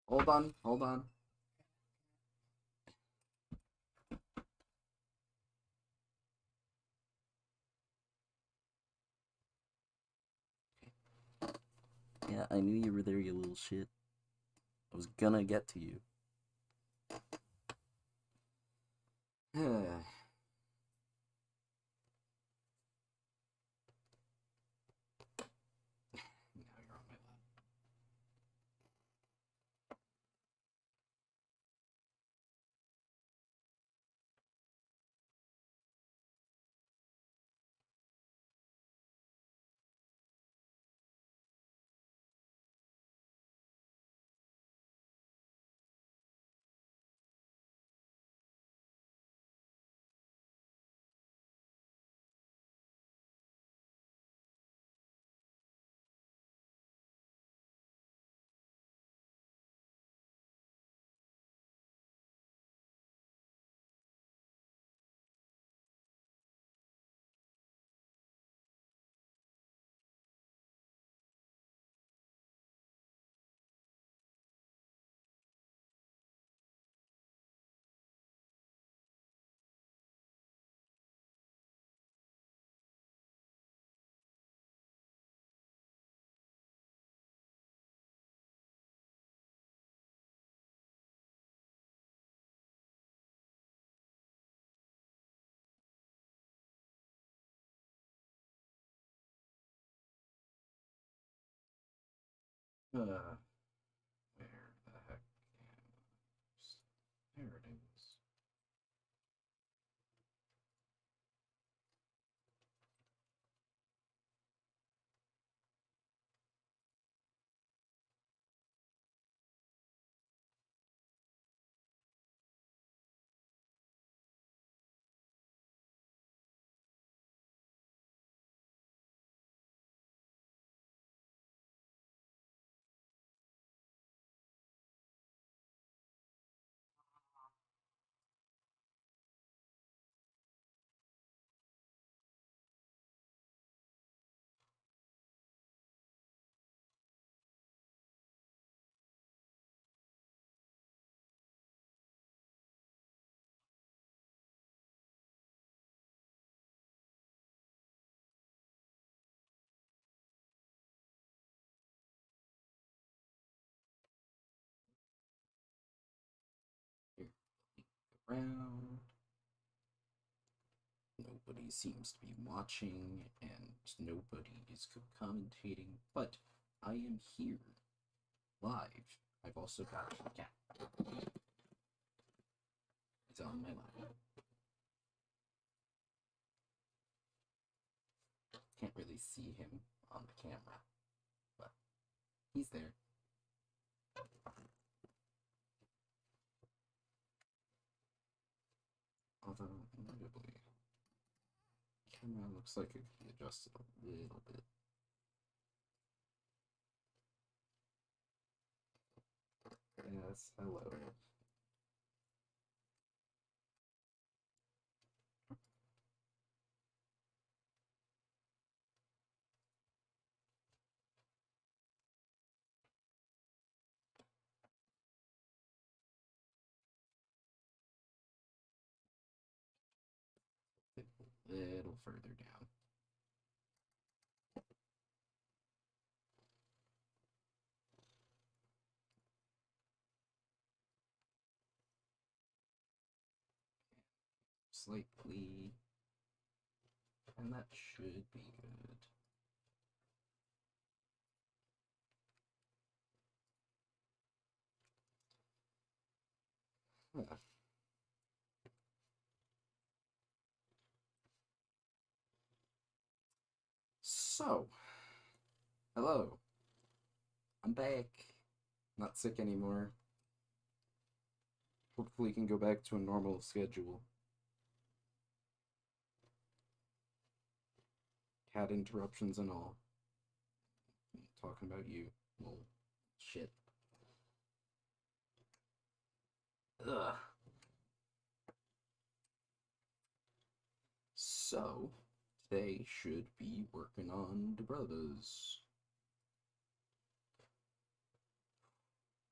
Hold on, hold on. Yeah, I knew you were there, you little shit. I was gonna get to you. Now you're on my lap. Where the heck is... There it is. Here, around. Nobody seems to be watching, and nobody is commentating, but I am here, live. I've also got a cat. It's on my lap. Can't really see him on the camera, but he's there. Although, inevitably, camera looks like it could be adjusted a little bit. Yes, hello. A little further down. Slightly. And that should be good. Huh. So, hello. I'm back. Not sick anymore. Hopefully, can go back to a normal schedule. Cat interruptions and all. I'm talking about you. Well, shit. Ugh. So, today should be working on the Brothas.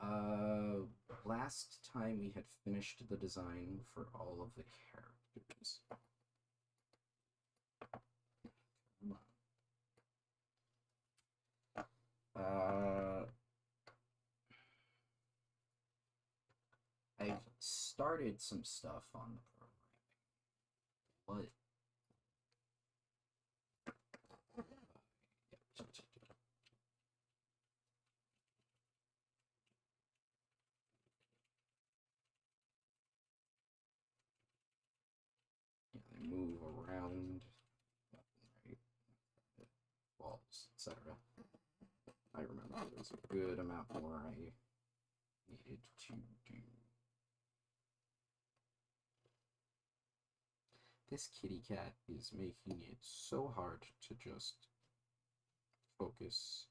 Uh, Last time we had finished the design for all of the characters. Come on. I've started some stuff on the programming, but yeah, they move around, right? Walls, etc. I remember there was a good amount more I needed to do. This kitty cat is making it so hard to just focus.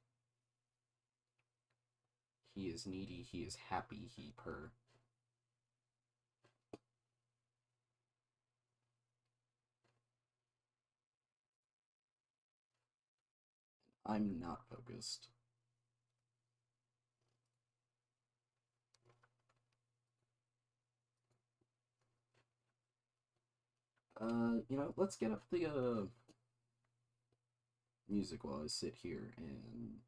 He is needy, he is happy, he purr. I'm not focused. Let's get up the music while I sit here and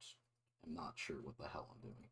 I'm not sure what the hell I'm doing.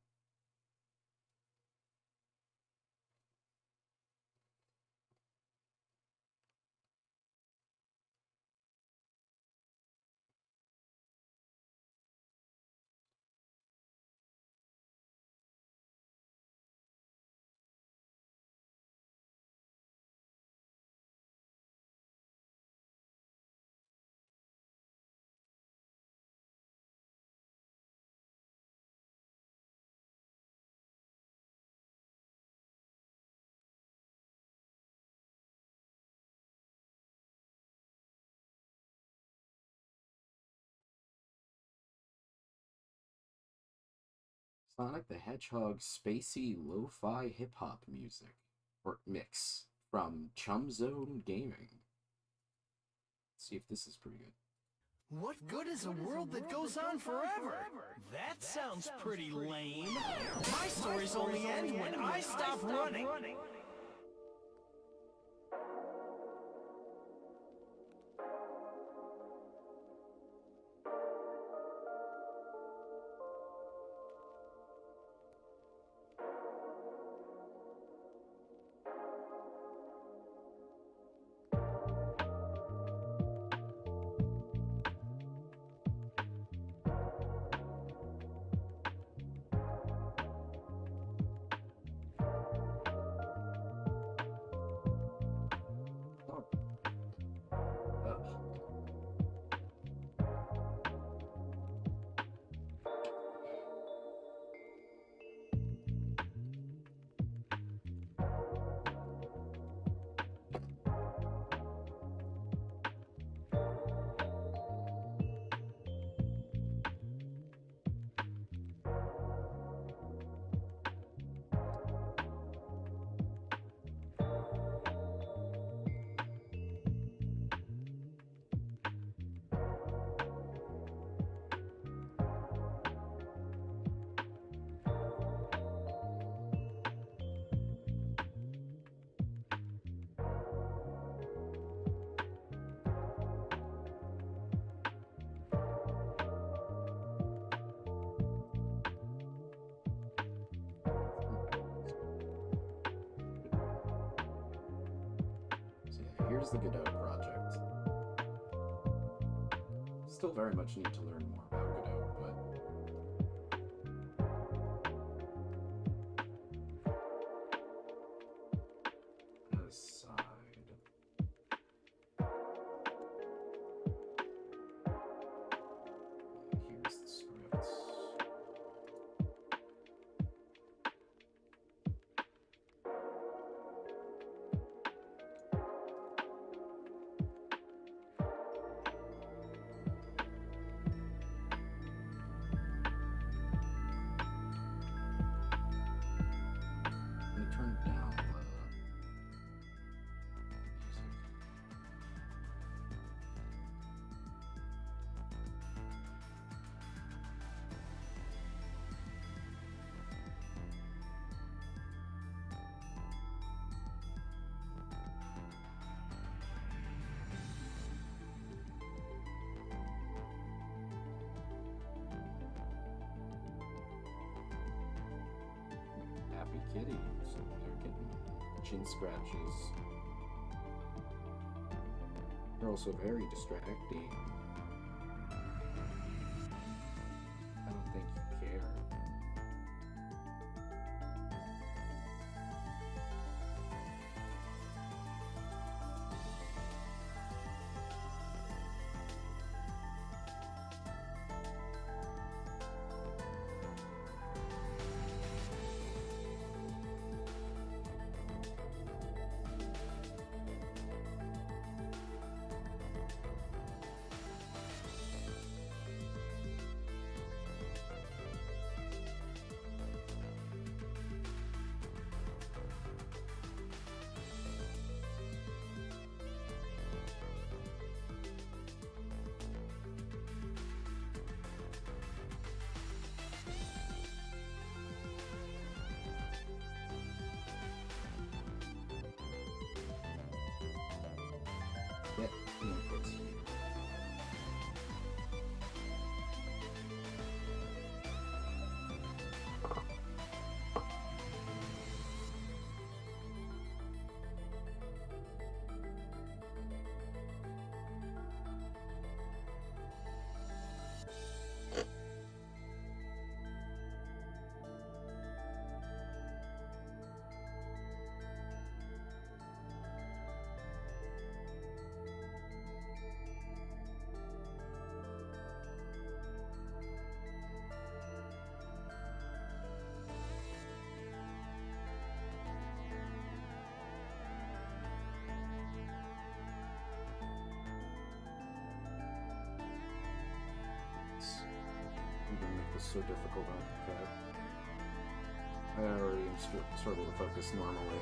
Sonic the Hedgehog spacey lo-fi hip-hop music or mix from Chum Zone Gaming. Let's see if this is pretty good. What good is a world that goes on forever? That sounds pretty lame. My stories only end when I stop running. Oh. Uh, So yeah, here's the Godot project. Still very much need to learn more about Godot, but aside. Here's the script. kitty, so they're getting chin scratches. They're also very distracting. I don't think you care. Get inputs here. I'm gonna make this so difficult on the cat. I already am struggling to focus normally.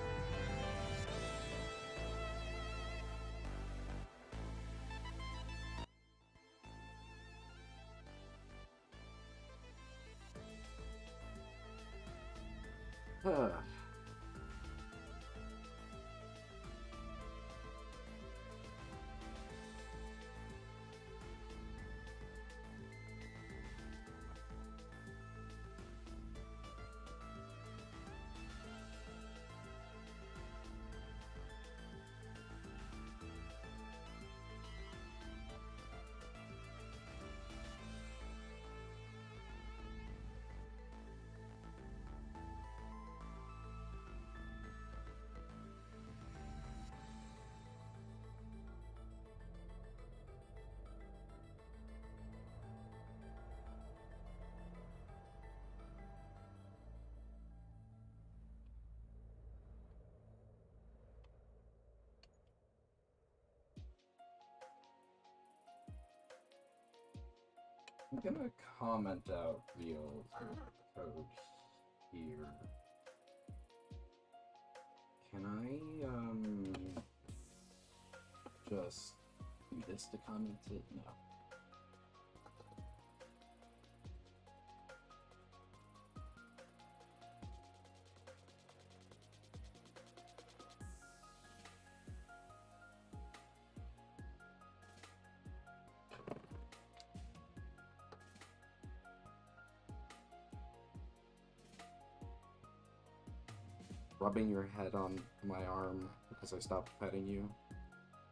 I'm gonna comment out the old code here. Can I, just do this to comment it? No. Rubbing your head on my arm because I stopped petting you.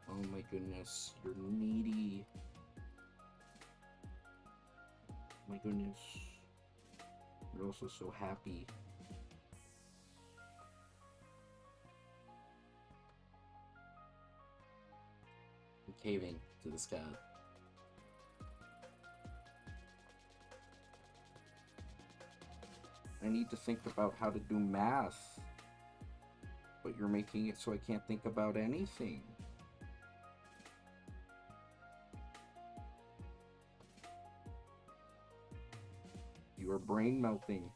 Oh my goodness, you're needy. My goodness. You're also so happy. I'm caving to this cat. I need to think about how to do math. But you're making it so I can't think about anything. You are brain melting.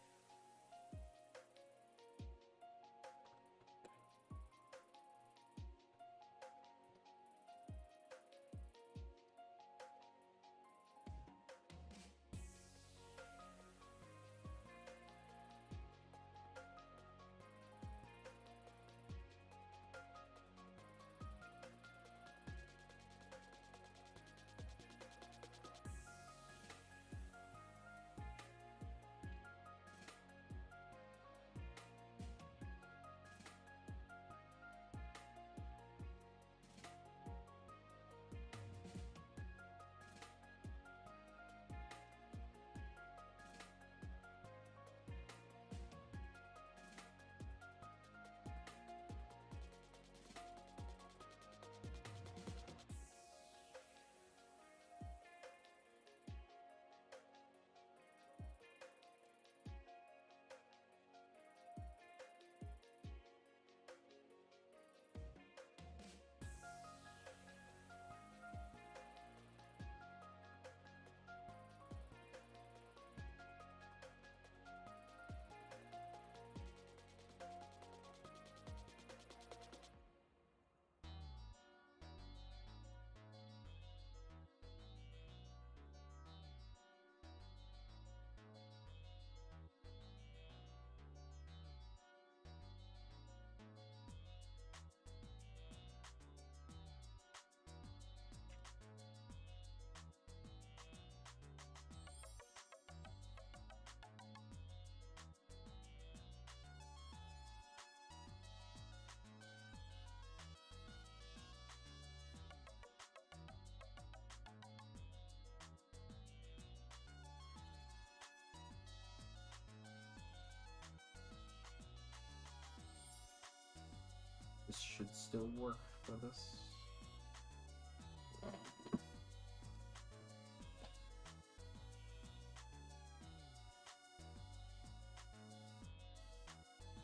should still work for this.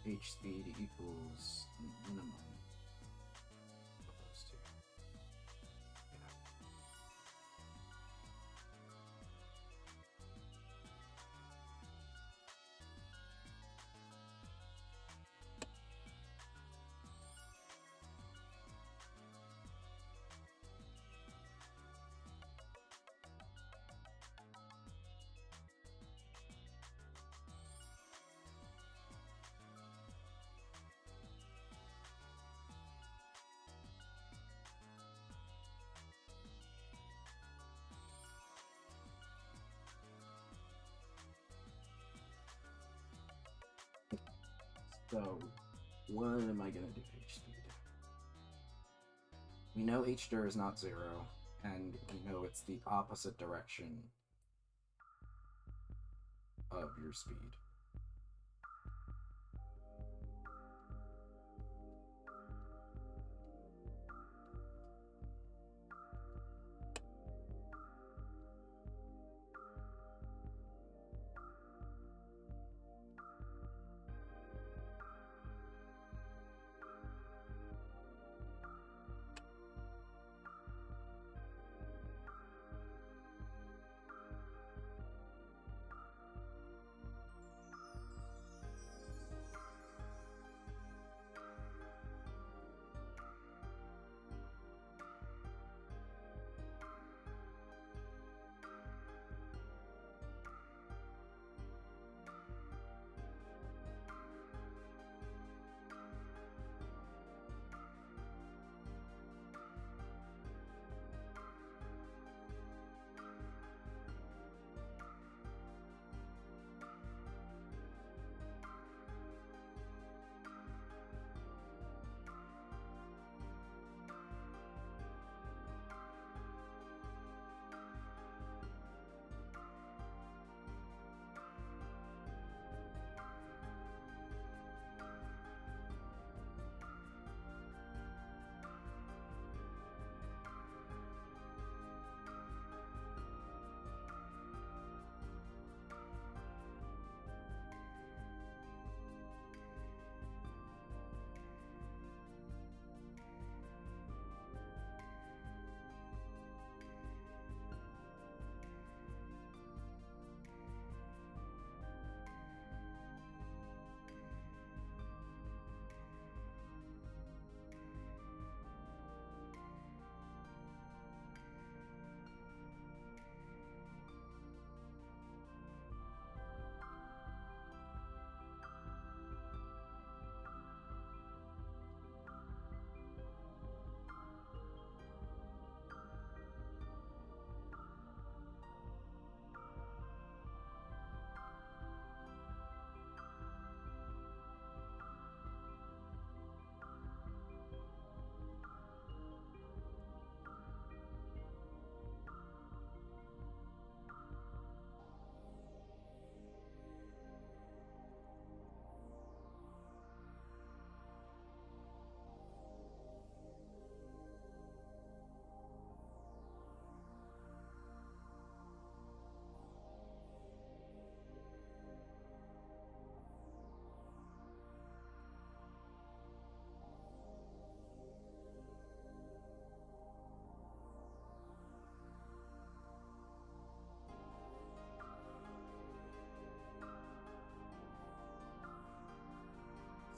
H speed equals minimum of those two. So, what am I gonna do to H speed? We know H-dir is not 0, and we know it's the opposite direction of your speed.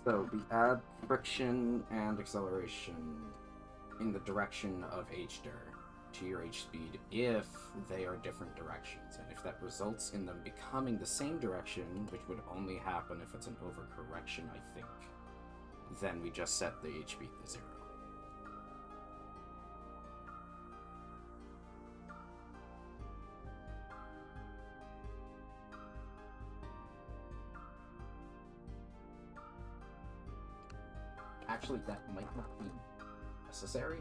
So we add friction and acceleration in the direction of H-dir to your H speed if they are different directions. And if that results in them becoming the same direction, which would only happen if it's an overcorrection, I think, then we just set the H speed to 0. Actually, that might not be necessary.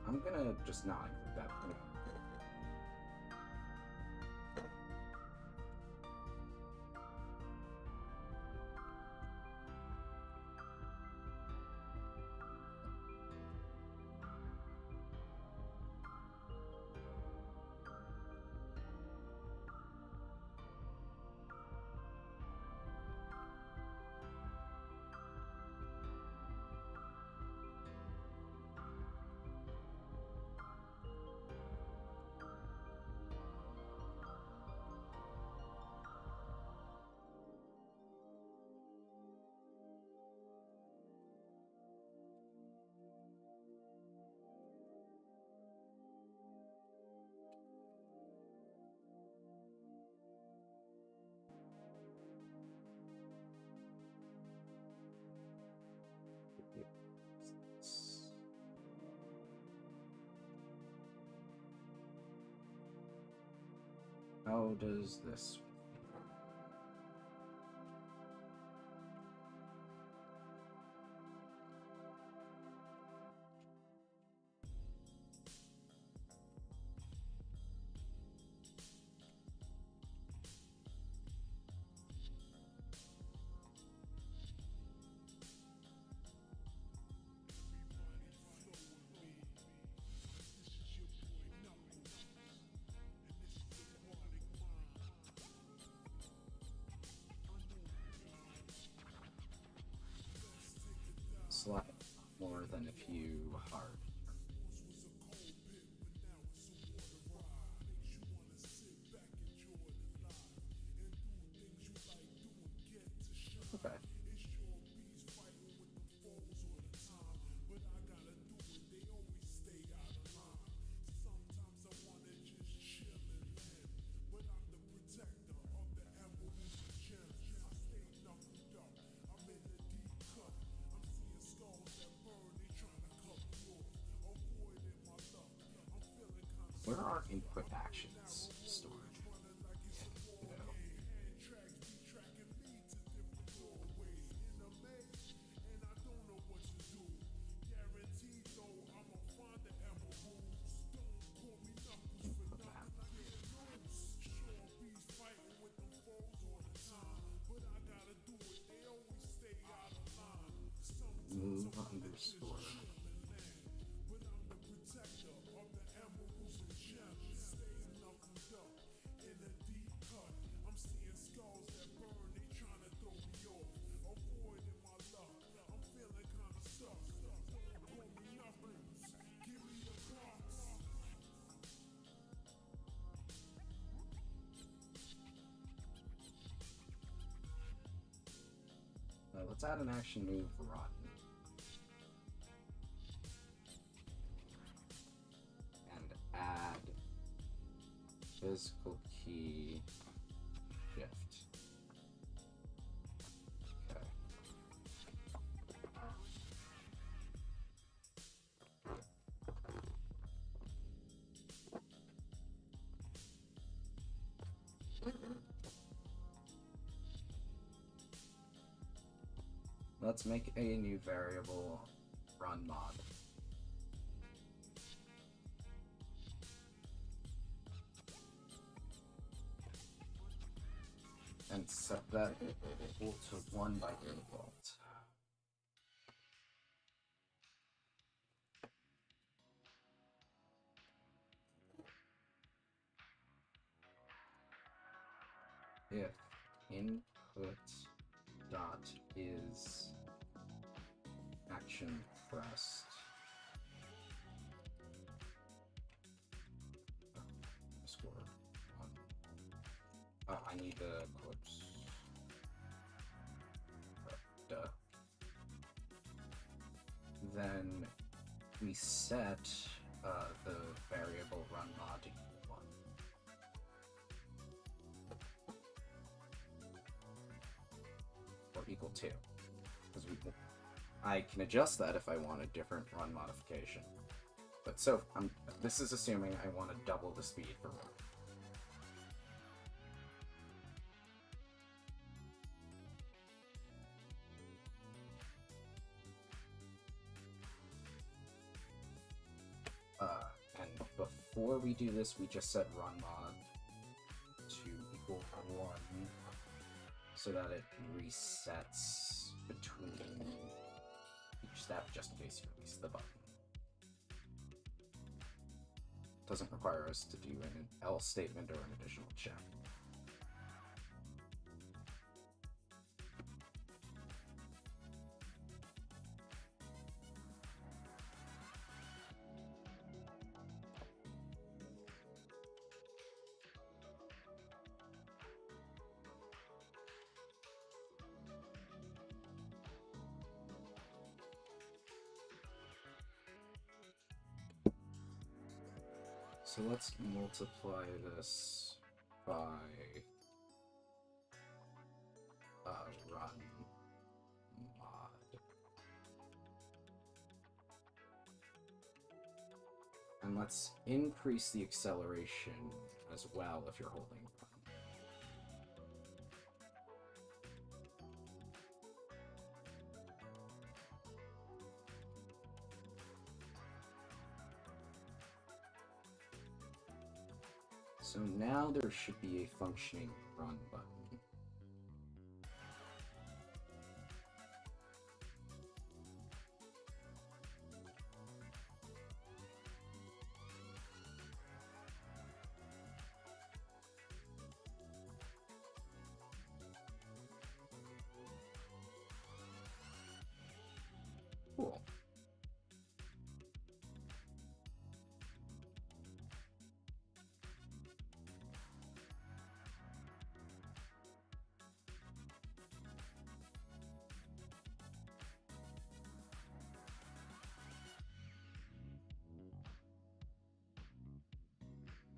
I'm gonna just not include that. how does this... Slide more than a few hard. Okay. Where are input actions stored? You know. Input map. Move underscore. Let's add an action move, run. And add physical key shift. Okay. Let's make a new variable, run mod. And set that equal to 1 by default. If input dot is action pressed. Score one. Oh, I need the quotes. Duh. Then we set the variable run mod to 1. Or equal 2. Because I can adjust that if I want a different run modification. But so, this is assuming I want to double the speed for run. And before we do this, we just set run mod to equal 1 so that it resets between each step just in case you release the button. Doesn't require us to do an else statement or an additional check. So let's multiply this by run mod. And let's increase the acceleration as well if you're holding run. So now there should be a functioning run button. Cool.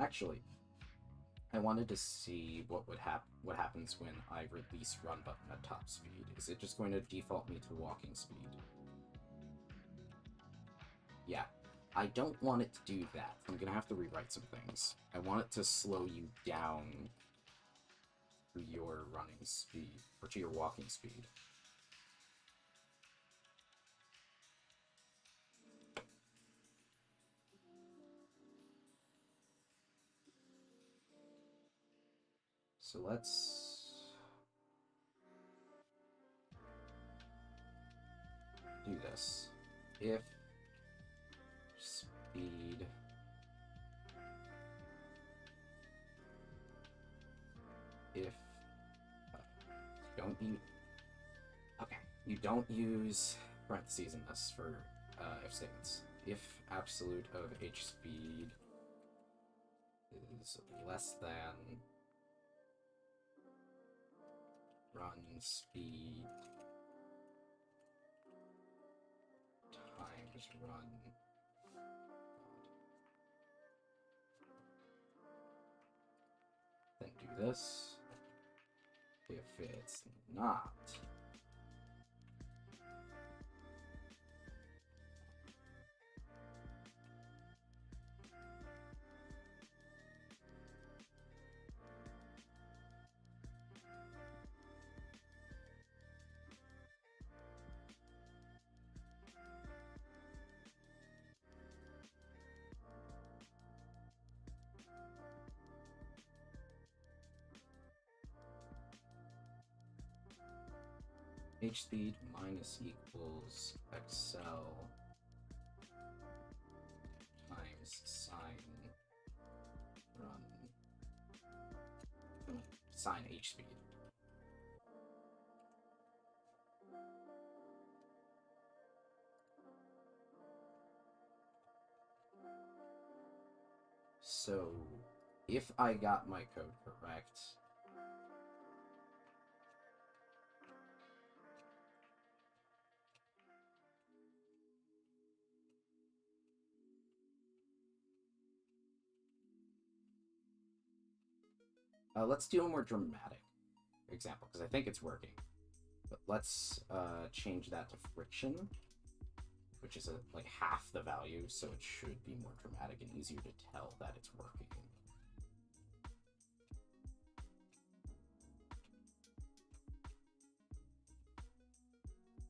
Actually, I wanted to see what happens when I release run button at top speed. Is it just going to default me to walking speed? Yeah. I don't want it to do that. I'm gonna have to rewrite some things. I want it to slow you down to your running speed, or to your walking speed. So let's do this. If speed don't use you don't use parentheses in this for if statements. If absolute of h speed is less than run speed times run, then do this. If it's not, h speed minus equals xl times sine h speed. So if I got my code correct, let's do a more dramatic example, because I think it's working. But let's change that to friction, which is like half the value, so it should be more dramatic and easier to tell that it's working.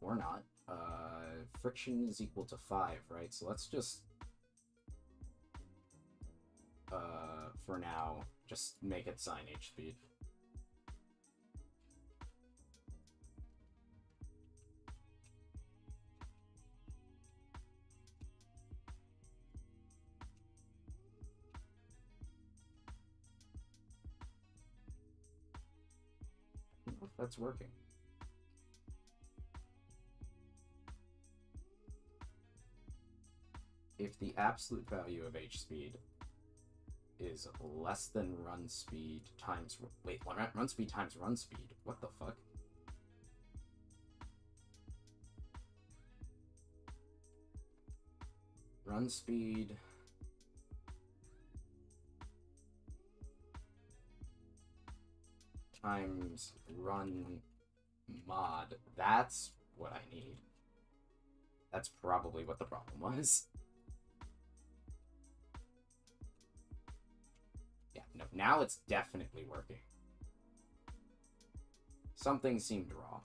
Or not. Friction is equal to 5, right? So let's just, for now, just make it sine h speed. I don't know if that's working. If the absolute value of h speed is less than run speed times... Wait, run speed times run speed? What the fuck? Run speed... times run mod. That's what I need. That's probably what the problem was. Yeah, no, now it's definitely working. Something seemed wrong.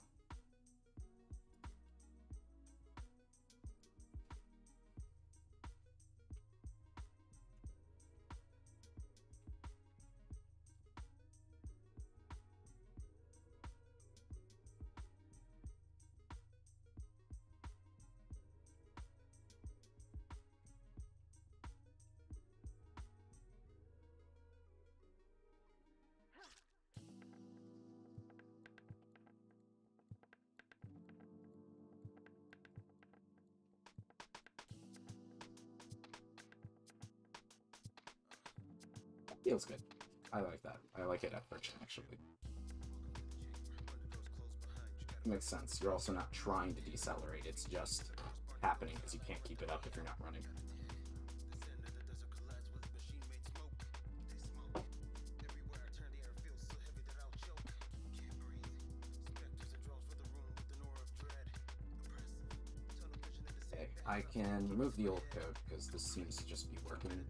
Feels good. I like that. I like it at friction, actually. Makes sense. You're also not trying to decelerate. It's just happening because you can't keep it up if you're not running. Okay, I can remove the old code because this seems to just be working.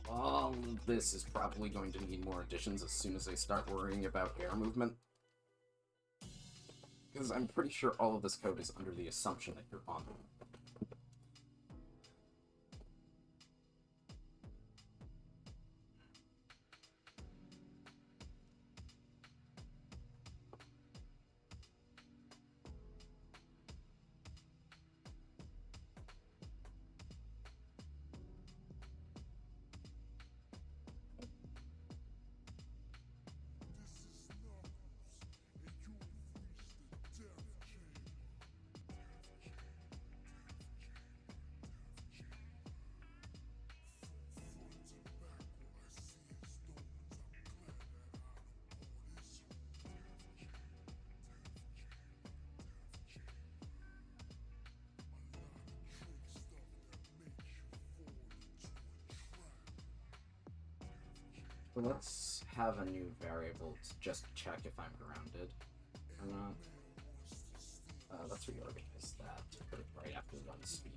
All of this is probably going to need more additions as soon as I start worrying about air movement. Because I'm pretty sure all of this code is under the assumption that you're on them. Well, let's have a new variable to just check if I'm grounded or not. Let's reorganize that to put it right after run speed.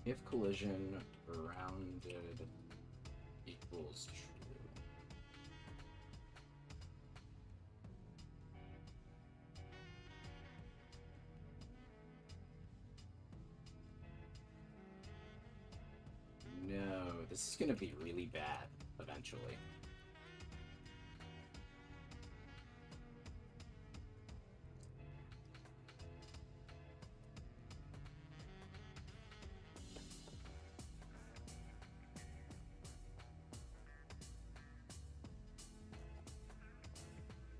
If collision grounded equals true. No, this is gonna be really bad eventually.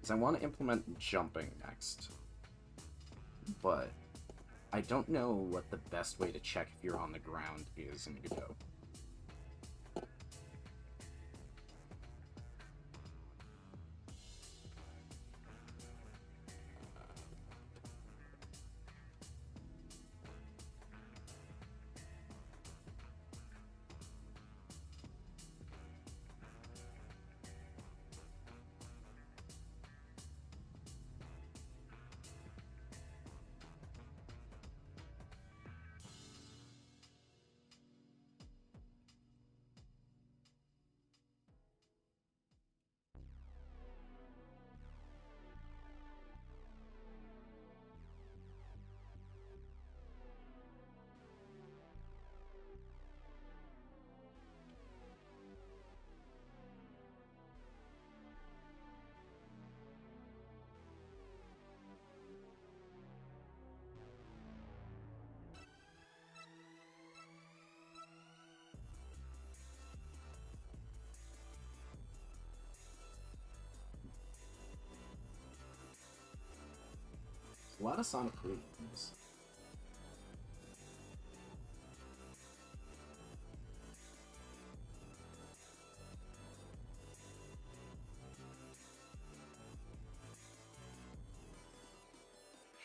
I want to implement jumping next, but I don't know what the best way to check if you're on the ground is in Godot. A lot of Sonic 3 games.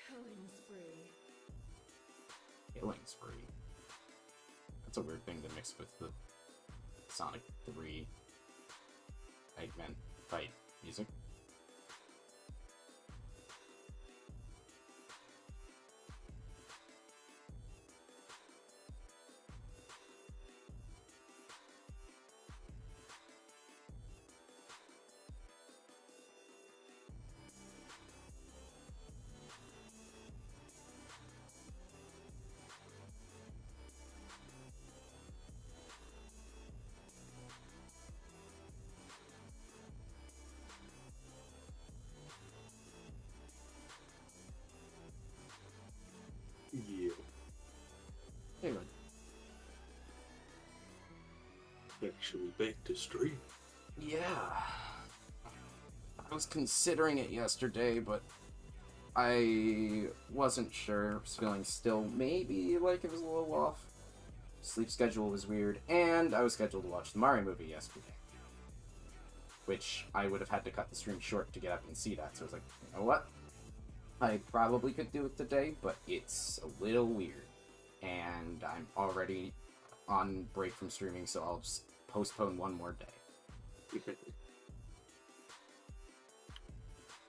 Killing spree. Killing Spree. That's a weird thing to mix with the Sonic 3 Eggman fight music. Yeah. Anyway, Actually back to stream. yeah. I was considering it yesterday, but I wasn't sure. I was feeling still maybe like it was a little off. Sleep schedule was weird, and I was scheduled to watch the Mario movie yesterday. Which I would have had to cut the stream short to get up and see that, so I was like, you know what? I probably could do it today, but it's a little weird. And I'm already on break from streaming, so I'll just postpone one more day.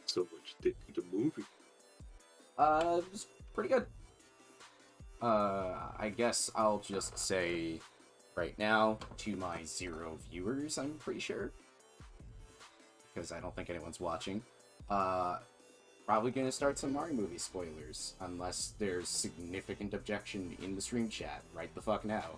So much think of the movie. It was pretty good. I guess I'll just say right now to my 0 viewers, I'm pretty sure. Because I don't think anyone's watching. Probably gonna start some Mario movie spoilers, unless there's significant objection in the stream chat right the fuck now.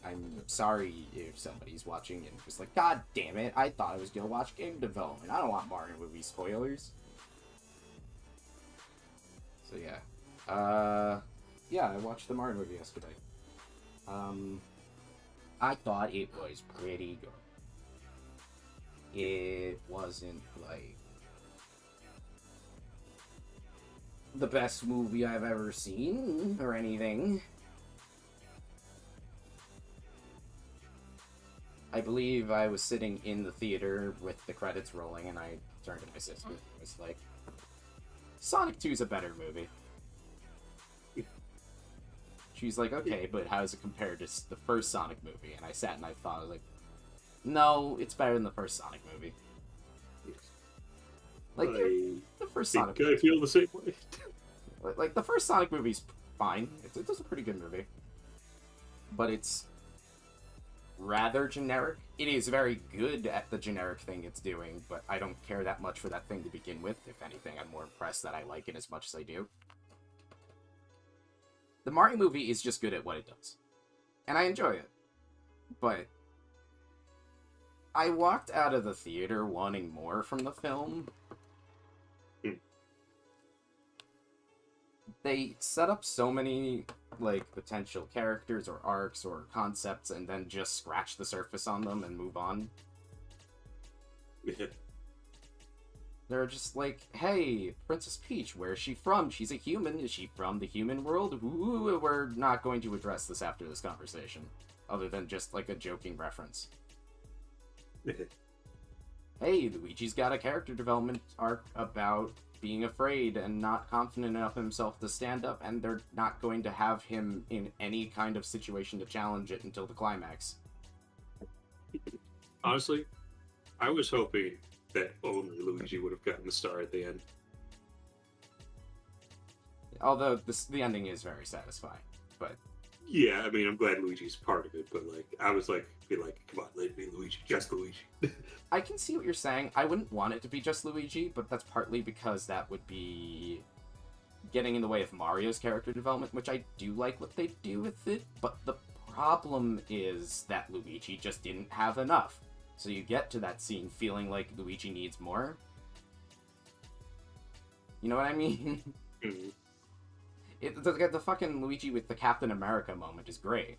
I'm sorry if somebody's watching and was like, God damn it, I thought I was gonna watch game development. I don't want Mario movie spoilers. So yeah. Yeah, I watched the Mario movie yesterday. I thought it was pretty good. It wasn't like the best movie I've ever seen or anything. I believe I was sitting in the theater with the credits rolling and I turned to my sister and was like, Sonic 2 is a better movie. She's like, okay, but how does it compare to the first Sonic movie? And I sat and I thought, I was like, no, it's better than the first Sonic movie. Like, the first Sonic I feel the same way. Like, the first Sonic movie's fine. It's a pretty good movie. But it's rather generic. It is very good at the generic thing it's doing, but I don't care that much for that thing to begin with. If anything, I'm more impressed that I like it as much as I do. The Mario movie is just good at what it does. And I enjoy it. But I walked out of the theater wanting more from the film. They set up so many, like, potential characters or arcs or concepts and then just scratch the surface on them and move on. They're just like, hey, Princess Peach, where is she from? She's a human. Is she from the human world? Ooh, we're not going to address this after this conversation. Other than just, like, a joking reference. Hey, Luigi's got a character development arc about being afraid and not confident enough in himself to stand up, and they're not going to have him in any kind of situation to challenge it until the climax. Honestly, I was hoping that only Luigi would have gotten the star at the end. Although the ending is very satisfying, but Yeah, I mean, I'm glad Luigi's part of it, but like, I was like, be like, come on, let it be Luigi, just Luigi. I can see what you're saying. I wouldn't want it to be just Luigi, but that's partly because that would be getting in the way of Mario's character development, which I do like what they do with it, but the problem is that Luigi just didn't have enough. So you get to that scene feeling like Luigi needs more. You know what I mean? Mhm. The fucking Luigi with the Captain America moment is great.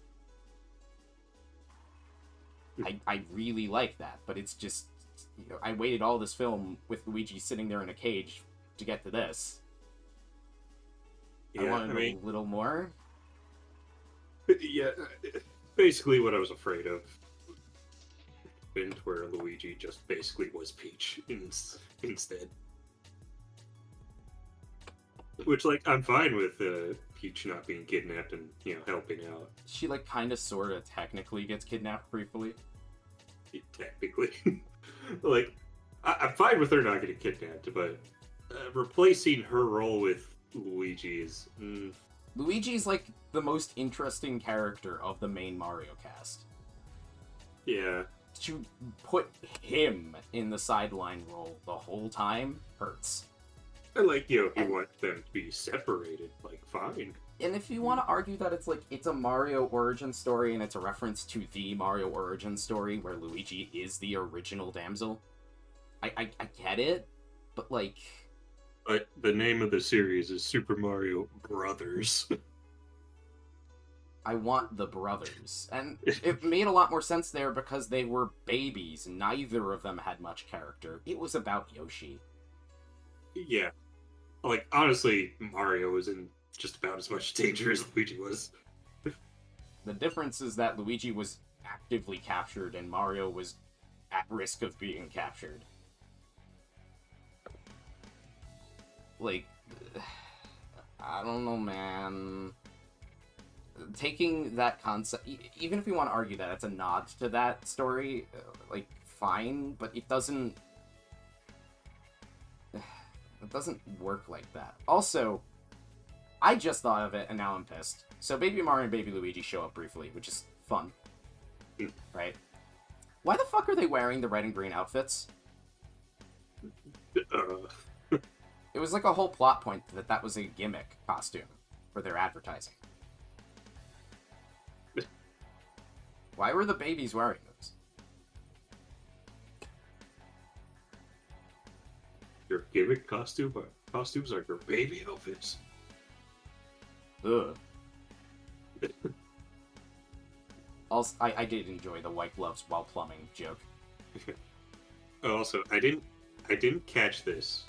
I really like that, but it's just, you know, I waited all this film with Luigi sitting there in a cage to get to this. I Yeah, wanted a little more. Yeah, basically what I was afraid of. Where Luigi just basically was Peach instead. Which, like, I'm fine with Peach not being kidnapped and, helping out. She, like, kind of, sort of, technically gets kidnapped briefly. Technically. Like, I'm fine with her not getting kidnapped, but replacing her role with Luigi is... Luigi's, like, the most interesting character of the main Mario cast. Yeah. To put him in the sideline role the whole time hurts. And, like, if you want them to be separated, like, fine. And if you want to argue that it's a Mario origin story and it's a reference to the Mario origin story where Luigi is the original damsel, I get it, but, like... But the name of the series is Super Mario Brothers. I want the brothers. And it made a lot more sense there because they were babies. Neither of them had much character. It was about Yoshi. Yeah. Like, honestly, Mario was in just about as much danger as Luigi was. The difference is that Luigi was actively captured and Mario was at risk of being captured. Like, I don't know, man. Taking that concept, even if you want to argue that it's a nod to that story, like, fine, but it doesn't work like that. Also, I just thought of it, and now I'm pissed. So Baby Mario and Baby Luigi show up briefly, which is fun. Right? Why the fuck are they wearing the red and green outfits? It was like a whole plot point that was a gimmick costume for their advertising. Why were the babies wearing those? Your gimmick costumes are your baby outfits. Ugh. Also, I did enjoy the white gloves while plumbing joke. Also, I didn't catch this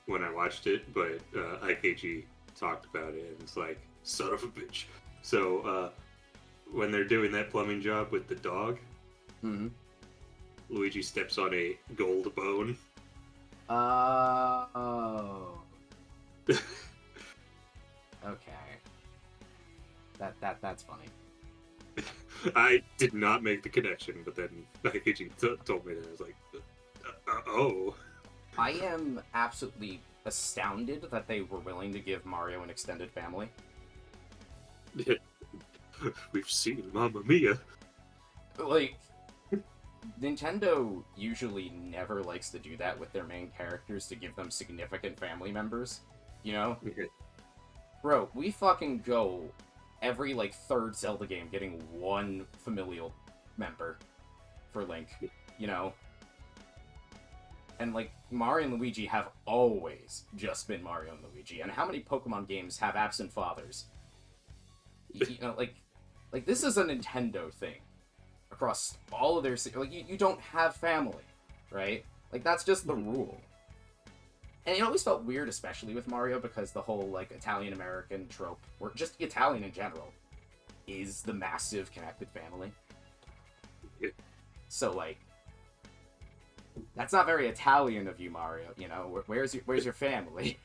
when I watched it, but IKG talked about it, and it's like, son of a bitch. So, when they're doing that plumbing job with the dog, Luigi steps on a gold bone. Oh. Okay. That's funny. I did not make the connection, but then IKG told me that. I was like, oh. I am absolutely astounded that they were willing to give Mario an extended family. We've seen Mamma Mia. Like, Nintendo usually never likes to do that with their main characters to give them significant family members, you know? Bro, we fucking go every, like, third Zelda game getting one familial member for Link, you know? And, like, Mario and Luigi have always just been Mario and Luigi, and how many Pokemon games have absent fathers? You know, like, this is a Nintendo thing. Across all of their... Like, you don't have family, right? Like, that's just the rule. And it always felt weird, especially with Mario, because the whole, like, Italian-American trope, or just Italian in general, is the massive connected family. So, like, that's not very Italian of you, Mario, you know? Where's your family?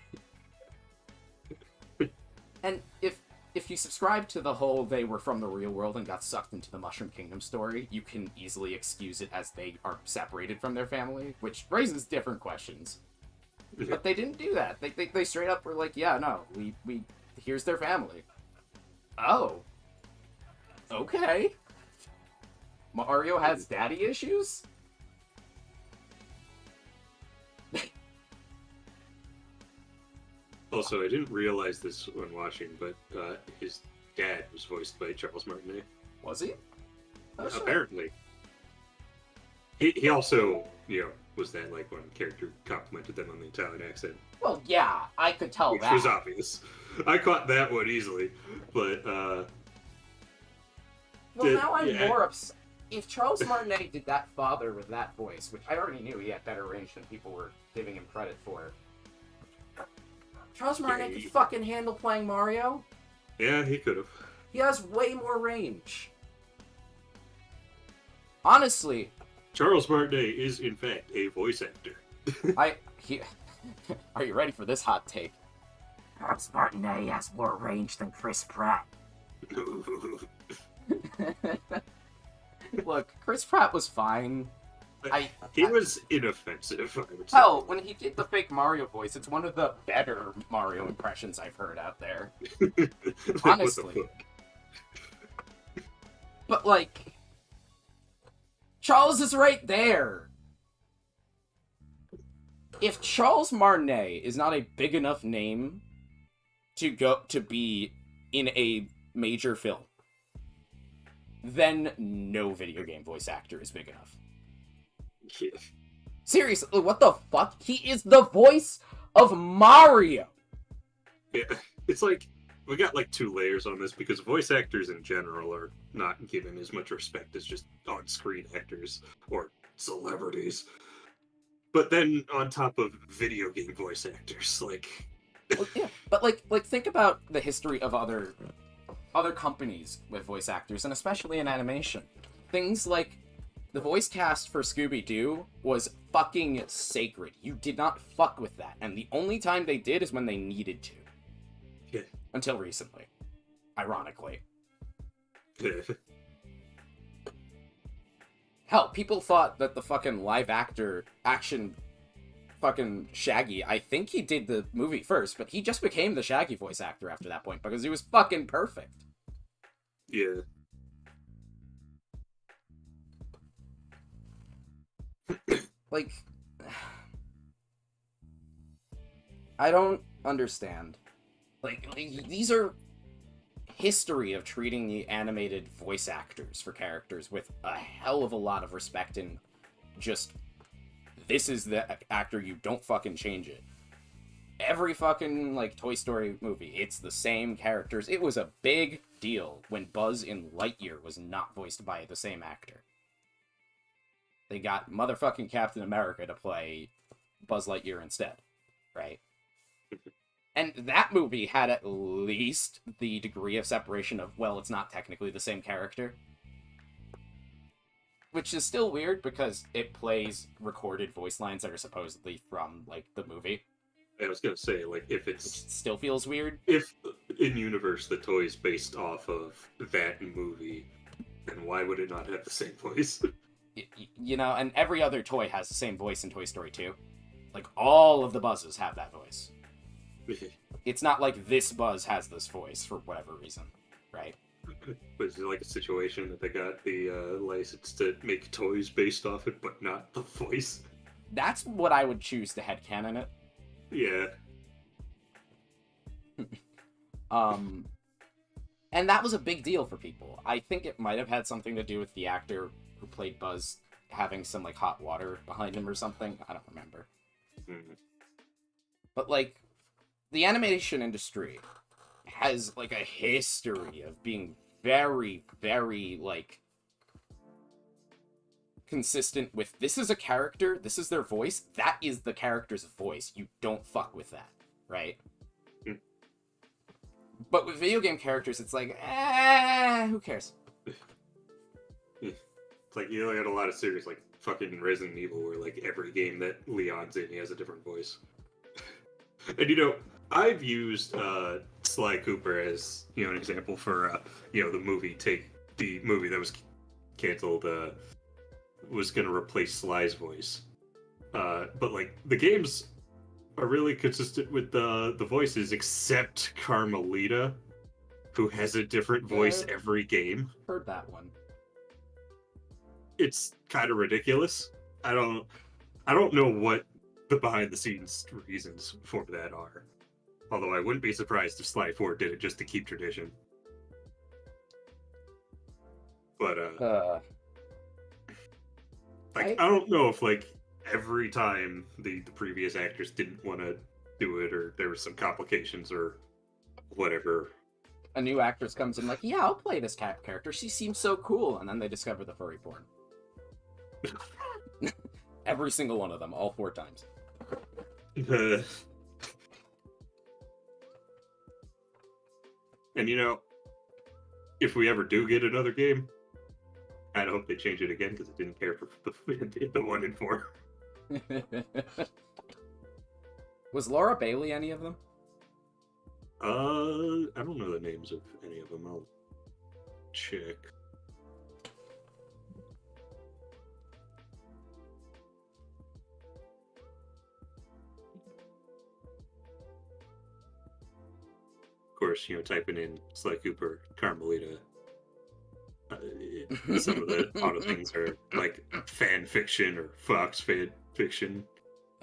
And if you subscribe to the whole they were from the real world and got sucked into the Mushroom Kingdom story, you can easily excuse it as they are separated from their family, which raises different questions. But they didn't do that. They straight up were like, yeah, no, we here's their family. Oh. Okay. Mario has daddy issues? Also, I didn't realize this when watching, but his dad was voiced by Charles Martinet. Was he? Oh, sure. Apparently. He also, was that, like, one character complimented them on the Italian accent. Well, yeah, I could tell which that. was obvious. I caught that one easily, but, Well, now I'm more upset. If Charles Martinet did that father with that voice, which I already knew he had better range than people were giving him credit for, Charles Martinet Yeah, could fucking handle playing Mario. Yeah, he could have. He has way more range. Honestly, Charles Martinet is, in fact, a voice actor. Are you ready for this hot take? Charles Martinet has more range than Chris Pratt. Look, Chris Pratt was fine. He was inoffensive, I would say. Hell, when he did the fake Mario voice, it's one of the better Mario impressions I've heard out there. Honestly. But, like, Charles is right there. If Charles Martinet is not a big enough name to be in a major film, then no video game voice actor is big enough. Yeah. Seriously, what the fuck? He is the voice of Mario! Yeah, it's like, we got like two layers on this, because voice actors in general are not given as much respect as just on-screen actors or celebrities. But then on top of video game voice actors, like... Well, yeah, but like think about the history of other companies with voice actors, and especially in animation. Things like the voice cast for Scooby-Doo was fucking sacred. You did not fuck with that, and the only time they did is when they needed to. Yeah. Until recently. Ironically. Hell, people thought that the fucking live action fucking Shaggy, I think he did the movie first, but he just became the Shaggy voice actor after that point because he was fucking perfect. Yeah. Like, I don't understand. Like, these are history of treating the animated voice actors for characters with a hell of a lot of respect, and just, this is the actor, you don't fucking change it. Every fucking, like, Toy Story movie, it's the same characters. It was a big deal when Buzz in Lightyear was not voiced by the same actor. They got motherfucking Captain America to play Buzz Lightyear instead, right? And that movie had at least the degree of separation of, well, it's not technically the same character. Which is still weird because it plays recorded voice lines that are supposedly from, like, the movie. I was gonna say, like, if it's... Which still feels weird. If, in-universe, the toy is based off of that movie, then why would it not have the same voice? You know, and every other toy has the same voice in Toy Story 2. Like, all of the Buzzes have that voice. It's not like this Buzz has this voice for whatever reason, right? Was it like a situation that they got the license to make toys based off it, but not the voice? That's what I would choose to headcanon it. Yeah. And that was a big deal for people. I think it might have had something to do with the actor who played Buzz having some, like, hot water behind him or something. I don't remember. Mm-hmm. But, like, the animation industry has, like, a history of being very, very, like, consistent with, this is a character, this is their voice, that is the character's voice. You don't fuck with that, right? Mm. But with video game characters, it's like, who cares? It's like, you know, you had a lot of series like fucking Resident Evil where, like, every game that Leon's in, he has a different voice. And, you know, I've used Sly Cooper as, you know, an example for, you know, the movie that was canceled, was going to replace Sly's voice. But, like, the games are really consistent with the voices, except Carmelita, who has a different voice every game. Heard that one. It's kind of ridiculous. I don't know what the behind-the-scenes reasons for that are. Although I wouldn't be surprised if Sly 4 did it just to keep tradition. But, I don't know if, like, every time the previous actors didn't want to do it, or there were some complications, or whatever. A new actress comes in like, yeah, I'll play this character. She seems so cool. And then they discover the furry porn. Every single one of them, all 4 times. And if we ever do get another game, I hope they change it again because I didn't care for the 1 and 4. Was Laura Bailey any of them? I don't know the names of any of them. I'll check. Of course, typing in Sly Cooper, Carmelita. Some of the auto things are like fan fiction or Fox fan fiction.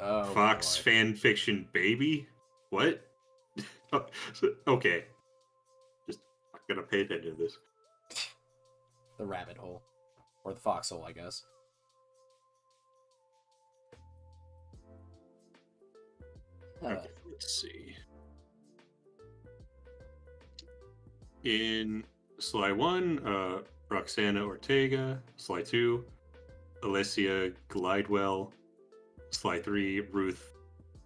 Oh, Fox boy. fan fiction, baby. What? Okay. Just I'm gonna pay attention to this. The rabbit hole. Or the foxhole, I guess. Okay, let's see. In Sly 1, Roxana Ortega. Sly 2, Alessia Glidewell. Sly 3, Ruth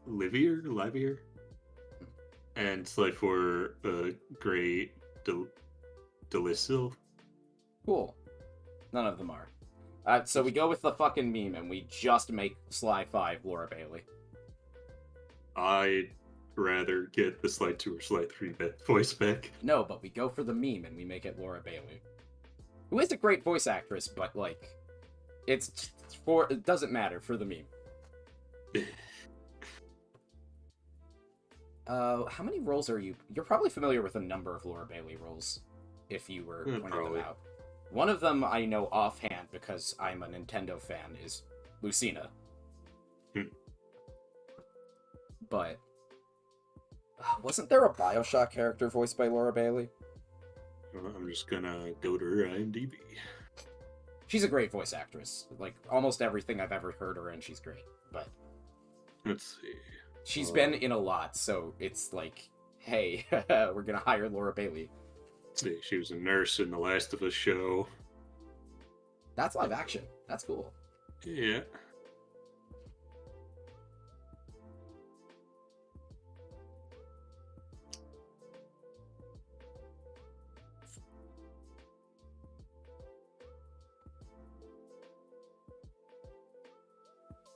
Livier. And Sly 4, Gray Delisle. Cool. None of them are. So we go with the fucking meme and we just make Sly 5 Laura Bailey. I'd rather get the Sly 2 or Sly 3 voice back. No, but we go for the meme and we make it Laura Bailey. Who is a great voice actress, but, like, it doesn't matter for the meme. How many roles are you? You're probably familiar with a number of Laura Bailey roles, if you were pointing them out. One of them I know offhand because I'm a Nintendo fan is Lucina. But wasn't there a BioShock character voiced by Laura Bailey? I'm just gonna go to her IMDb. She's a great voice actress. Like, almost everything I've ever heard her in, she's great. But let's see. She's been in a lot, so it's like, hey, we're gonna hire Laura Bailey. Let's see, she was a nurse in the Last of Us show. That's live action. That's cool. Yeah.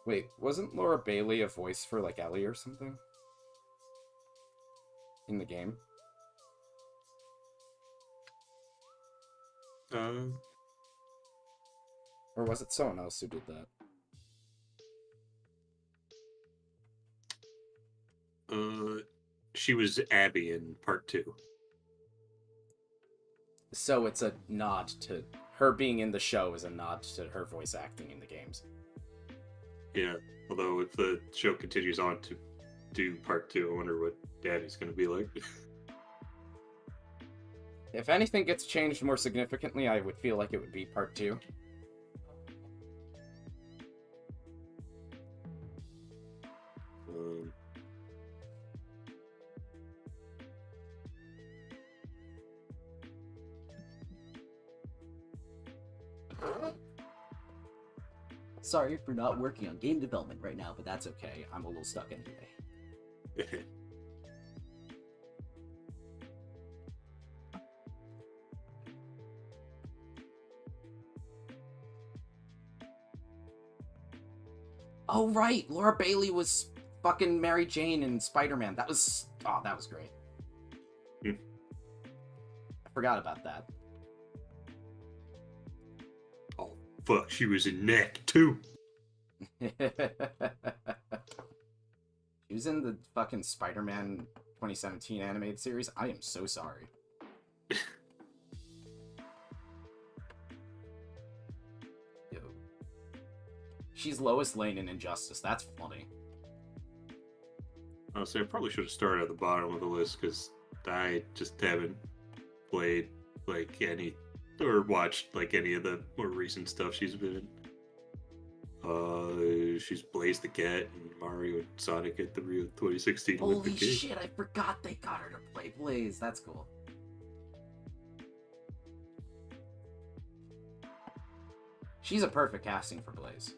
Wait, wasn't Laura Bailey a voice for, like, Ellie or something? In the game? Or was it someone else who did that? She was Abby in part 2. So it's a nod to... Her being in the show is a nod to her voice acting in the games. Yeah, although if the show continues on to do part 2, I wonder what Daddy's gonna be like. If anything gets changed more significantly, I would feel like it would be part 2. Sorry for not working on game development right now, but that's okay. I'm a little stuck anyway. Oh, right! Laura Bailey was fucking Mary Jane in Spider-Man. That was... Oh, that was great. I forgot about that. Oh, fuck, she was in Neck, too! She was in the fucking Spider-Man 2017 animated series. I am so sorry. Yo. She's Lois Lane in Injustice. That's funny. Honestly, I probably should have started at the bottom of the list, because I just haven't played, like, any... or watched, like, any of the more recent stuff she's been in. She's Blaze the Cat and Mario and Sonic at the Rio 2016 Olympic Holy Games. shit, I forgot they got her to play Blaze. That's cool. She's a perfect casting for Blaze.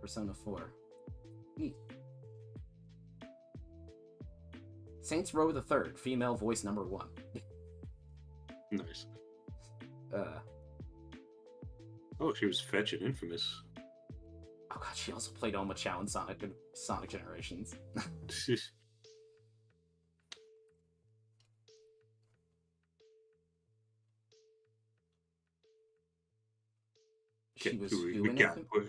Persona 4. Neat. Saints Row the Third, female voice number 1. Nice. Uh. Oh, she was Fetch in Infamous. Oh god, she also played Oma Chow in Sonic Generations. She was who in Infamous?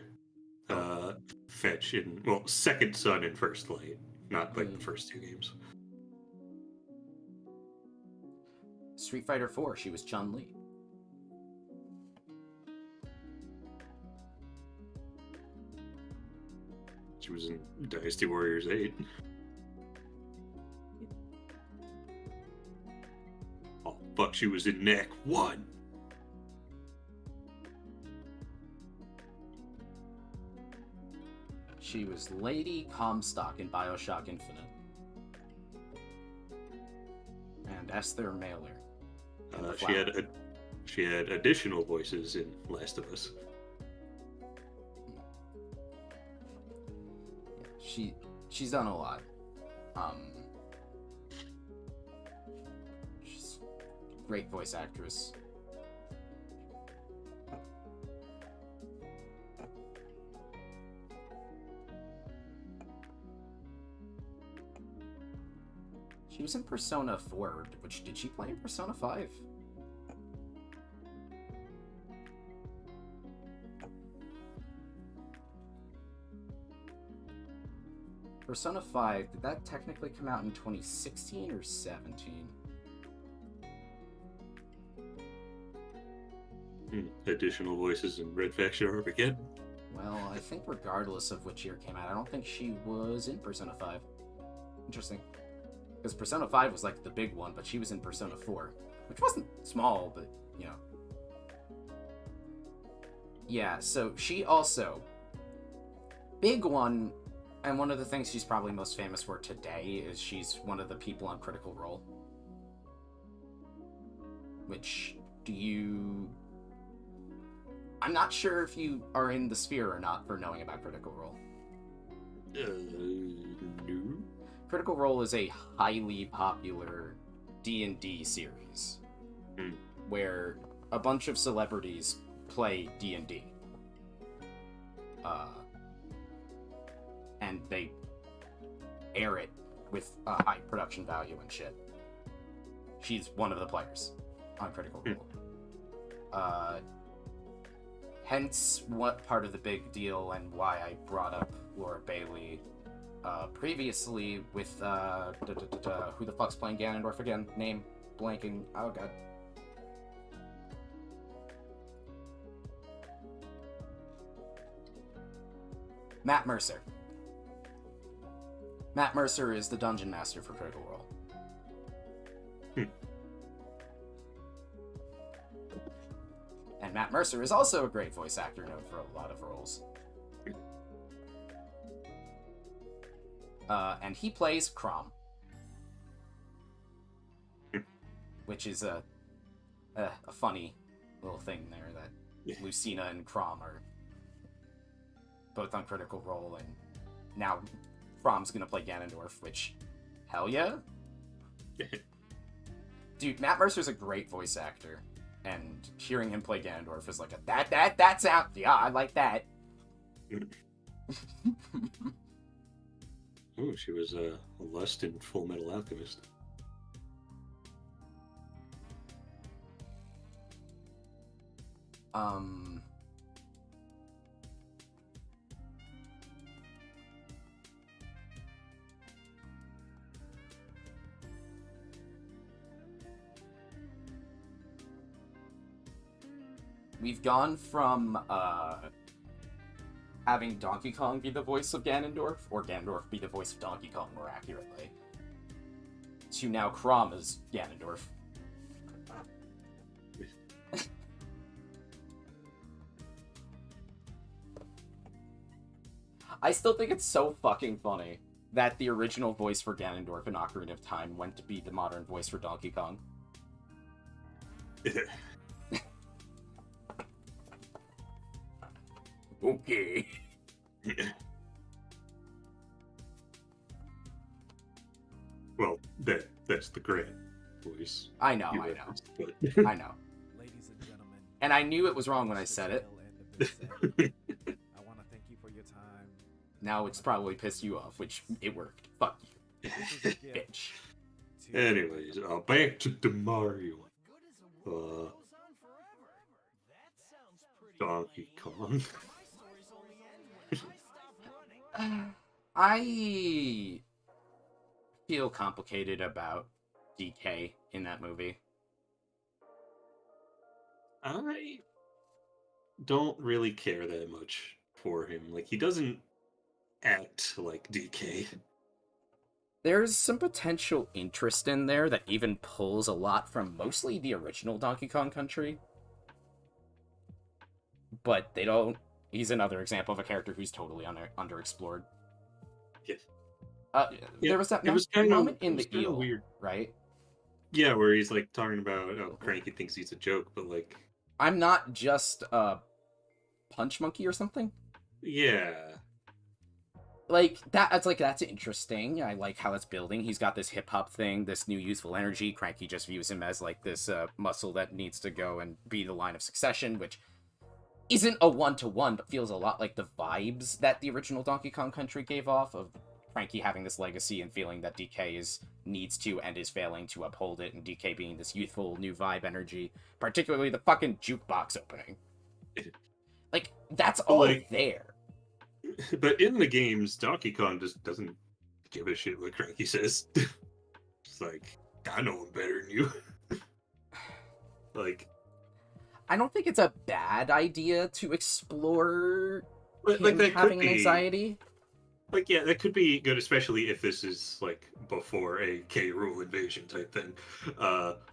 Fetch in, well, second son in First Light, not like the first 2 games. Street Fighter 4, she was Chun-Li. She was in Dynasty Warriors 8. Oh, fuck, she was in Neck 1. She was Lady Comstock in Bioshock Infinite. And Esther Mailer. She had additional voices in Last of Us. She's done a lot. She's a great voice actress. She was in Persona 4, which did she play in Persona 5? Persona 5, did that technically come out in 2016 or 17? Additional voices in Red Faction Armageddon. Well, I think regardless of which year it came out, I don't think she was in Persona 5. Interesting. Because Persona 5 was like the big one, but she was in Persona 4. Which wasn't small, but, you know. Yeah, so she also... Big one, and one of the things she's probably most famous for today is she's one of the people on Critical Role. Which, do you... I'm not sure if you are in the sphere or not for knowing about Critical Role. No. Critical Role is a highly popular D&D series where a bunch of celebrities play D&D. And they air it with a high production value and shit. She's one of the players on Critical Role. Hence, what part of the big deal and why I brought up Laura Bailey previously with who the fuck's playing Ganondorf again? Name blanking. Oh god. Matt Mercer. Matt Mercer is the dungeon master for Critical Role. And Matt Mercer is also a great voice actor known for a lot of roles. And he plays Crom. Which is a funny little thing there that Lucina and Crom are both on Critical Role, and now Crom's gonna play Ganondorf, which, hell yeah. Dude, Matt Mercer's a great voice actor, and hearing him play Ganondorf is like that sound, yeah, I like that. Oh, she was a Lust in Full Metal Alchemist. We've gone from having Donkey Kong be the voice of Ganondorf, or Ganondorf be the voice of Donkey Kong more accurately, to now Crom as Ganondorf. I still think it's so fucking funny that the original voice for Ganondorf in Ocarina of Time went to be the modern voice for Donkey Kong. Okay. Well, that's the grand voice. I know. But... I know. Ladies and gentlemen, And I knew it was wrong when I said it. I want to thank you for your time. Now it's probably pissed you off, which it worked. Fuck you, bitch. Anyways, back to the Mario. Donkey Kong. I feel complicated about DK in that movie. I don't really care that much for him. Like, he doesn't act like DK. There's some potential interest in there that even pulls a lot from mostly the original Donkey Kong Country. But they don't... He's another example of a character who's totally underexplored. Yes. There was that moment in the eel, weird, right? Yeah, where he's like talking about, oh, Cranky thinks he's a joke, but like... I'm not just a punch monkey or something? Yeah. Like, that's interesting. I like how it's building. He's got this hip-hop thing, this new youthful energy. Cranky just views him as, like, this muscle that needs to go and be the line of succession, which isn't a one-to-one, but feels a lot like the vibes that the original Donkey Kong Country gave off, of Cranky having this legacy and feeling that DK needs to and is failing to uphold it, and DK being this youthful, new vibe energy, particularly the fucking jukebox opening. Like, that's all there. But in the games, Donkey Kong just doesn't give a shit what Cranky says. It's like, I know him better than you. Like, I don't think it's a bad idea to explore like that having an anxiety. Like, yeah, that could be good, especially if this is, like, before a K. Rool invasion type thing.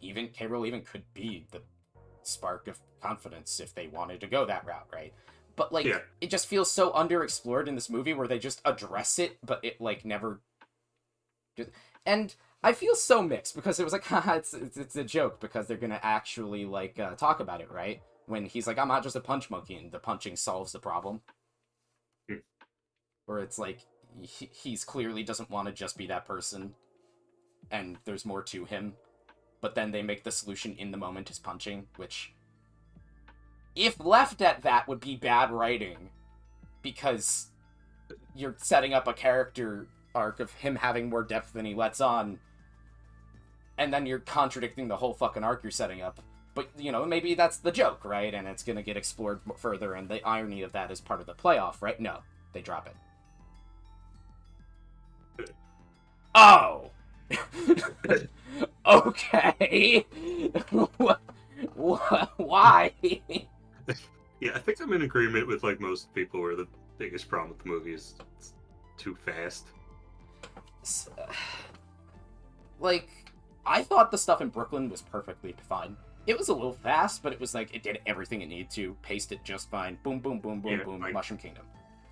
Even K. Rool even could be the spark of confidence if they wanted to go that route, right? But, like, yeah. It just feels so underexplored in this movie where they just address it, but it, like, never... And I feel so mixed, because it was like, haha, it's a joke, because they're gonna actually, like, talk about it, right? When he's like, I'm not just a punch monkey, and the punching solves the problem. Where it's like, he's clearly doesn't want to just be that person, and there's more to him. But then they make the solution in the moment is punching, which, if left at that, would be bad writing. Because you're setting up a character arc of him having more depth than he lets on, and then you're contradicting the whole fucking arc you're setting up. But, you know, maybe that's the joke, right? And it's gonna get explored further, and the irony of that is part of the playoff, right? No, they drop it. Oh! Okay! Why? Yeah, I think I'm in agreement with, like, most people where the biggest problem with the movie is it's too fast. Like, I thought the stuff in Brooklyn was perfectly fine. It was a little fast, but it was like, it did everything it needed to, paced it just fine. Boom, boom, boom, boom, boom, like, Mushroom Kingdom.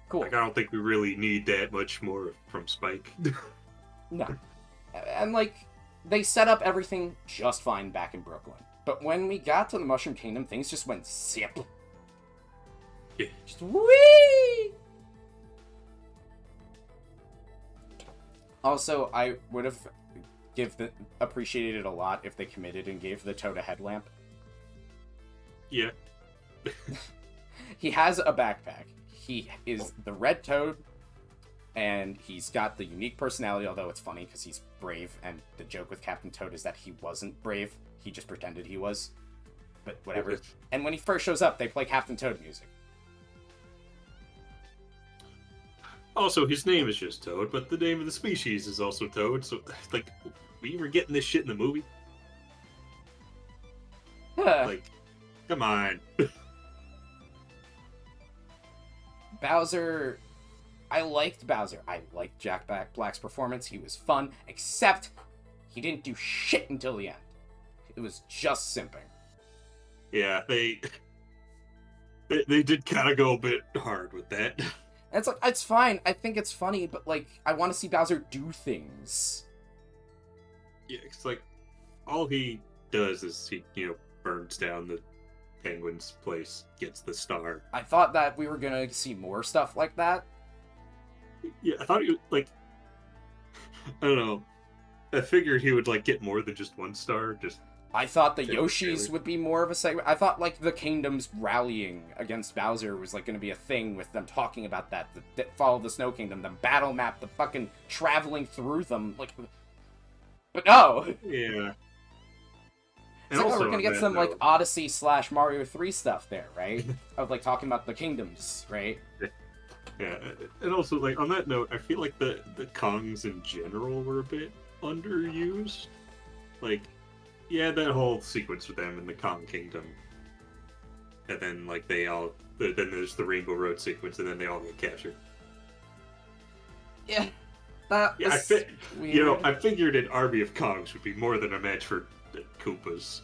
Cool. Like, I don't think we really need that much more from Spike. No. And, like, they set up everything just fine back in Brooklyn. But when we got to the Mushroom Kingdom, things just went zip. Yeah. Just whee! Also, I would have appreciated it a lot if they committed and gave the Toad a headlamp. Yeah. He has a backpack. He is the Red Toad, and he's got the unique personality, although it's funny because he's brave, and the joke with Captain Toad is that he wasn't brave. He just pretended he was. But whatever. And when he first shows up, they play Captain Toad music. Also, his name is just Toad, but the name of the species is also Toad, so, like, we were getting this shit in the movie? Like, come on. Bowser... I liked Bowser. I liked Jack Black's performance. He was fun, except he didn't do shit until the end. It was just simping. Yeah, they did kind of go a bit hard with that. And it's like, it's fine. I think it's funny, but, like, I want to see Bowser do things. Yeah, it's like, all he does is he, burns down the penguin's place, gets the star. I thought that we were gonna see more stuff like that. Yeah, I thought he was like, I don't know. I figured he would like get more than just 1 star. Just I thought the take the Yoshis trailer. would be more of a segment. I thought like the kingdoms rallying against Bowser was like going to be a thing with them talking about that. The fall of the Snow Kingdom, the battle map, the fucking traveling through them. Like, but no. Yeah. It's And like, oh, we're also gonna on get that some like note, Odyssey / Mario 3 stuff there, right? Of like talking about the kingdoms, right? yeah, and also like on that note, I feel like the Kongs in general were a bit underused. Like, yeah, that whole sequence with them in the Kong Kingdom, and then like then there's the Rainbow Road sequence, and then they all get captured. Yeah, that Yeah, was weird. you know, I figured an army of Kongs would be more than a match for the Koopas.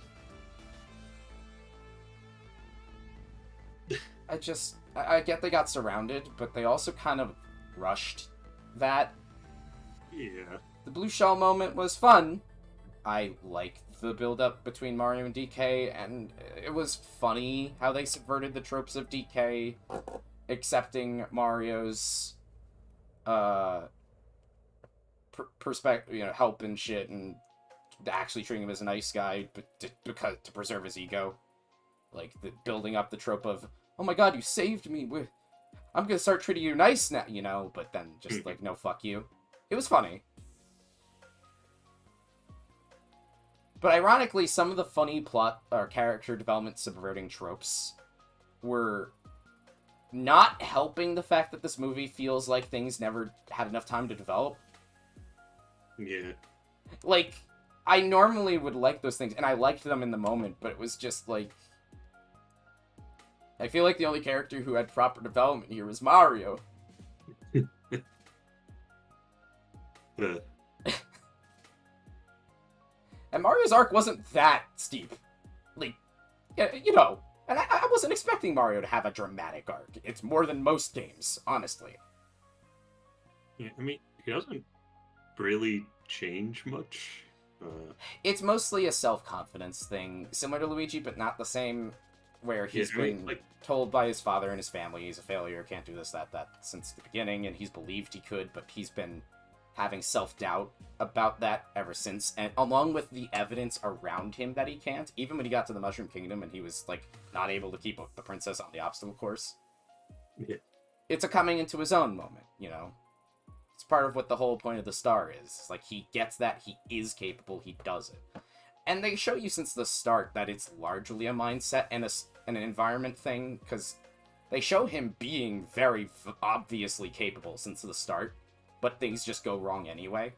I get they got surrounded, but they also kind of rushed that. Yeah. The blue shell moment was fun. I liked the build-up between Mario and DK, and it was funny how they subverted the tropes of DK, accepting Mario's perspective, you know, help and shit, and actually treating him as a nice guy, but to preserve his ego. Like building up the trope of, oh my god, you saved me. I'm gonna start treating you nice now, you know. But then just like, no, fuck you. It was funny. But ironically, some of the funny plot or character development subverting tropes were not helping the fact that this movie feels like things never had enough time to develop. Yeah. Like, I normally would like those things, and I liked them in the moment, but it was just like, I feel like the only character who had proper development here was Mario. And Mario's arc wasn't that steep. Like, you know, and I wasn't expecting Mario to have a dramatic arc. It's more than most games, honestly. Yeah, I mean, he doesn't really change much. It's mostly a self-confidence thing, similar to Luigi, but not the same, where he's been told by his father and his family he's a failure, can't do this, that, since the beginning, and he's believed he could, but he's been having self-doubt about that ever since, and along with the evidence around him that he can't, even when he got to the Mushroom Kingdom and he was, like, not able to keep the princess on the obstacle course. Yeah. It's a coming into his own moment, you know? It's part of what the whole point of the star is. It's like, he gets that, he is capable, he does it. And they show you since the start that it's largely a mindset and an environment thing, because they show him being very obviously capable since the start, but things just go wrong anyway.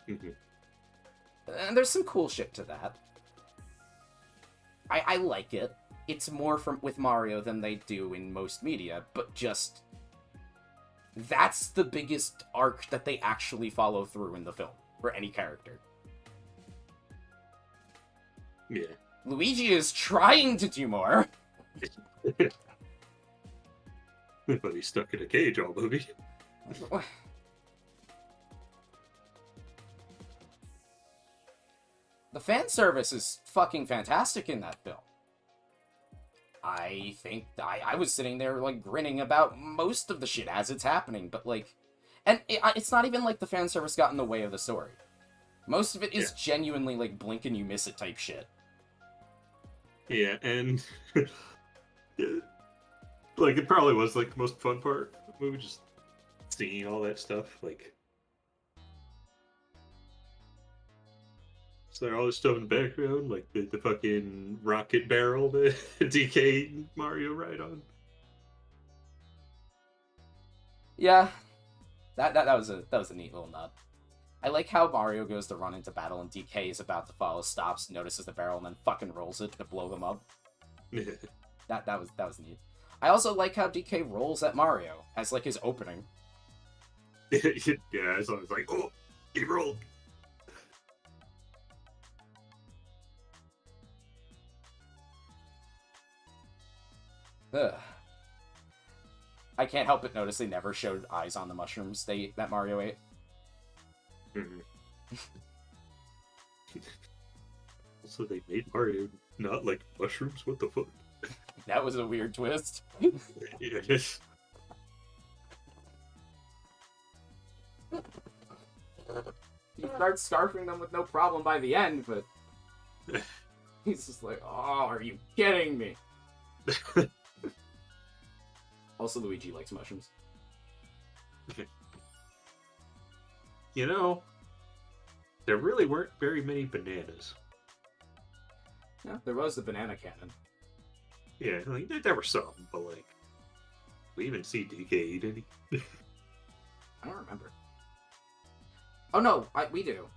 Mm-hmm. And there's some cool shit to that. I like it. It's more with Mario than they do in most media, but just... that's the biggest arc that they actually follow through in the film, for any character. Yeah. Luigi is trying to do more. But he's stuck in a cage all movie. The fan service is fucking fantastic in that film. I think I was sitting there like grinning about most of the shit as it's happening, but like, and it's not even like the fan service got in the way of the story. Most of it is genuinely like blink and you miss it type shit. Yeah, and like it probably was like the most fun part of the movie, just seeing all that stuff. Like, so all this stuff in the background, like the fucking rocket barrel that DK and Mario ride on. Yeah, that was a neat little nod. I like how Mario goes to run into battle and DK is about to follow, stops, notices the barrel, and then fucking rolls it to blow them up. that was neat. I also like how DK rolls at Mario as like his opening. Yeah, so I was like, oh, he rolled. Ugh. I can't help but notice they never showed eyes on the mushrooms that Mario ate. Mm-hmm. Also, they made Mario not like mushrooms. What the fuck? That was a weird twist. Yes. He starts scarfing them with no problem by the end, but he's just like, oh, are you kidding me? Also, Luigi likes mushrooms. You know, there really weren't very many bananas. Yeah, there was the banana cannon. Yeah, like, there were some, but like, we even see DK eat any. I don't remember. Oh no, we do.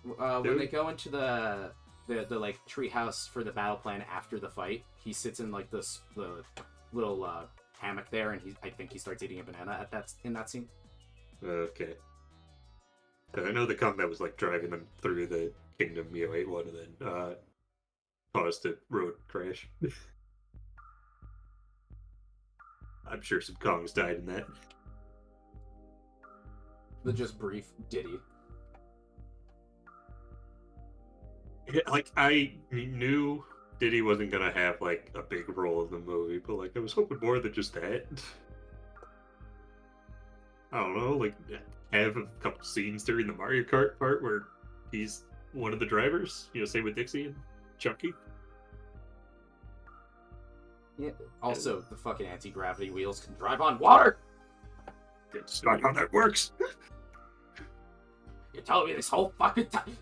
When they go into the like treehouse for the battle plan after the fight, he sits in like the little hammock there, and I think he starts eating a banana in that scene. Okay. I know the Kong that was like driving them through the kingdom, ate one and then caused a road crash. I'm sure some Kongs died in that. The just brief ditty. Yeah, like, I knew Diddy wasn't gonna have like a big role in the movie, but like I was hoping more than just that. I don't know, like have a couple scenes during the Mario Kart part where he's one of the drivers. Same with Dixie and Chucky. Yeah. Also, the fucking anti-gravity wheels can drive on water. That's not how that works. You're telling me this whole fucking time.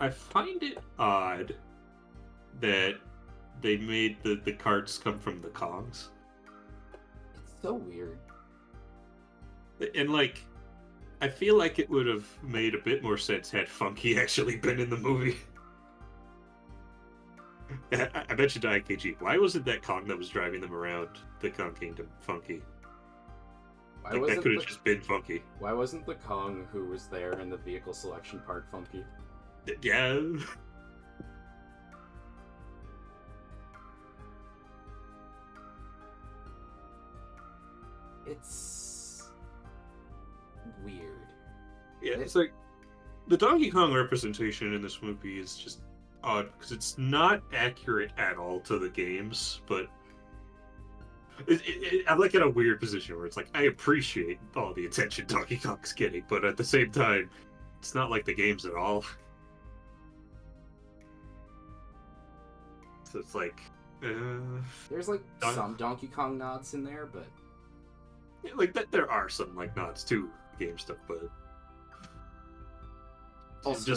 I find it odd that they made the carts come from the Kongs. It's so weird. And like, I feel like it would have made a bit more sense had Funky actually been in the movie. I mentioned IKG. Why wasn't that Kong that was driving them around the Kong Kingdom Funky? That could have just been Funky. Why wasn't the Kong who was there in the vehicle selection part Funky? Yeah. It's weird. Yeah, it's like the Donkey Kong representation in this movie is just odd because it's not accurate at all to the games, but I'm like in a weird position where it's like I appreciate all the attention Donkey Kong's getting, but at the same time, it's not like the games at all. So it's like, there's like some Donkey Kong nods in there, but yeah, like that there are some like nods to game stuff, but also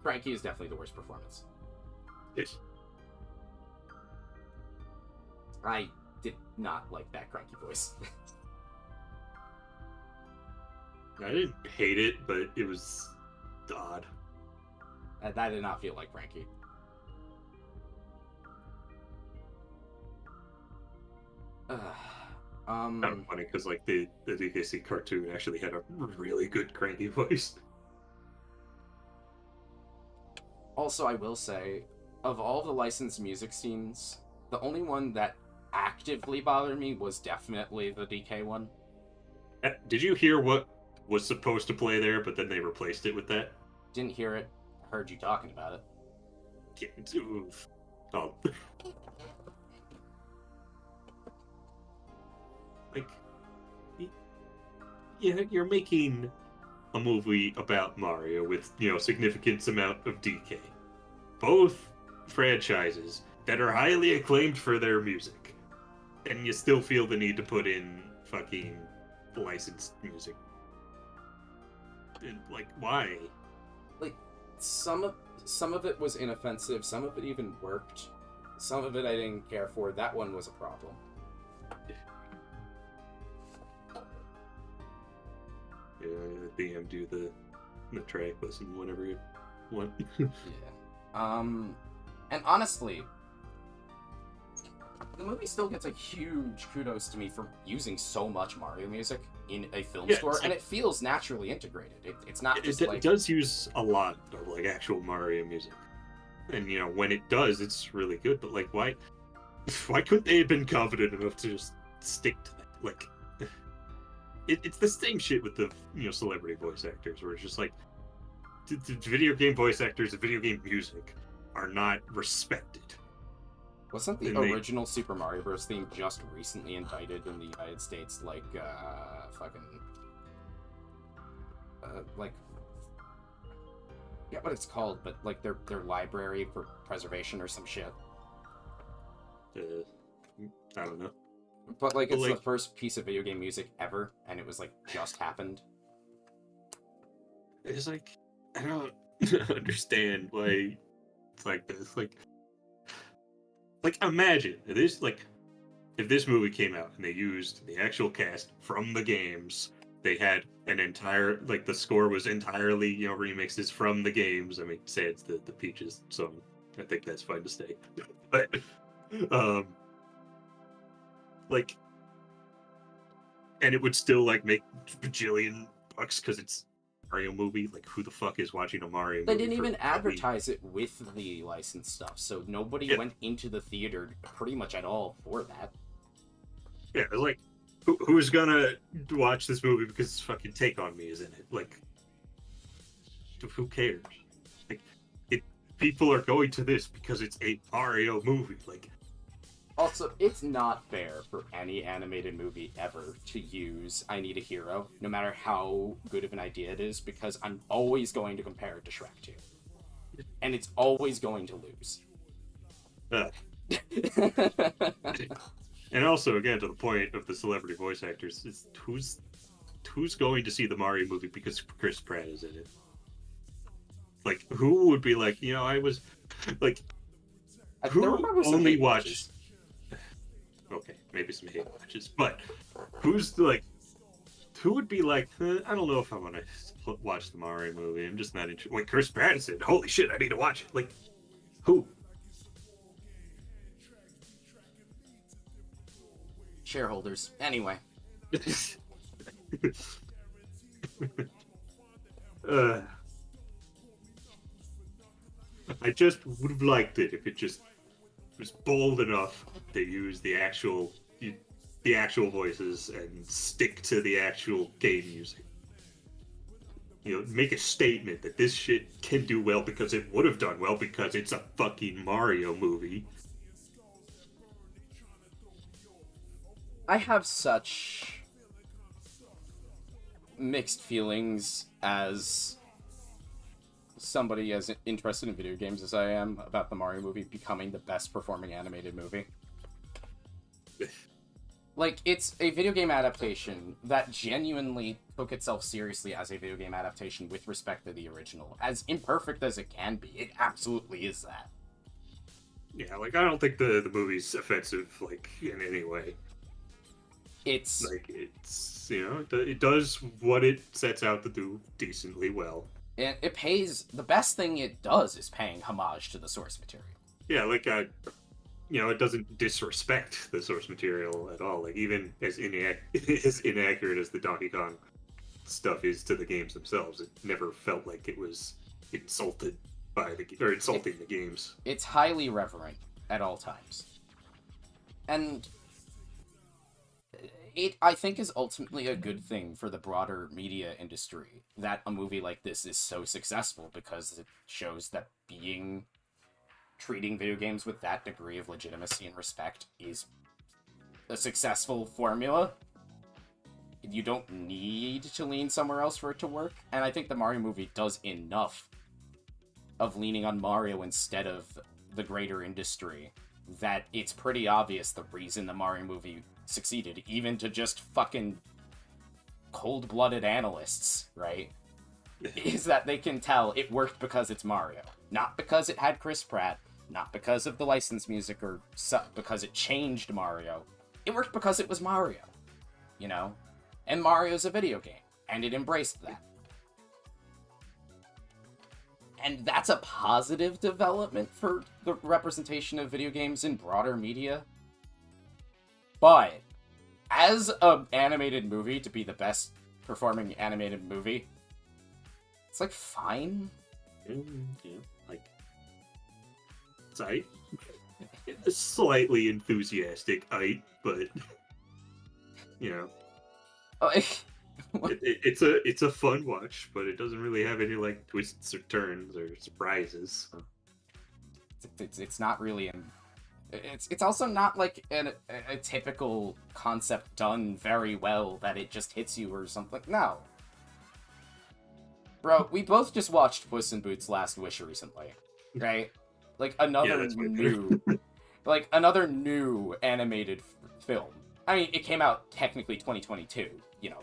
Cranky is definitely the worst performance. Yes. I did not like that Cranky voice. I didn't hate it, but it was odd. That did not feel like Cranky. Kind of funny because like the DKC cartoon actually had a really good Cranky voice. Also, I will say, of all the licensed music scenes, the only one that actively bothered me was definitely the DK one. Did you hear what was supposed to play there, but then they replaced it with that? Didn't hear it. Heard you talking about it. Yeah, oof. Oh. Like, yeah, you're making a movie about Mario with, significant amount of DK. Both franchises that are highly acclaimed for their music. And you still feel the need to put in fucking licensed music. And, like, why? Like, some of it was inoffensive, some of it even worked. Some of it I didn't care for. That one was a problem. Yeah, DM do the track listen whenever you want. Yeah. And honestly, the movie still gets a huge kudos to me for using so much Mario music in a film score, and it feels naturally integrated. It's not just it does use a lot of like actual Mario music, and when it does, it's really good. But like, why couldn't they have been confident enough to just stick to that? Like, it's the same shit with the celebrity voice actors, where it's just like the video game voice actors and video game music are not respected. Wasn't the And they- original Super Mario Bros. Theme just recently indicted in the United States, like, like, I forget what it's called, but, like, their library for preservation or some shit. I don't know. But, like, But, it's like- the first piece of video game music ever, and it was, like, just happened. It's like, I don't understand why it's like this. Like imagine this, like, if this movie came out and they used the actual cast from the games, they had an entire, like, the score was entirely, remixes from the games. I mean, say it's the Peaches song. I think that's fine to say. But, like, and it would still, like, make bajillion bucks because it's Mario movie. Like, who the fuck is watching a Mario movie? They didn't even for advertise it with the licensed stuff, so nobody went into the theater pretty much at all for that. Yeah, it's like, who's gonna watch this movie because fucking Take On Me is in it? Like, who cares? Like, people are going to this because it's a Mario movie. Like, Also, it's not fair for any animated movie ever to use I Need a Hero, no matter how good of an idea it is, because I'm always going to compare it to Shrek 2. And it's always going to lose. and also, again, to the point of the celebrity voice actors, is who's going to see the Mario movie because Chris Pratt is in it? Like, who would be like, I was like, who There were probably some only hate watched? watches. Okay, maybe some hate watches, but who's like, who would be like, I don't know if I want to watch the Mario movie. I'm just not interested. Wait, Chris Pratt said, holy shit, I need to watch it. Like, who? Shareholders. Anyway. I just would have liked it if it just was bold enough to use the actual voices and stick to the actual game music. Make a statement that this shit can do well because it would have done well because it's a fucking Mario movie. I have such mixed feelings as somebody as interested in video games as I am about the Mario movie becoming the best performing animated movie. Like, it's a video game adaptation that genuinely took itself seriously as a video game adaptation with respect to the original. As imperfect as it can be, it absolutely is that. Yeah, like, I don't think the movie's offensive, like, in any way. It's... Like, it's, it does what it sets out to do decently well. And it pays... The best thing it does is paying homage to the source material. Yeah, like, it doesn't disrespect the source material at all. Like, even as inaccurate as the Donkey Kong stuff is to the games themselves, it never felt like it was insulting the games. It's highly reverent at all times. And it, I think, is ultimately a good thing for the broader media industry that a movie like this is so successful, because it shows that treating video games with that degree of legitimacy and respect is a successful formula. You don't need to lean somewhere else for it to work, and I think the Mario movie does enough of leaning on Mario instead of the greater industry that it's pretty obvious the reason the Mario movie succeeded, even to just fucking cold-blooded analysts, right? Is that they can tell it worked because it's Mario. Not because it had Chris Pratt, not because of the licensed music or because it changed Mario. It worked because it was Mario, And Mario's a video game, and it embraced that. And that's a positive development for the representation of video games in broader media. But as an animated movie to be the best performing animated movie, it's like fine. Yeah, like, it's aight. Slightly enthusiastic aight, but Oh, it's a fun watch, but it doesn't really have any like twists or turns or surprises. It's not really it's also not like a typical concept done very well that it just hits you or something. No. Bro, we both just watched Puss in Boots: Last Wish recently, right? Like another that's way new like another new animated film. I mean, it came out technically 2022,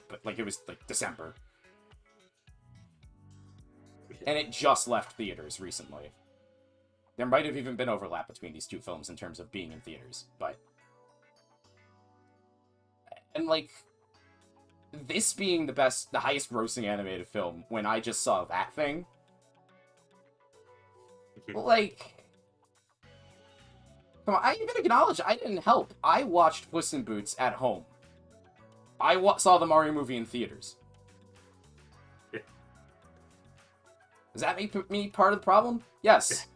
but like it was like December. And it just left theaters recently. There might have even been overlap between these two films in terms of being in theaters, but... And, like, this being the highest grossing animated film, when I just saw that thing... like... Come on, I even acknowledge I didn't help. I watched Puss in Boots at home. I saw the Mario movie in theaters. Does that make me part of the problem? Yes.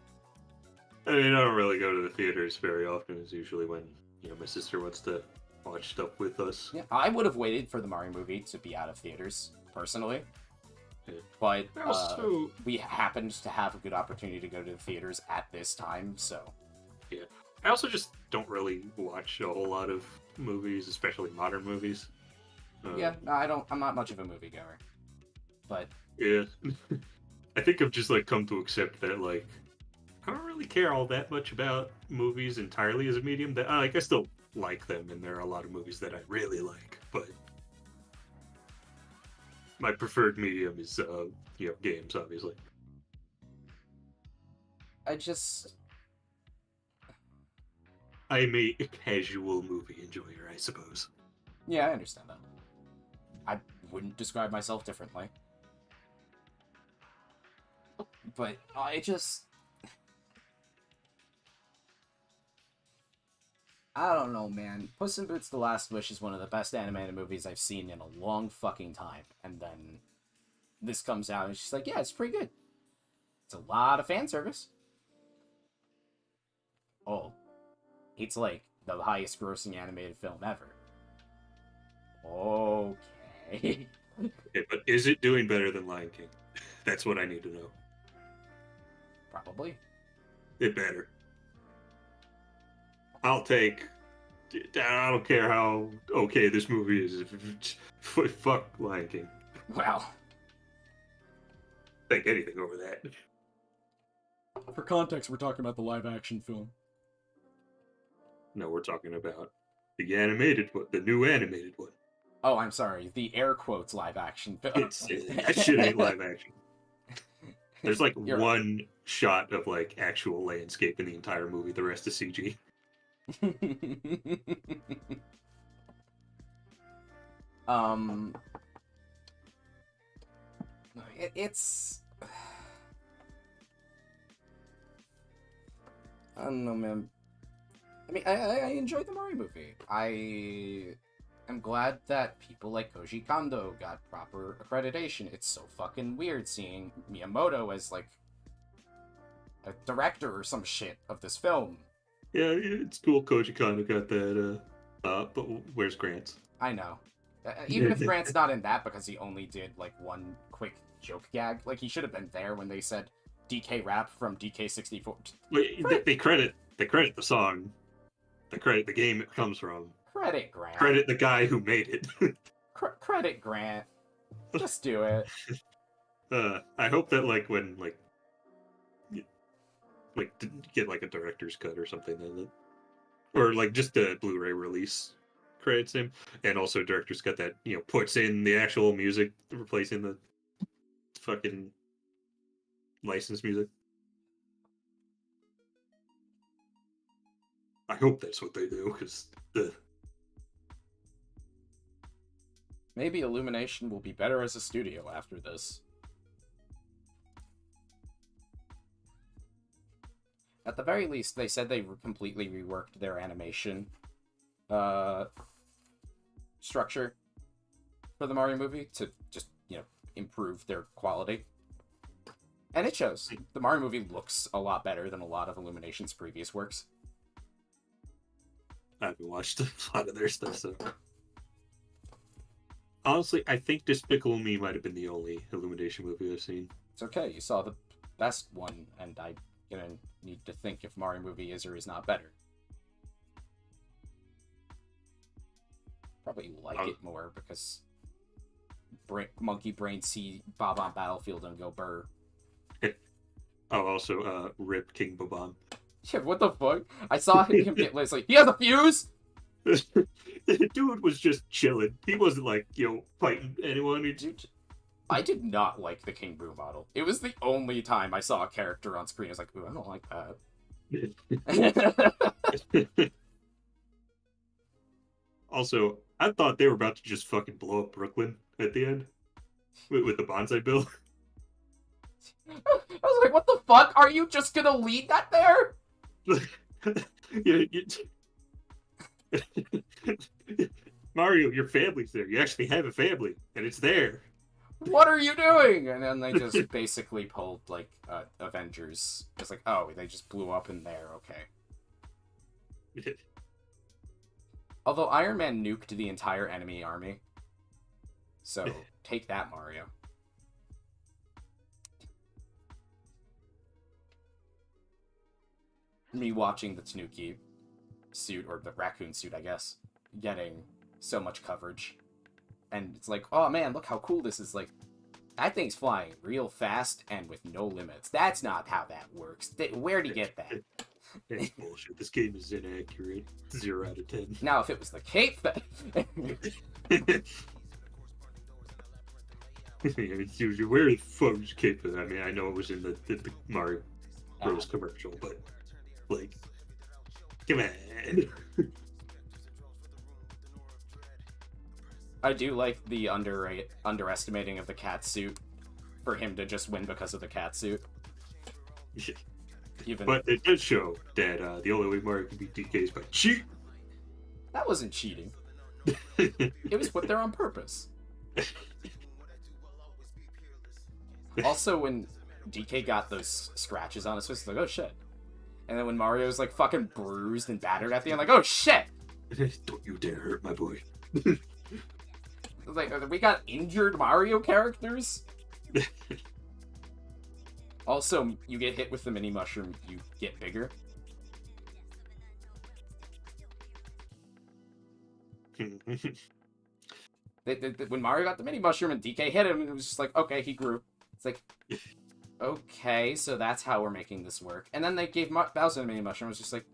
I mean, I don't really go to the theaters very often. It's usually when, my sister wants to watch stuff with us. Yeah, I would have waited for the Mario movie to be out of theaters, personally. Yeah. But Also, we happened to have a good opportunity to go to the theaters at this time, so... Yeah. I also just don't really watch a whole lot of movies, especially modern movies. Yeah, no, I'm not much of a moviegoer. But... Yeah. I think I've just, come to accept that, I don't really care all that much about movies entirely as a medium. That I still like them, and there are a lot of movies that I really like, but my preferred medium is, games, obviously. I'm a casual movie enjoyer, I suppose. Yeah, I understand that. I wouldn't describe myself differently. But I don't know, man. Puss in Boots: The Last Wish is one of the best animated movies I've seen in a long fucking time. And then this comes out and she's like, yeah, it's pretty good. It's a lot of fan service. Oh. It's like the highest grossing animated film ever. Okay. Okay, but is it doing better than Lion King? That's what I need to know. Probably. It better. I don't care how okay this movie is. Fuck Lion King. Well. Take anything over that. For context, we're talking about the live action film. No, we're talking about the animated one, the new animated one. Oh, I'm sorry. The air quotes live action film. That shit ain't live action. There's You're one shot of actual landscape in the entire movie. The rest is CG. It's I don't know, man. I mean, I enjoyed the Mario movie. I am glad that people like Koji Kondo got proper accreditation. It's so fucking weird seeing Miyamoto as a director or some shit of this film. Yeah, it's cool. Koji Kondo got that. But where's Grant? I know. Even if Grant's not in that because he only did one quick joke gag, he should have been there when they said DK rap from DK64. Wait, they credit the song. They credit the game it comes from. Credit Grant. Credit the guy who made it. Credit Grant. Just do it. I hope that when get a director's cut or something, or just a Blu-ray release credits him, and also director's cut that puts in the actual music replacing the fucking licensed music. I hope that's what they do, because maybe Illumination will be better as a studio after this. At the very least, they said they completely reworked their animation structure for the Mario movie to just, improve their quality. And it shows. The Mario movie looks a lot better than a lot of Illumination's previous works. I haven't watched a lot of their stuff, so... Honestly, I think Despicable Me might have been the only Illumination movie I've seen. It's okay, you saw the best one, and I gonna need to think if Mario movie is or is not better. Probably like it more because monkey brain see Bob on Battlefield and go burr. Oh, also, rip King Boban. Yeah, what the fuck? I saw him get it's like, he has a fuse! The dude was just chilling. He wasn't like, fighting anyone. Dude, I did not like the King Boo model. It was the only time I saw a character on screen. I was like, ooh, I don't like that. Also, I thought they were about to just fucking blow up Brooklyn at the end with the bonsai bill. I was like, what the fuck? Are you just gonna lead that there? Mario, your family's there. You actually have a family, and it's there. What are you doing? And then they just basically pulled, like, Avengers. It's like, oh, they just blew up in there, okay. Although Iron Man nuked the entire enemy army. So, take that, Mario. Me watching the Tanuki suit, or the raccoon suit, I guess, getting so much coverage. And it's like, oh man, look how cool this is. Like, that thing's flying real fast and with no limits. That's not how that works. Where'd he get that? That's bullshit. This game is inaccurate. 0 out of 10. Now, if it was the cape that... Where the fuck was cape? I mean, I know it was in the Mario Bros. Commercial, but, like, come on. I do like the underestimating of the cat suit for him to just win because of the cat suit. But it does show that the only way Mario can beat DK is by cheat. That wasn't cheating. It was put there on purpose. Also, when DK got those scratches on his face, like, oh shit. And then when Mario's like fucking bruised and battered at the end, like, oh shit! Don't you dare hurt my boy. Like, we got injured Mario characters? Also, you get hit with the mini mushroom, you get bigger. When Mario got the mini mushroom and DK hit him, it was just like, okay, he grew. It's like, okay, so that's how we're making this work. And then they gave Bowser the mini mushroom. It was just like,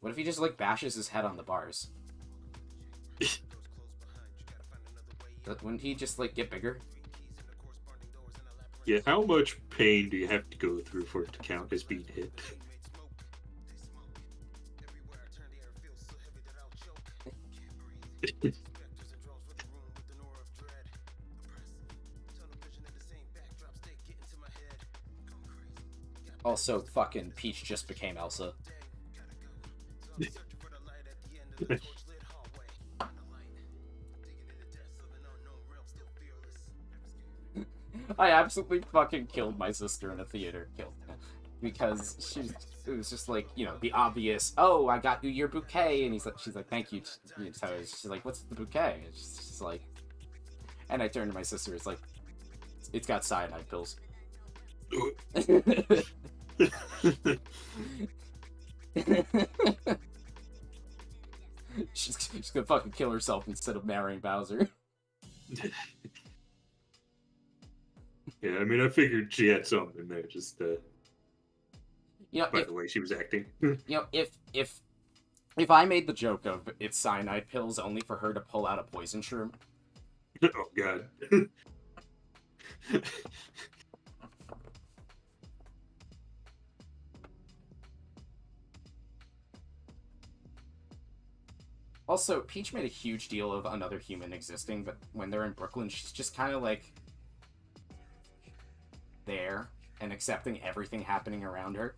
what if he just, like, bashes his head on the bars? Wouldn't he just, like, get bigger? Yeah, how much pain do you have to go through for it to count as being hit? Also, fucking Peach just became Elsa. I absolutely fucking killed my sister in a theater. Because it was just like, you know, the obvious, oh, I got you your bouquet. And she's like, thank you. So she's like, what's the bouquet? And she's like, and I turned to my sister, it's like, it's got cyanide pills. She's gonna fucking kill herself instead of marrying Bowser. Yeah, I mean, I figured she had something in there, just you know, by the way she was acting. You know, if I made the joke of it's cyanide pills only for her to pull out a poison shroom. Oh god. Also, Peach made a huge deal of another human existing, but when they're in Brooklyn, she's just kind of like there and accepting everything happening around her.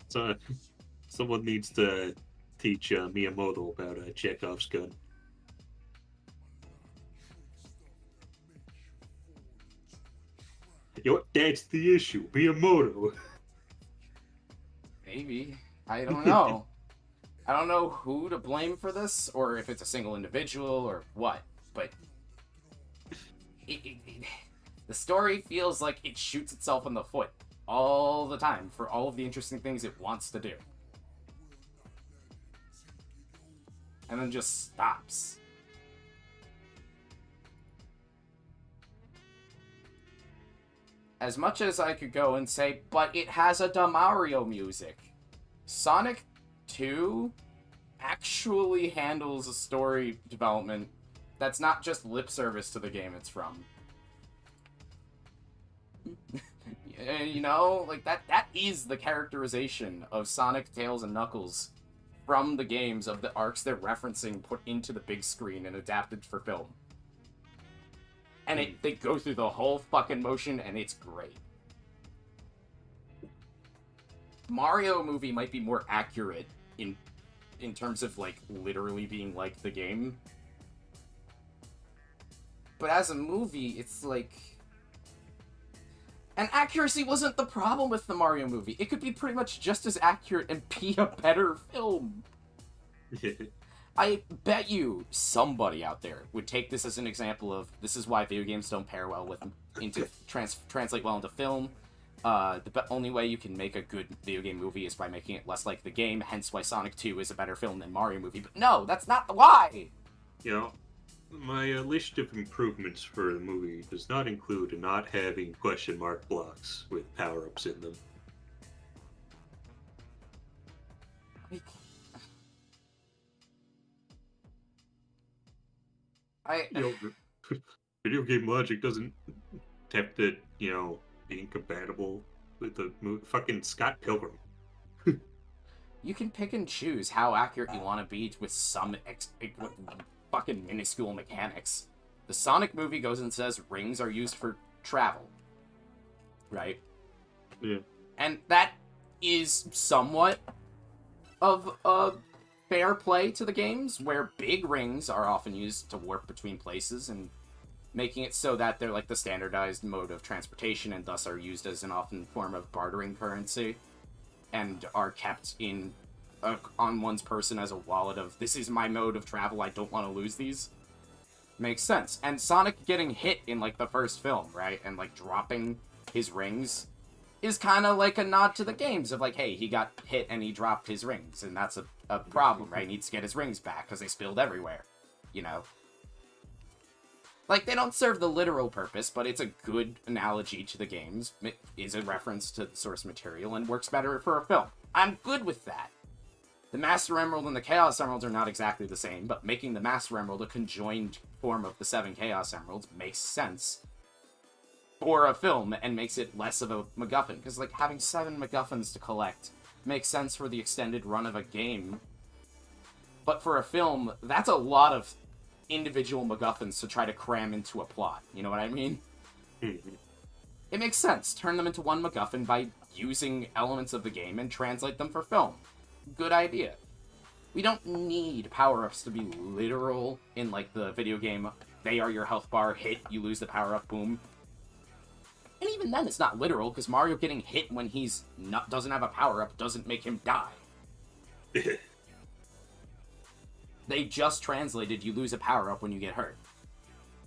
So, someone needs to teach Miyamoto about Chekhov's gun. You know what? That's the issue. Miyamoto. Maybe. I don't know. I don't know who to blame for this, or if it's a single individual, or what, but the story feels like it shoots itself in the foot all the time for all of the interesting things it wants to do. And then just stops. As much as I could go and say, but it has a Mario music. Sonic 2 actually handles a story development that's not just lip service to the game it's from. You know, like that is the characterization of Sonic, Tails, and Knuckles from the games of the arcs they're referencing put into the big screen and adapted for film. And they go through the whole fucking motion, and it's great. Mario movie might be more accurate in terms of, like, literally being like the game. But as a movie, it's like... And accuracy wasn't the problem with the Mario movie. It could be pretty much just as accurate and be a better film. I bet you somebody out there would take this as an example of this is why video games don't pair well with translate well into film. The only way you can make a good video game movie is by making it less like the game, hence why Sonic 2 is a better film than Mario movie. But no, that's not the why! You know, my list of improvements for the movie does not include not having question mark blocks with power-ups in them. You know, video game logic doesn't have to, you know, be incompatible with the movie. Fucking Scott Pilgrim. You can pick and choose how accurate you want to be with some fucking minuscule mechanics. The Sonic movie goes and says rings are used for travel. Right? Yeah. And that is somewhat of a fair play to the games, where big rings are often used to warp between places and making it so that they're like the standardized mode of transportation and thus are used as an often form of bartering currency and are kept in on one's person as a wallet of, this is my mode of travel, I don't want to lose these. Makes sense. And Sonic getting hit in like the first film, right, and like dropping his rings is kind of like a nod to the games of like, hey, he got hit and he dropped his rings, and that's a problem, right? He needs to get his rings back because they spilled everywhere, you know? Like, they don't serve the literal purpose, but it's a good analogy to the games. It is a reference to the source material and works better for a film. I'm good with that. The Master Emerald and the Chaos Emeralds are not exactly the same, but making the Master Emerald a conjoined form of the 7 Chaos Emeralds makes sense for a film and makes it less of a MacGuffin. Because, like, having 7 MacGuffins to collect makes sense for the extended run of a game. But for a film, that's a lot of individual MacGuffins to try to cram into a plot. You know what I mean? It makes sense. Turn them into one MacGuffin by using elements of the game and translate them for film. Good idea. We don't need power-ups to be literal in, like, the video game. They are your health bar, hit, you lose the power-up, boom. And even then, it's not literal, because Mario getting hit when he's doesn't have a power-up doesn't make him die. They just translated you lose a power-up when you get hurt.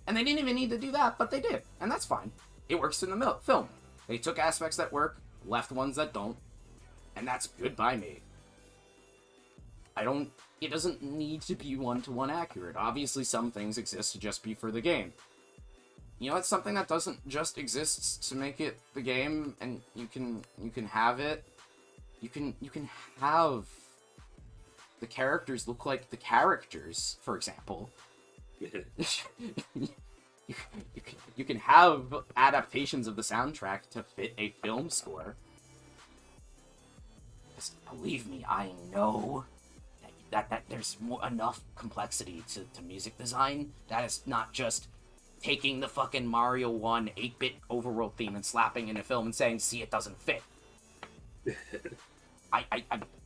And they didn't even need to do that, but they did. And that's fine. It works in the film. They took aspects that work, left ones that don't. And that's good by me. It doesn't need to be one-to-one accurate. Obviously, some things exist to just be for the game. You know, it's something that doesn't just exist to make it the game, and you can have it. You can have the characters look like the characters, for example. You can have adaptations of the soundtrack to fit a film score. Just believe me, I know that there's enough complexity to music design that is not just taking the fucking Mario 1 8-bit overworld theme and slapping in a film and saying, see, it doesn't fit.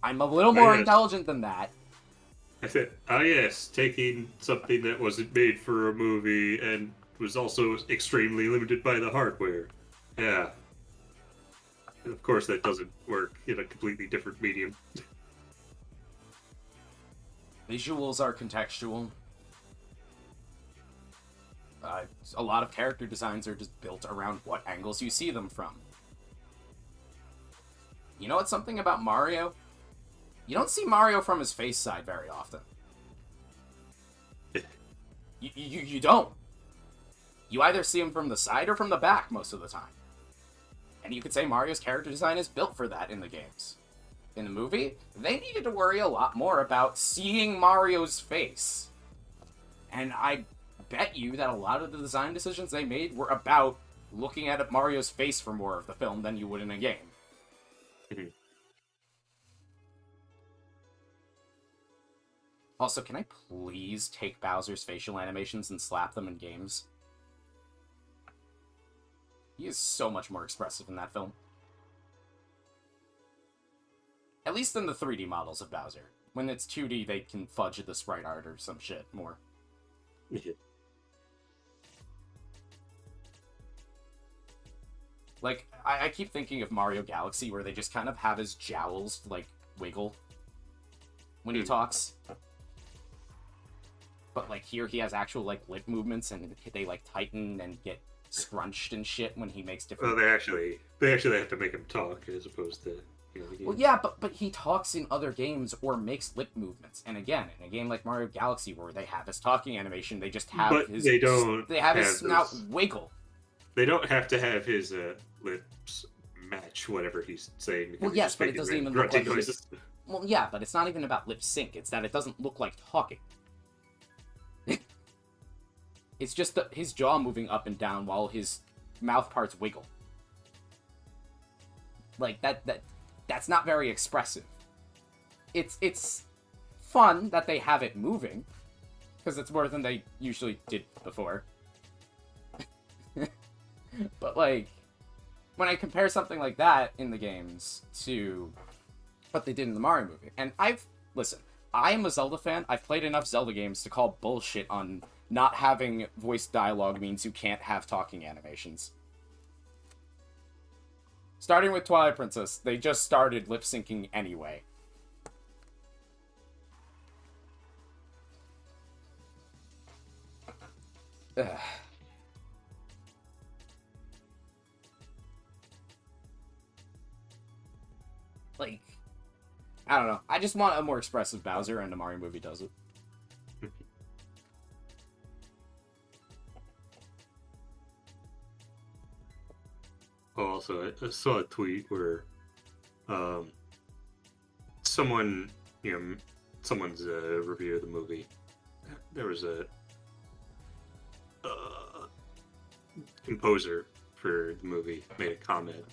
I'm a little more intelligent than that. I said, yes, taking something that wasn't made for a movie and was also extremely limited by the hardware. Yeah. And of course, that doesn't work in a completely different medium. Visuals are contextual. A lot of character designs are just built around what angles you see them from. You know what's something about Mario? You don't see Mario from his face side very often. You don't. You either see him from the side or from the back most of the time. And you could say Mario's character design is built for that in the games. In the movie, they needed to worry a lot more about seeing Mario's face. And I bet you that a lot of the design decisions they made were about looking at Mario's face for more of the film than you would in a game. Mm-hmm. Also, can I please take Bowser's facial animations and slap them in games? He is so much more expressive in that film. At least in the 3D models of Bowser. When it's 2D, they can fudge the sprite art or some shit more. Yeah. Like, I keep thinking of Mario Galaxy, where they just kind of have his jowls, like, wiggle when he talks. But, like, here he has actual, like, lip movements, and they, like, tighten and get scrunched and shit when he makes different... Well, they actually have to make him talk, as opposed to... Well, yeah, but he talks in other games or makes lip movements. And again, in a game like Mario Galaxy, where they have his talking animation, they just have his... They have his snout wiggle. They don't have to have his lips match whatever he's saying. Well, yes, but it doesn't even look like... Well, yeah, but it's not even about lip sync. It's that it doesn't look like talking. It's just his jaw moving up and down while his mouth parts wiggle. Like, that's not very expressive. It's fun that they have it moving, because it's more than they usually did before. But, like, when I compare something like that in the games to what they did in the Mario movie, and listen, I am a Zelda fan. I've played enough Zelda games to call bullshit on not having voice dialogue means you can't have talking animations. Starting with Twilight Princess, they just started lip-syncing anyway. Ugh. Like, I don't know. I just want a more expressive Bowser, and the Mario movie does it. Also, I saw a tweet where someone's review of the movie. There was a composer for the movie made a comment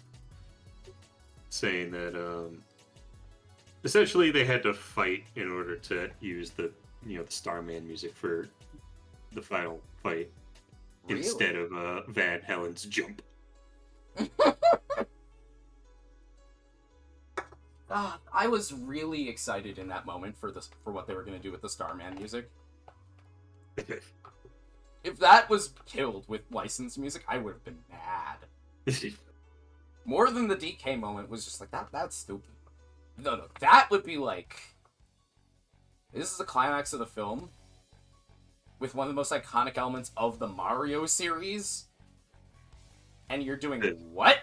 saying that essentially they had to fight in order to use the Starman music for the final fight instead of Van Halen's Jump. I was really excited in that moment for what they were going to do with the Starman music. If that was killed with licensed music, I would have been mad. More than the DK moment was just like, that's stupid. No, that would be like, this is the climax of the film with one of the most iconic elements of the Mario series, and you're doing what?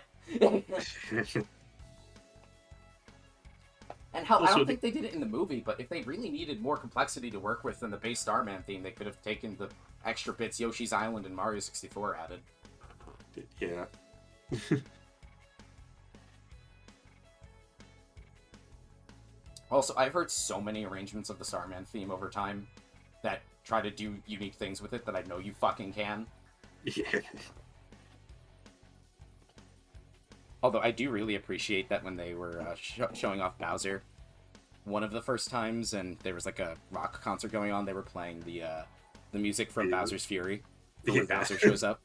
And hell, I don't think they did it in the movie, but if they really needed more complexity to work with than the base Starman theme, they could have taken the extra bits Yoshi's Island and Mario 64 added. Yeah. Also, I've heard so many arrangements of the Starman theme over time that try to do unique things with it that I know you fucking can. Yeah. Although I do really appreciate that when they were showing off Bowser, one of the first times, and there was like a rock concert going on, they were playing the music from Bowser's Fury for when Bowser shows up.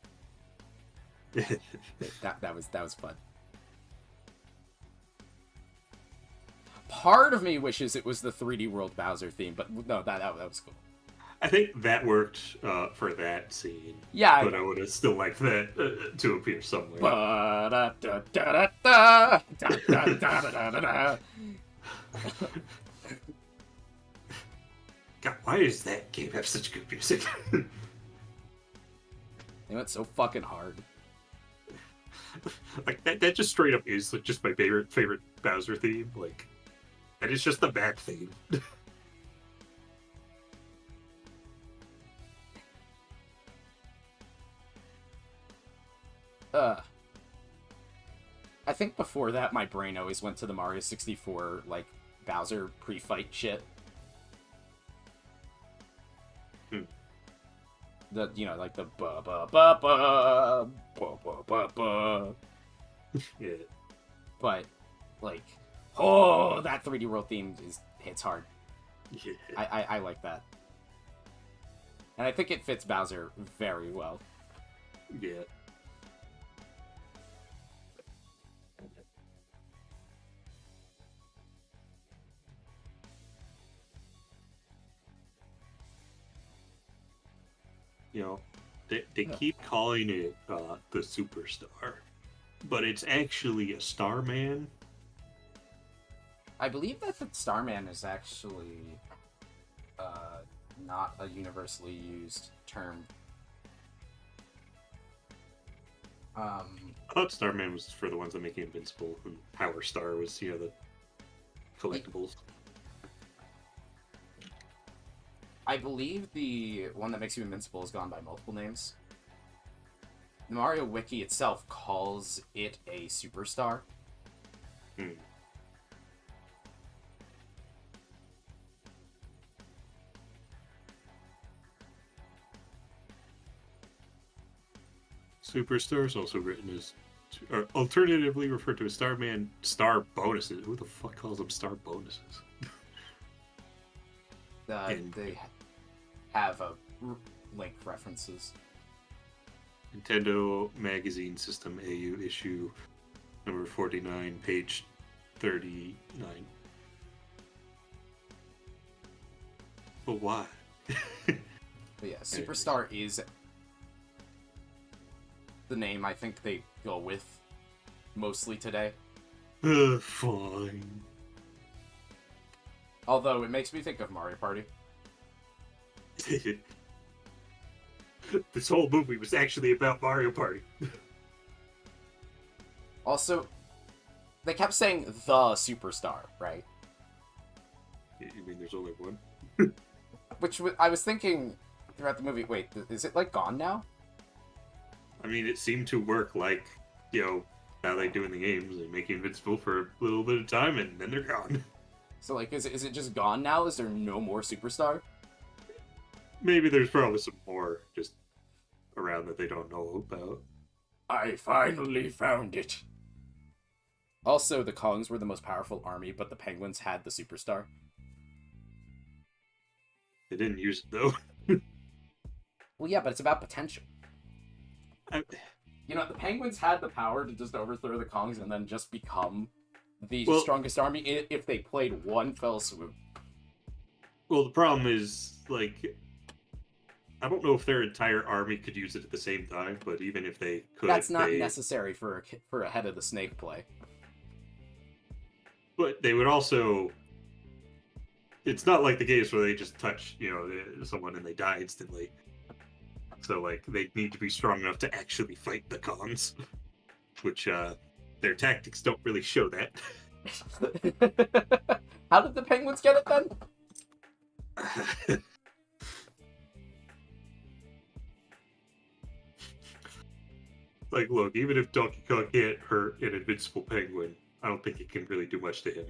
that was fun. Part of me wishes it was the 3D World Bowser theme, but no, that was cool. I think that worked for that scene. Yeah, but I would have still liked that to appear somewhere. God, why does that game have such good music? They went so fucking hard. Like that just straight up is like just my favorite Bowser theme. Like, and it's just the map theme. I think before that, my brain always went to the Mario 64, like, Bowser pre-fight shit. The, you know, like the ba-ba-ba-ba, Yeah. But, like, oh, that 3D World theme hits hard. Yeah. I like that. And I think it fits Bowser very well. Yeah. You know, they keep calling it the Superstar, but it's actually a Starman. I believe that the Starman is actually not a universally used term. I thought Starman was for the ones that make you invincible, and Power Star was, you know, the collectibles. I believe the one that makes you invincible has gone by multiple names. The Mario Wiki itself calls it a Superstar. Hmm. Superstar is also written as, or alternatively referred to as Starman Star Bonuses. Who the fuck calls them Star Bonuses? They have link references. Nintendo Magazine System AU issue number 49, page 39. But why? But yeah, Superstar is the name I think they go with mostly today. Fine. Although it makes me think of Mario Party. This whole movie was actually about Mario Party. Also, they kept saying the Superstar, right? You mean there's only one? Which I was thinking throughout the movie, wait, is it like gone now? I mean, it seemed to work like, you know, how they do in the games. They make you invincible for a little bit of time and then they're gone. So, like, is it just gone now? Is there no more Superstar? Maybe there's probably some more just around that they don't know about. I finally found it. Also, the Kongs were the most powerful army, but the Penguins had the Superstar. They didn't use it, though. Well, yeah, but it's about potential. I... You know, the Penguins had the power to just overthrow the Kongs and then just become the strongest army if they played one fell swoop. Well, the problem is, like, I don't know if their entire army could use it at the same time, but even if they could... That's not necessary for a Head of the Snake play. But they would also... It's not like the games where they just touch, you know, someone and they die instantly. So, like, they need to be strong enough to actually fight the Kongs. Which, their tactics don't really show that. How did the Penguins get it then? Like, look, even if Donkey Kong can't hurt an invincible penguin, I don't think it can really do much to him.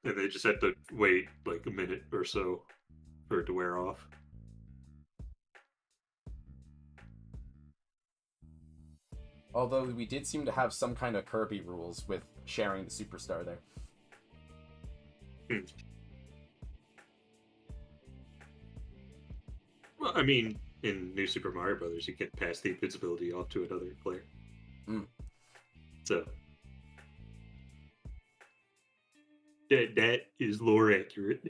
And they just had to wait, like, a minute or so for it to wear off. Although we did seem to have some kind of Kirby rules with sharing the Superstar there. Well, I mean, in New Super Mario Brothers, you can pass the invincibility off to another player. So, that is lore accurate.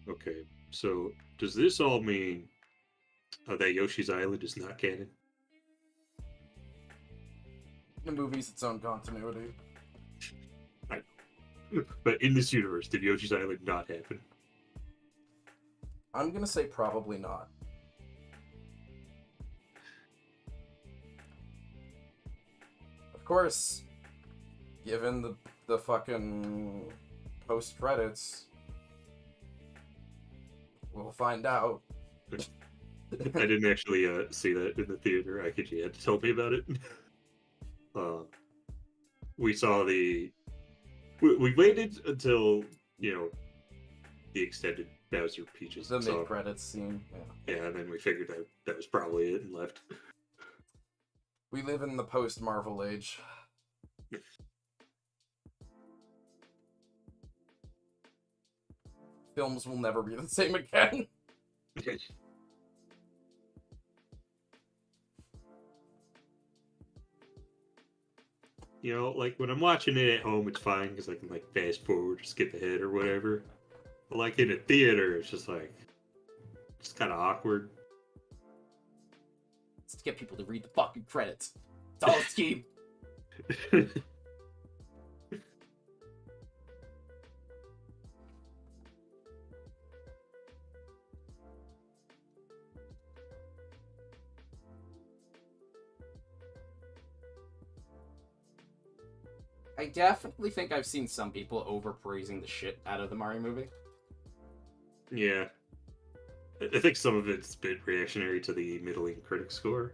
Okay, so does this all mean that Yoshi's Island is not canon? The movie's its own continuity. I know. But in this universe, did Yoshi's Island not happen? I'm gonna say probably not. Of course, given the fucking post credits, we'll find out. I didn't actually see that in the theater. IKG had to tell me about it. We saw we waited until, you know, the extended Bowser Peaches. The mid credits scene. Yeah. Yeah, and then we figured out that was probably it and left. We live in the post Marvel age. Films will never be the same again. You know, like when I'm watching it at home, it's fine because I can like fast forward or skip ahead or whatever. But like in a theater, it's just like it's kind of awkward. It's to get people to read the fucking credits. It's all a scheme. I definitely think I've seen some people overpraising the shit out of the Mario movie. Yeah. I think some of it's a bit reactionary to the middling critic score.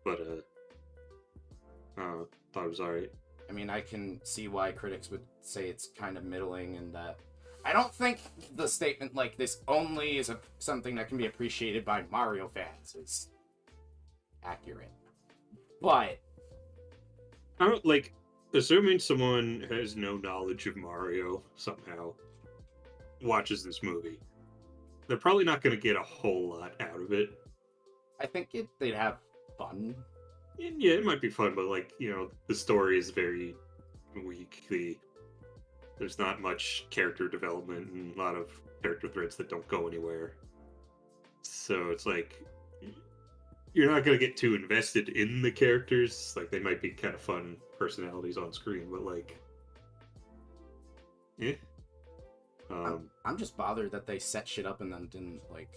But, thought it was alright. I mean, I can see why critics would say it's kind of middling and that. I don't think the statement like this only is something that can be appreciated by Mario fans is accurate. But I don't, like, assuming someone has no knowledge of Mario somehow watches this movie, they're probably not going to get a whole lot out of it. I think they'd have fun. And yeah, it might be fun, but like, you know, the story is very weak. There's not much character development and a lot of character threads that don't go anywhere. So it's like you're not gonna get too invested in the characters. Like they might be kind of fun personalities on screen, but like, yeah. I'm just bothered that they set shit up and then didn't like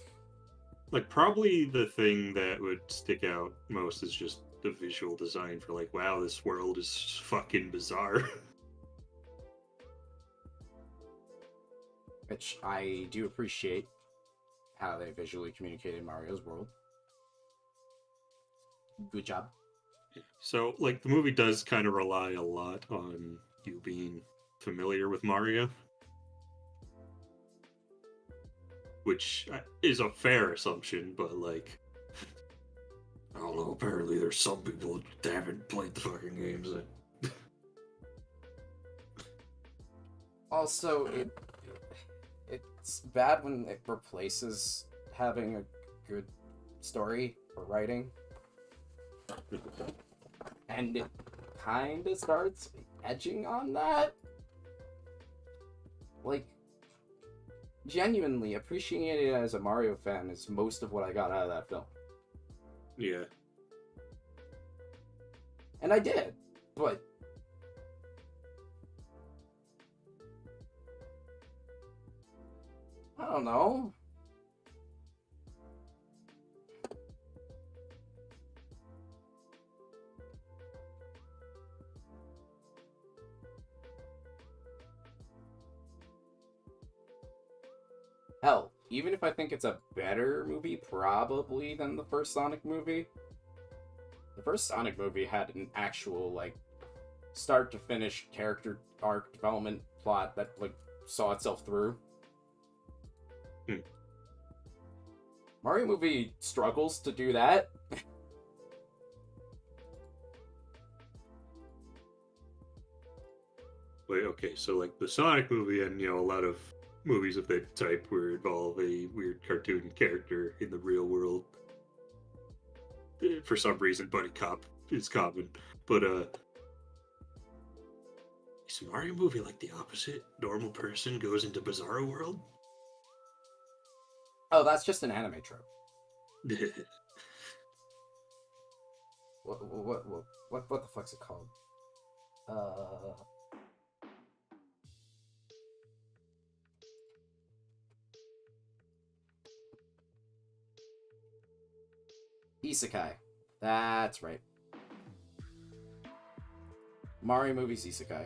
probably the thing that would stick out most is just the visual design for like, wow, this world is fucking bizarre. Which I do appreciate how they visually communicated Mario's world. Good job. So, like, the movie does kind of rely a lot on you being familiar with Mario, which is a fair assumption, but, like, I don't know, apparently there's some people that haven't played the fucking games. Also, it's bad when it replaces having a good story or writing. And it kind of starts edging on that. Like, genuinely, appreciating it as a Mario fan is most of what I got out of that film. Yeah. And I did, but I don't know. Hell, even if I think it's a better movie, probably, than the first Sonic movie, the first Sonic movie had an actual, like, start to finish character arc development plot that, like, saw itself through. Mario movie struggles to do that. Wait, okay, so, like, the Sonic movie and, you know, a lot of movies of that type where involve a weird cartoon character in the real world. For some reason, buddy cop is common. But, Is Mario movie like the opposite? Normal person goes into Bizarro World? Oh, that's just an anime trope. What the fuck's it called? Isekai. That's right. Mario movies isekai.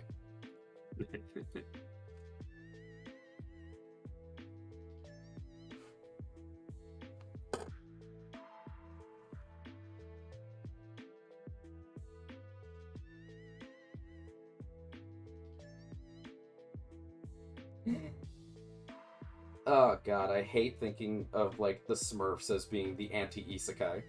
Oh god, I hate thinking of like the Smurfs as being the anti-isekai.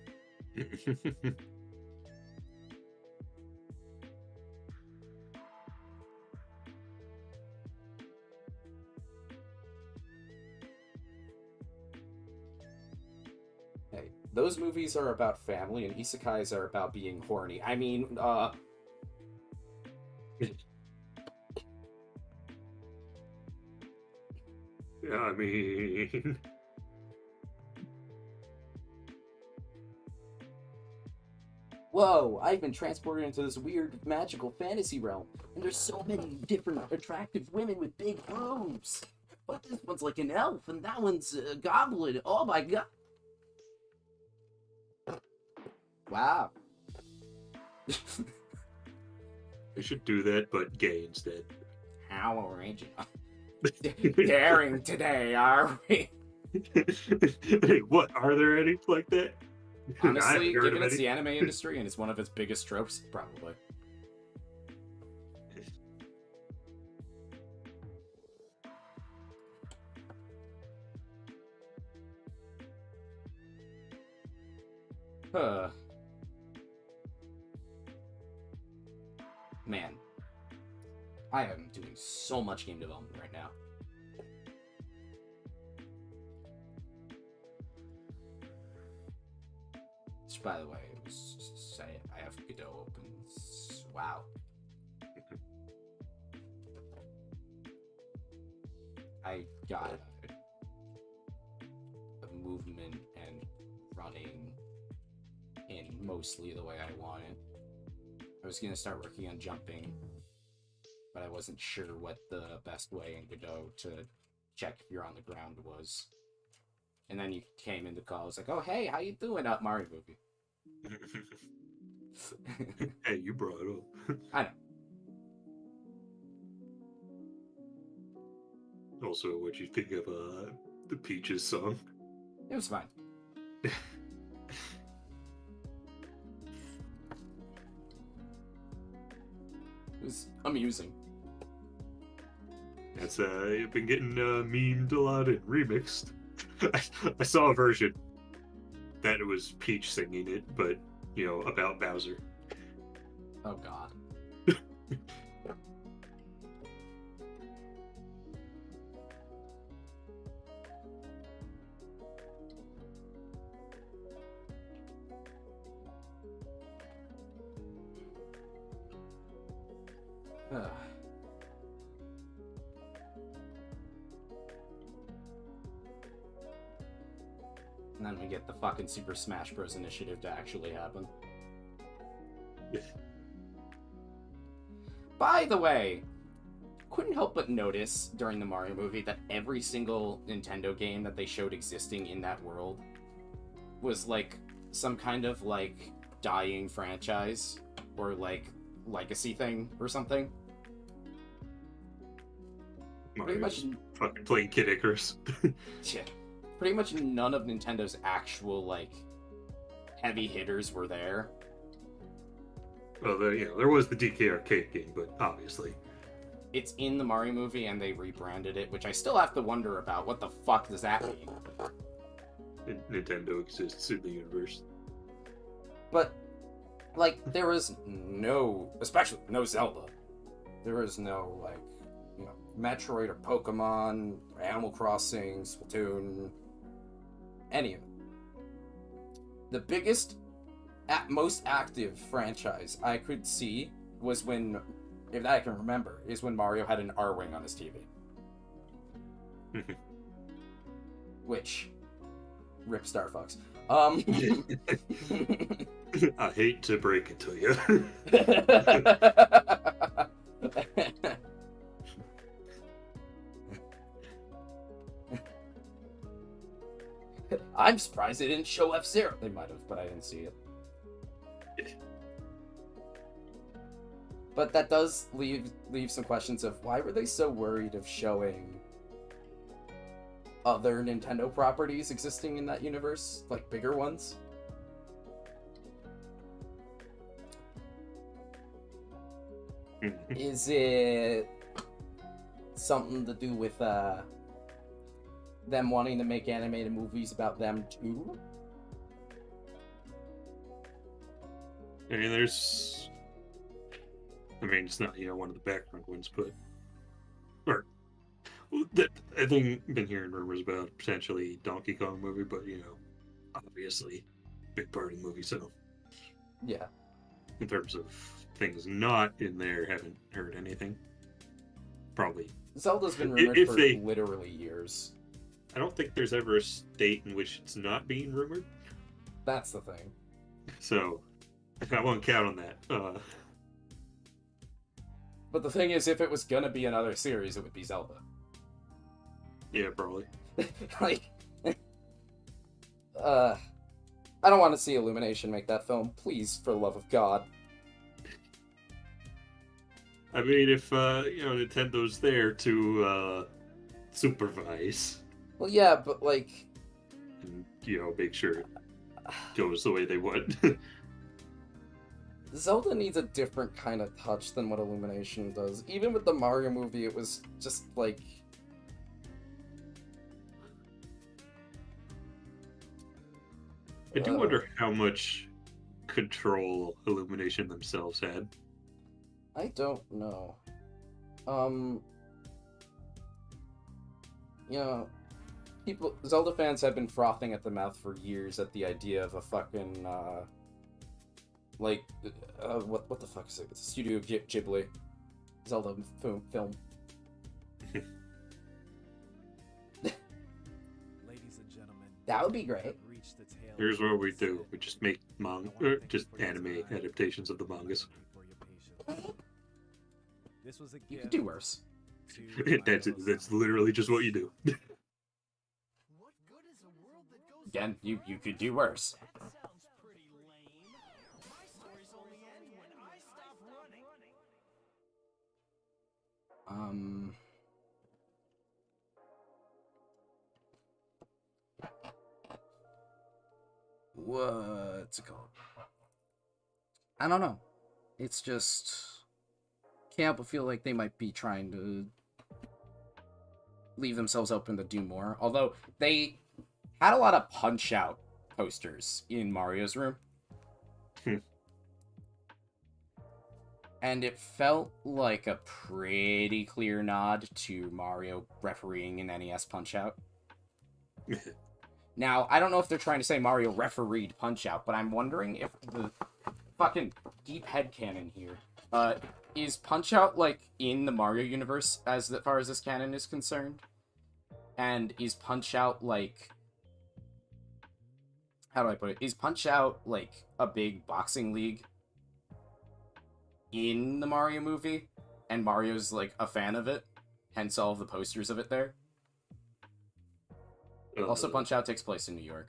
Hey, those movies are about family, and isekais are about being horny. I mean, I mean, whoa, I've been transported into this weird magical fantasy realm, and there's so many different attractive women with big boobs. But this one's like an elf, and that one's a goblin. Oh my god. Wow. I should do that, but gay instead. How original. Daring today, are we? Hey, what? Are there any like that? Honestly, given it's the anime industry and it's one of its biggest tropes, probably. Man, I am doing so much game development right now. Which, by the way, it was say I have Godot open. Wow. I got a movement and running in mostly the way I want it. I was gonna start working on jumping, but I wasn't sure what the best way in Godot to check if you're on the ground was. And then you came in the call. I was like, "Oh, hey, how you doing, Mario movie?" Hey, you brought it up. I know. Also, what'd you think of the Peaches song? It was fine. It was amusing. That's been getting memed a lot and remixed. I saw a version that it was Peach singing it, but you know, about Bowser. Oh god. And then we get the fucking Super Smash Bros. Initiative to actually happen. By the way, couldn't help but notice during the Mario movie that every single Nintendo game that they showed existing in that world was like some kind of like dying franchise or like legacy thing or something. Pretty much fucking playing Kid Icarus. Yeah. Pretty much none of Nintendo's actual like heavy hitters were there. Well, there was the DK arcade game, but obviously it's in the Mario movie and they rebranded it, which I still have to wonder about. What the fuck does that mean? Nintendo exists in the universe. But like, there was no, especially no Zelda. There was no like, you know, Metroid or Pokemon, or Animal Crossing, Splatoon, any of it. The biggest, most active franchise I could see was when if that I can remember, is when Mario had an R-Wing on his TV. Which, rip Star Fox. I hate to break it to you. I'm surprised they didn't show F-Zero. They might have, but I didn't see it. But that does leave some questions of why were they so worried of showing other Nintendo properties existing in that universe, like bigger ones? Is it something to do with them wanting to make animated movies about them too? I mean, it's not, one of the background ones, but... I think I've been hearing rumors about potentially Donkey Kong movie, but, obviously, big part of the movie, so... Yeah. In terms of things not in there, haven't heard anything. Probably. Zelda's been rumored for literally years. I don't think there's ever a state in which it's not being rumored. That's the thing. So, I won't count on that. But the thing is, if it was gonna be another series, it would be Zelda. Yeah, probably. I don't want to see Illumination make that film. Please, for the love of God. I mean, if, Nintendo's there to, supervise. Well, yeah, but, and, make sure it goes the way they want. Zelda needs a different kind of touch than what Illumination does. Even with the Mario movie, it was just, I do wonder how much control Illumination themselves had. I don't know. Zelda fans have been frothing at the mouth for years at the idea of a fucking, what the fuck is it? It's Studio Ghibli Zelda film. Ladies and gentlemen, that would be great. Here's what we do: we just make anime adaptations of the mangas. You could do worse. That's literally just what you do. Again, you could do worse. What's it called? I don't know. It's just can't help but feel like they might be trying to leave themselves open to do more. Although they had a lot of Punch-Out posters in Mario's room. And it felt like a pretty clear nod to Mario refereeing an NES Punch-Out. Now, I don't know if they're trying to say Mario refereed Punch-Out, but I'm wondering if the fucking deep headcanon here, is Punch-Out, in the Mario universe as far as this canon is concerned? And is Punch-Out, how do I put it? Is Punch-Out, a big boxing league in the Mario movie? And Mario's, a fan of it? Hence all of the posters of it there? Also, Punch-Out takes place in New York.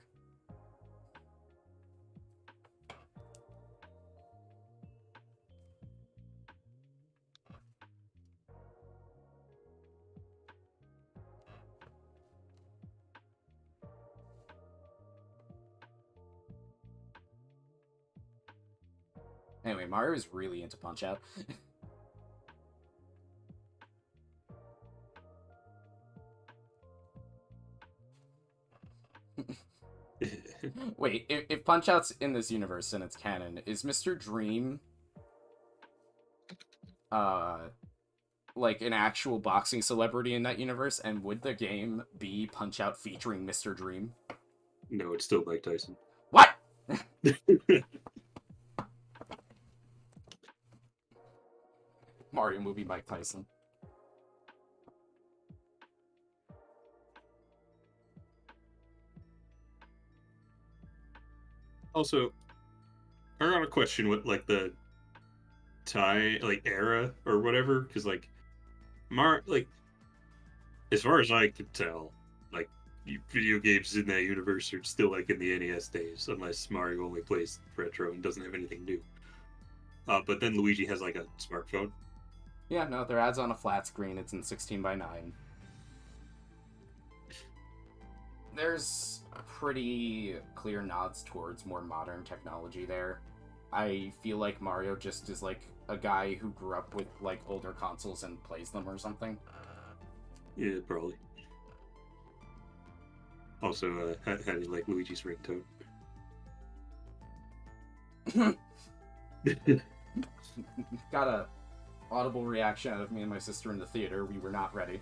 Anyway, Mario is really into Punch-Out. Wait, if Punch-Out's in this universe and it's canon, is Mr. Dream an actual boxing celebrity in that universe? And would the game be Punch-Out featuring Mr. Dream? No, it's still Mike Tyson. What? Mario movie Mike Tyson. Also, I got a question with like the era or whatever, because like like as far as I can tell, like video games in that universe are still like in the NES days, unless Mario only plays retro and doesn't have anything new. But then Luigi has like a smartphone. Yeah, no, their ad's on a flat screen. It's in 16:9. There's pretty clear nods towards more modern technology there. I feel like Mario just is like a guy who grew up with like older consoles and plays them or something. Yeah, probably. Also, how do you like Luigi's ringtone? Got a audible reaction out of me and my sister in the theater. We were not ready.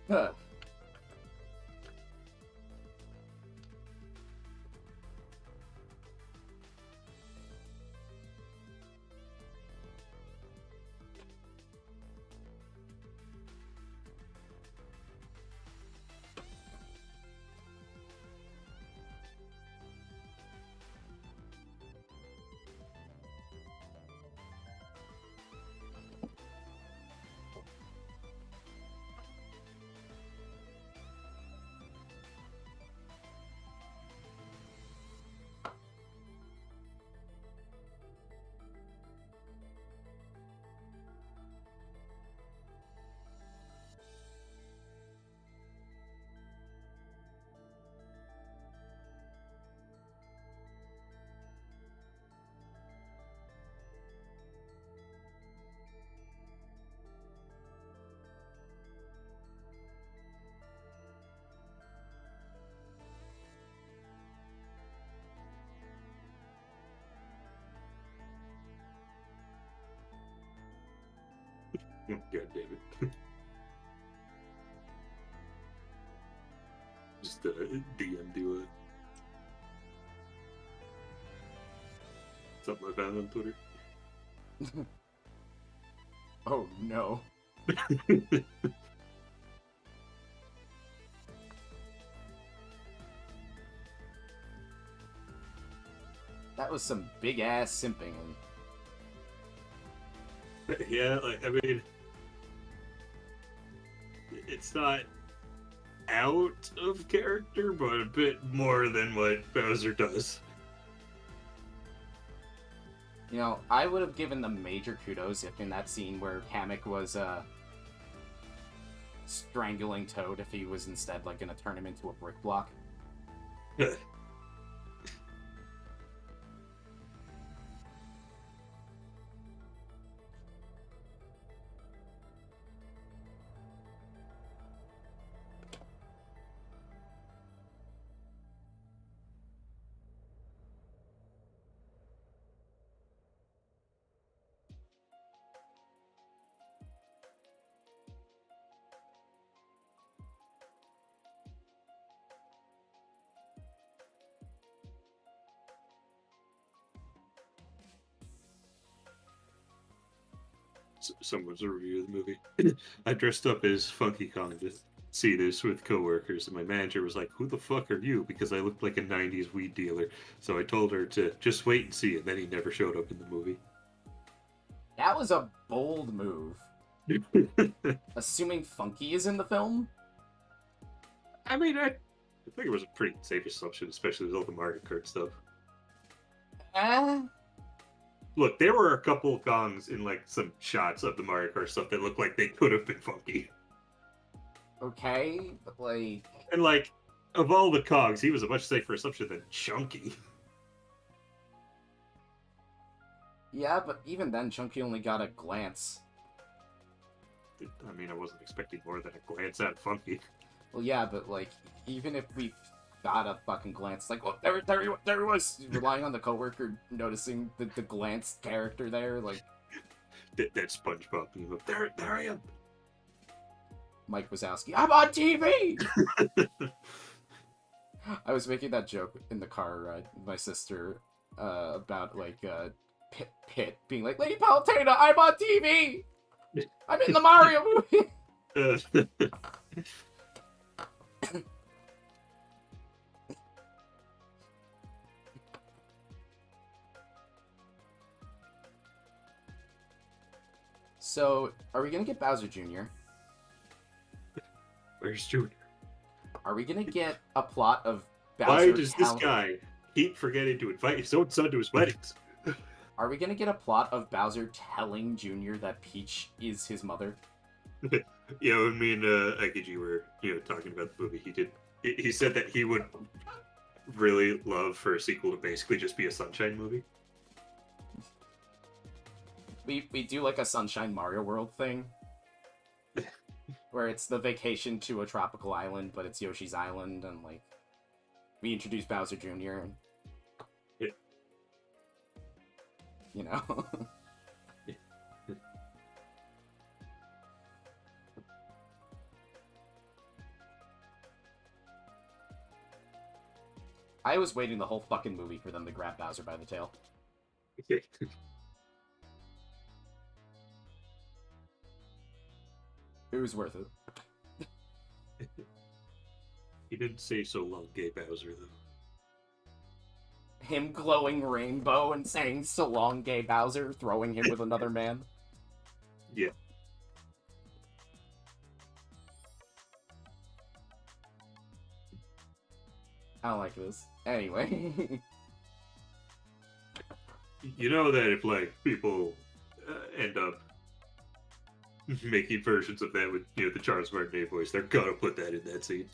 Huh. God damn it. Just DM do something I found on Twitter. Oh no. That was some big ass simping. Yeah, like, I mean, it's not out of character, but a bit more than what Bowser does. You know, I would have given them major kudos if in that scene where Kamek was strangling Toad, if he was instead like gonna turn him into a brick block. Someone's a review of the movie. I dressed up as Funky Kong to see this with coworkers, and my manager was like, "Who the fuck are you?" Because I looked like a '90s weed dealer. So I told her to just wait and see, and then he never showed up in the movie. That was a bold move. Assuming Funky is in the film? I mean, I think it was a pretty safe assumption, especially with all the Mario Kart stuff. Look, there were a couple of Kongs in like some shots of the Mario Kart stuff that looked like they could have been Funky. Okay, but like... And like, of all the Kongs, he was a much safer assumption than Chunky. Yeah, but even then, Chunky only got a glance. I mean, I wasn't expecting more than a glance at Funky. Well, yeah, but like, even if we got a fucking glance. Like, oh, there he was. Relying on the coworker noticing the glance character there. Like, that SpongeBob meme of, there I am. Mike Wazowski, I'm on TV! I was making that joke in the car ride with my sister about, like, Pit being like, Lady Palutena, I'm on TV! I'm in the Mario movie! So, are we gonna get Bowser Jr.? Where's Junior? Are we gonna get a plot of Bowser? Why does this guy keep forgetting to invite his own son to his weddings? Are we gonna get a plot of Bowser telling Junior that Peach is his mother? Yeah, when me and IKG were, talking about the movie, he said that he would really love for a sequel to basically just be a Sunshine movie. We do like a Sunshine Mario World thing. Where it's the vacation to a tropical island, but it's Yoshi's Island, and, like, we introduce Bowser Jr. and... Yeah. You know? Yeah. I was waiting the whole fucking movie for them to grab Bowser by the tail. Okay. It was worth it. He didn't say so long, gay Bowser, though. Him glowing rainbow and saying so long, gay Bowser, throwing him with another man. Yeah. I don't like this. Anyway. You know that if, like, people end up making versions of that with, the Charles Martinet voice, they're gonna put that in that scene.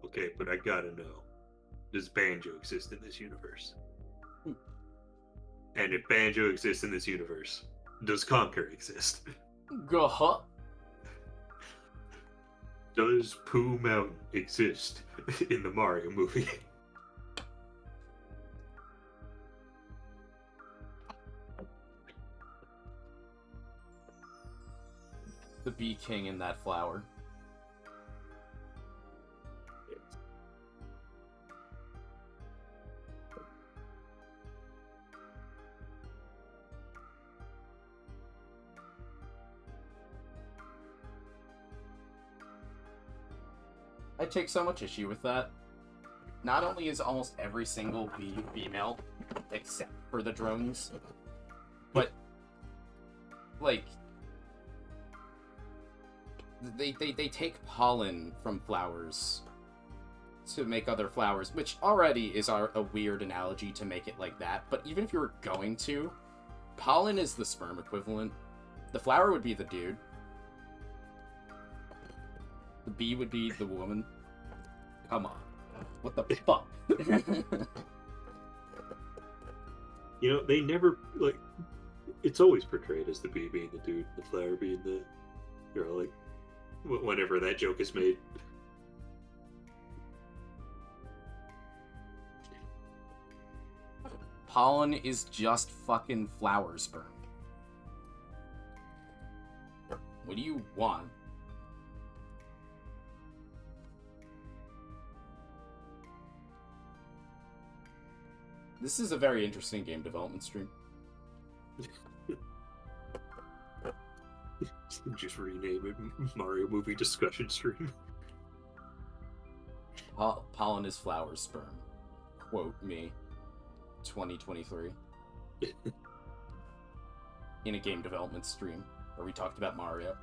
Okay, but I gotta know, does Banjo exist in this universe? And if Banjo exists in this universe, does Conker exist? Gah. Does Pooh Mountain exist in the Mario movie? The Bee King in that flower. I take so much issue with that. Not only is almost every single bee female, except for the drones, but, like, they take pollen from flowers to make other flowers, which already is a weird analogy to make it like that, but even if you were going to, pollen is the sperm equivalent. The flower would be the dude. The bee would be the woman. Come on. What the fuck? They never, like, it's always portrayed as the bee being the dude, the flower being the like whenever that joke is made. Pollen is just fucking flower sperm. What do you want? This is a very interesting game development stream. Just rename it Mario Movie Discussion Stream. Pollen is flower sperm. Quote me. 2023. In a game development stream where we talked about Mario.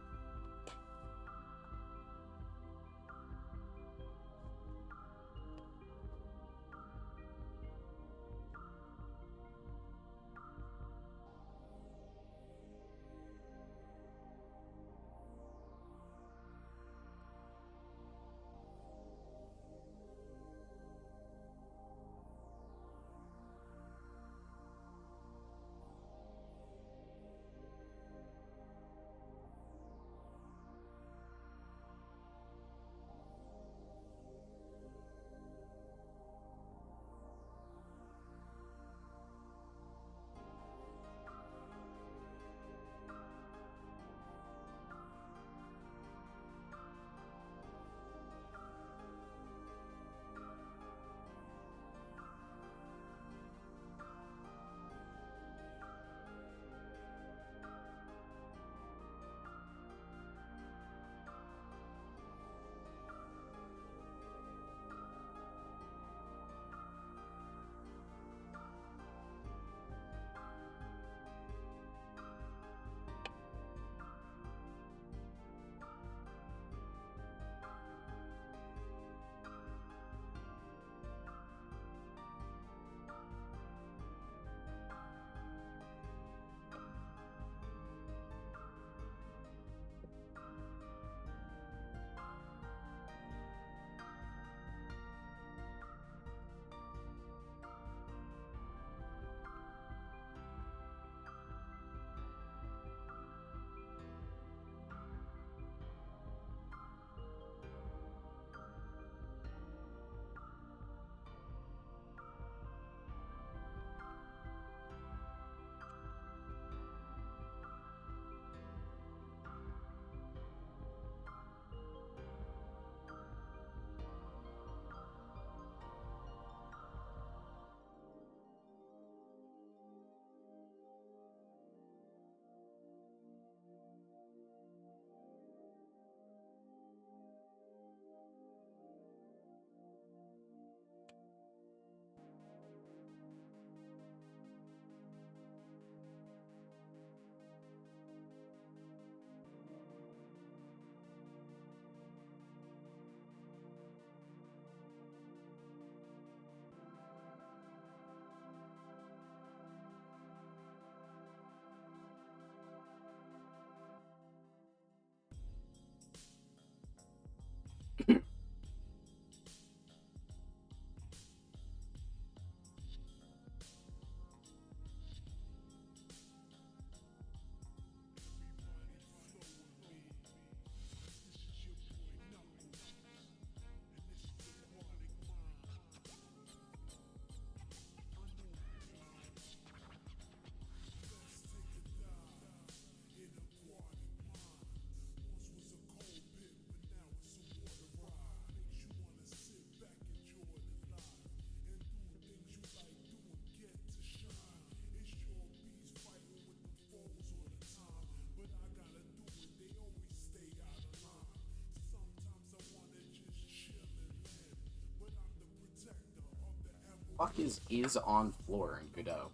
Fuck is on floor in Godot?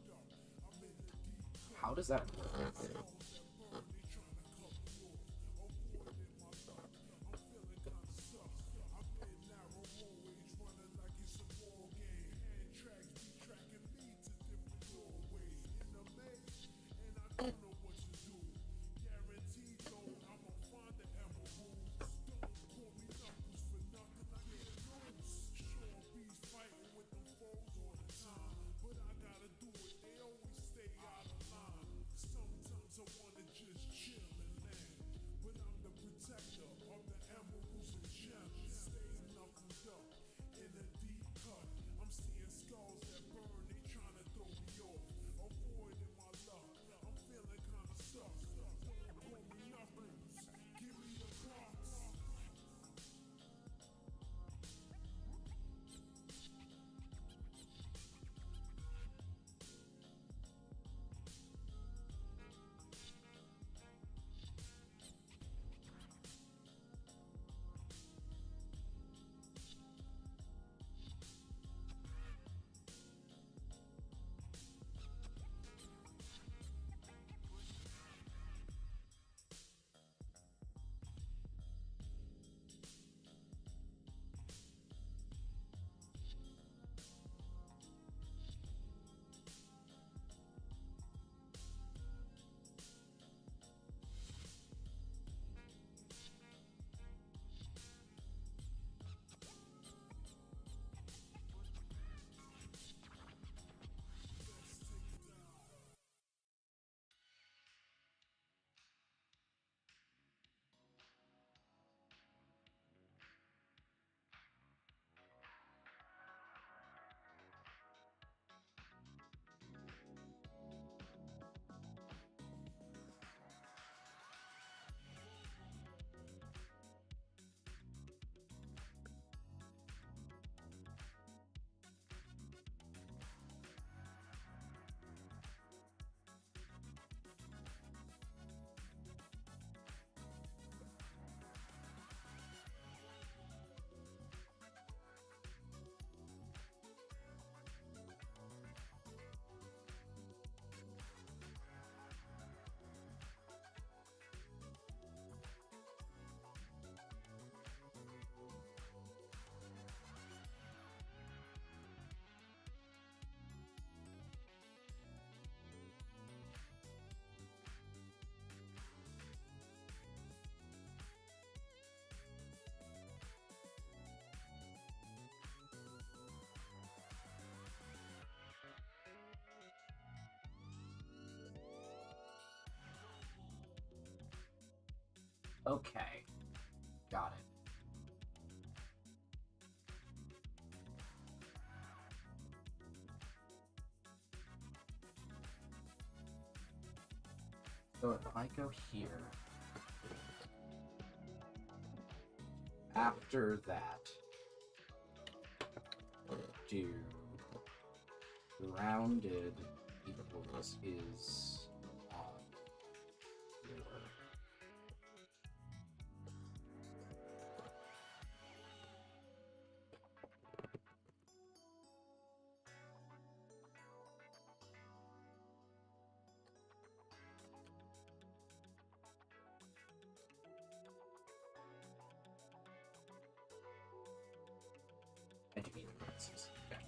How does that work? Okay. Got it. So if I go here, after that, do rounded equals is on your educated parentheses. Okay.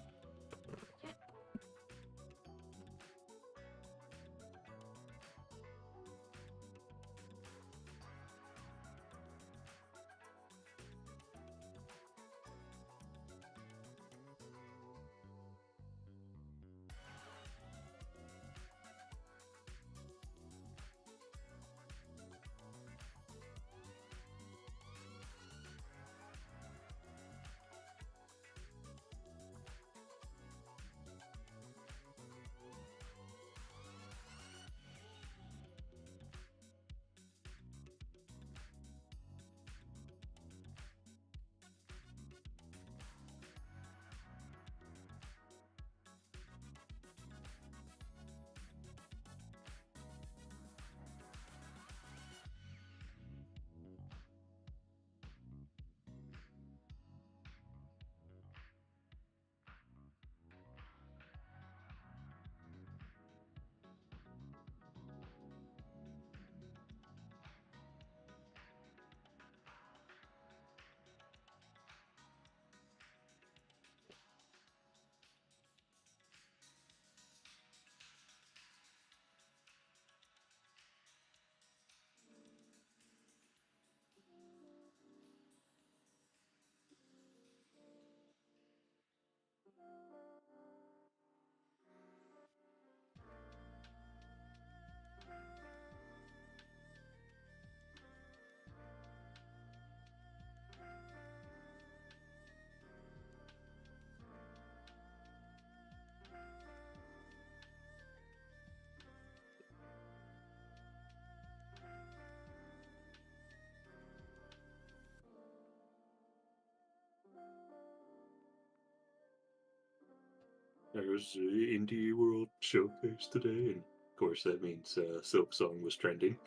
There was the Indie World Showcase today, and of course that means Silk Song was trending.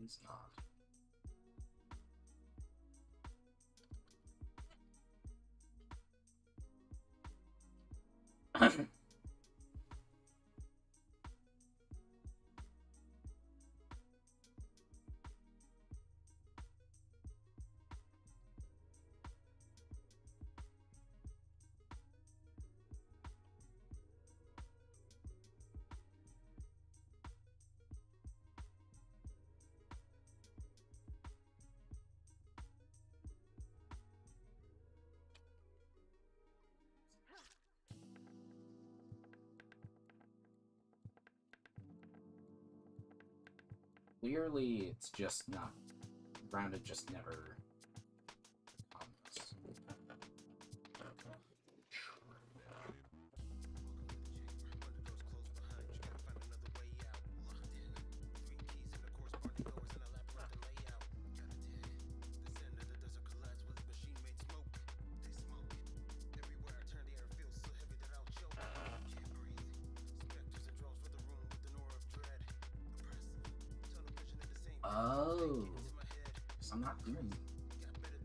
He's not. Clearly, it's just not. Grounded just never comes. Oh, so I'm not doing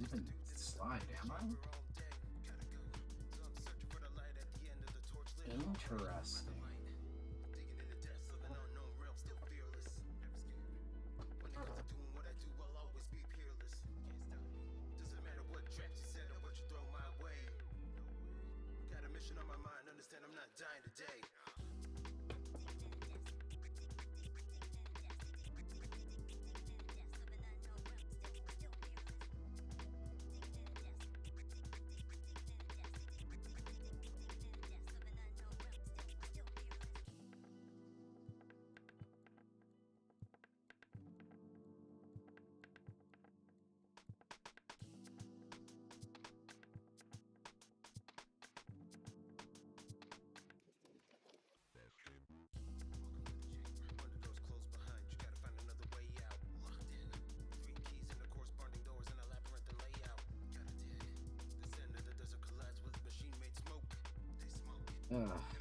even slide, am I? Interesting. Ugh.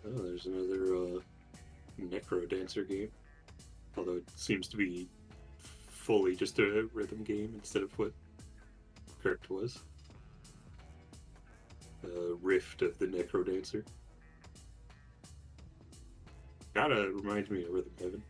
Oh, there's another Necro Dancer game. Although it seems to be fully just a rhythm game instead of what Crypt was. Rift of the Necro Dancer. Kinda reminds me of Rhythm Heaven.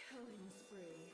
Killing spree.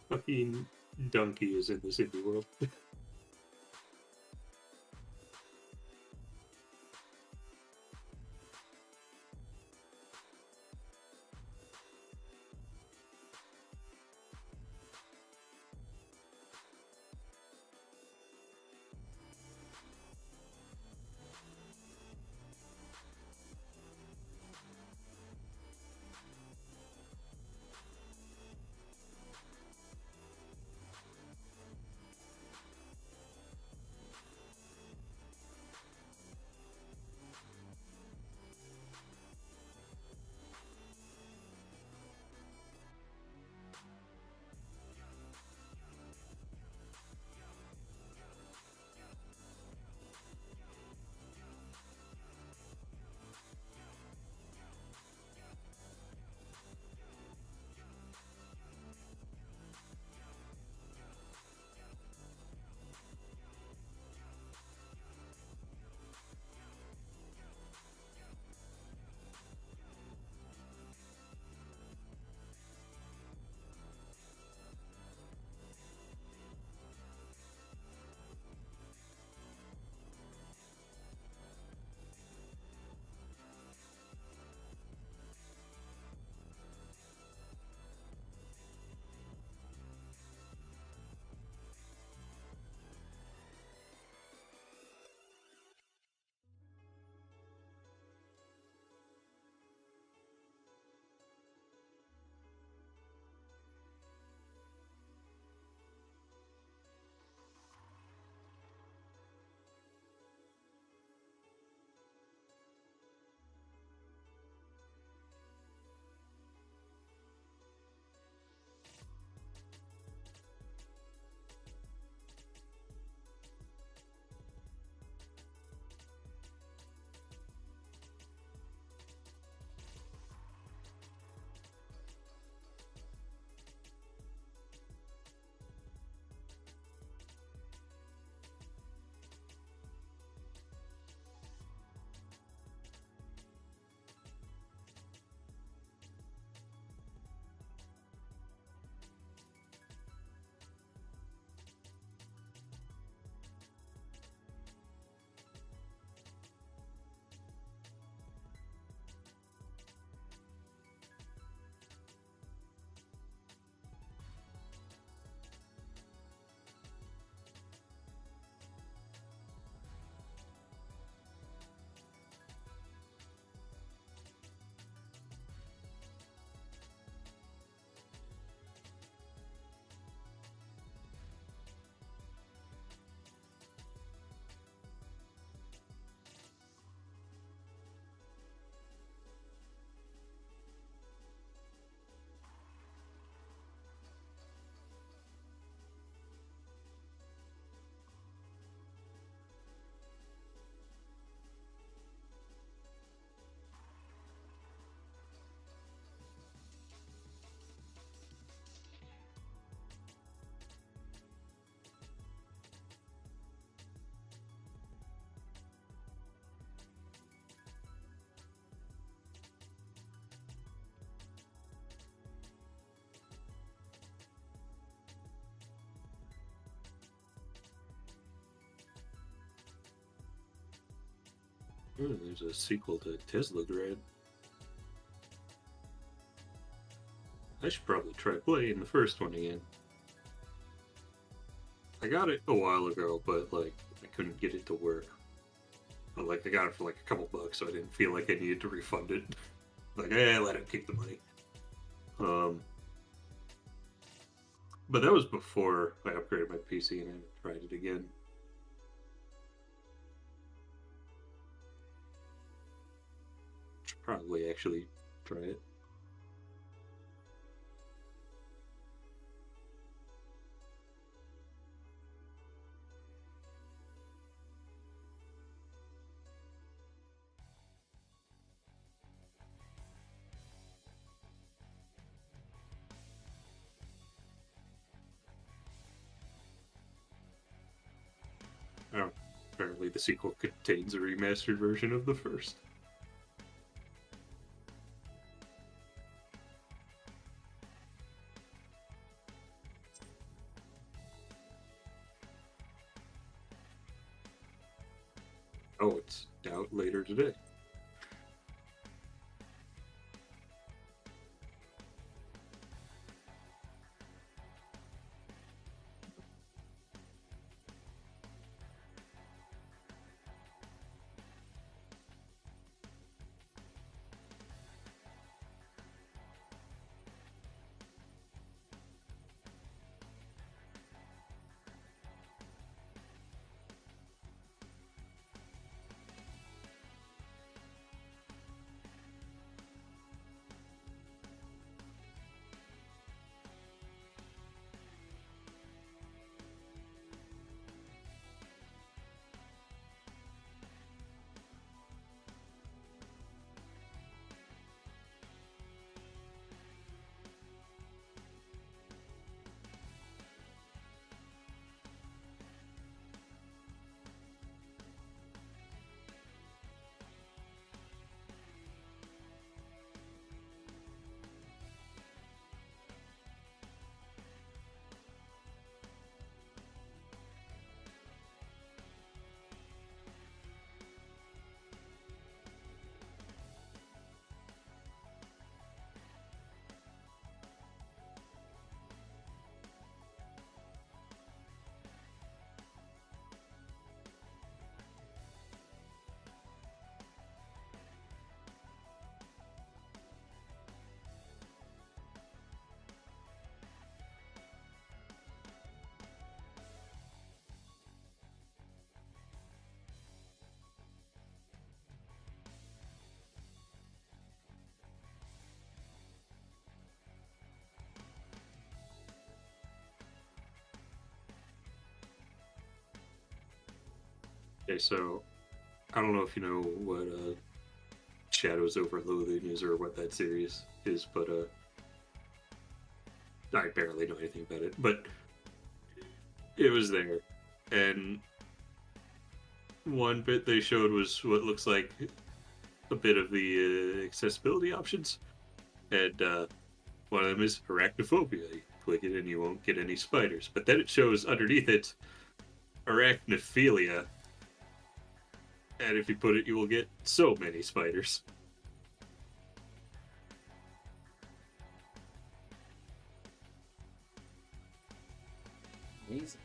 Fucking Donkey is in this indie world. Oh, there's a sequel to Tesla Grad. I should probably try playing the first one again. I got it a while ago, but like I couldn't get it to work. But like I got it for like a couple bucks, so I didn't feel like I needed to refund it. Like, let him keep the money. But that was before I upgraded my PC and I tried it again. Should probably actually try it. Oh, apparently the sequel contains a remastered version of the first. Oh, it's out later today. Okay, so I don't know if you know what Shadows Over Loathing is or what that series is, but I barely know anything about it. But it was there, and one bit they showed was what looks like a bit of the accessibility options, and one of them is arachnophobia. You click it and you won't get any spiders. But then it shows underneath it arachnophilia, and if you put it, you will get so many spiders. Amazing.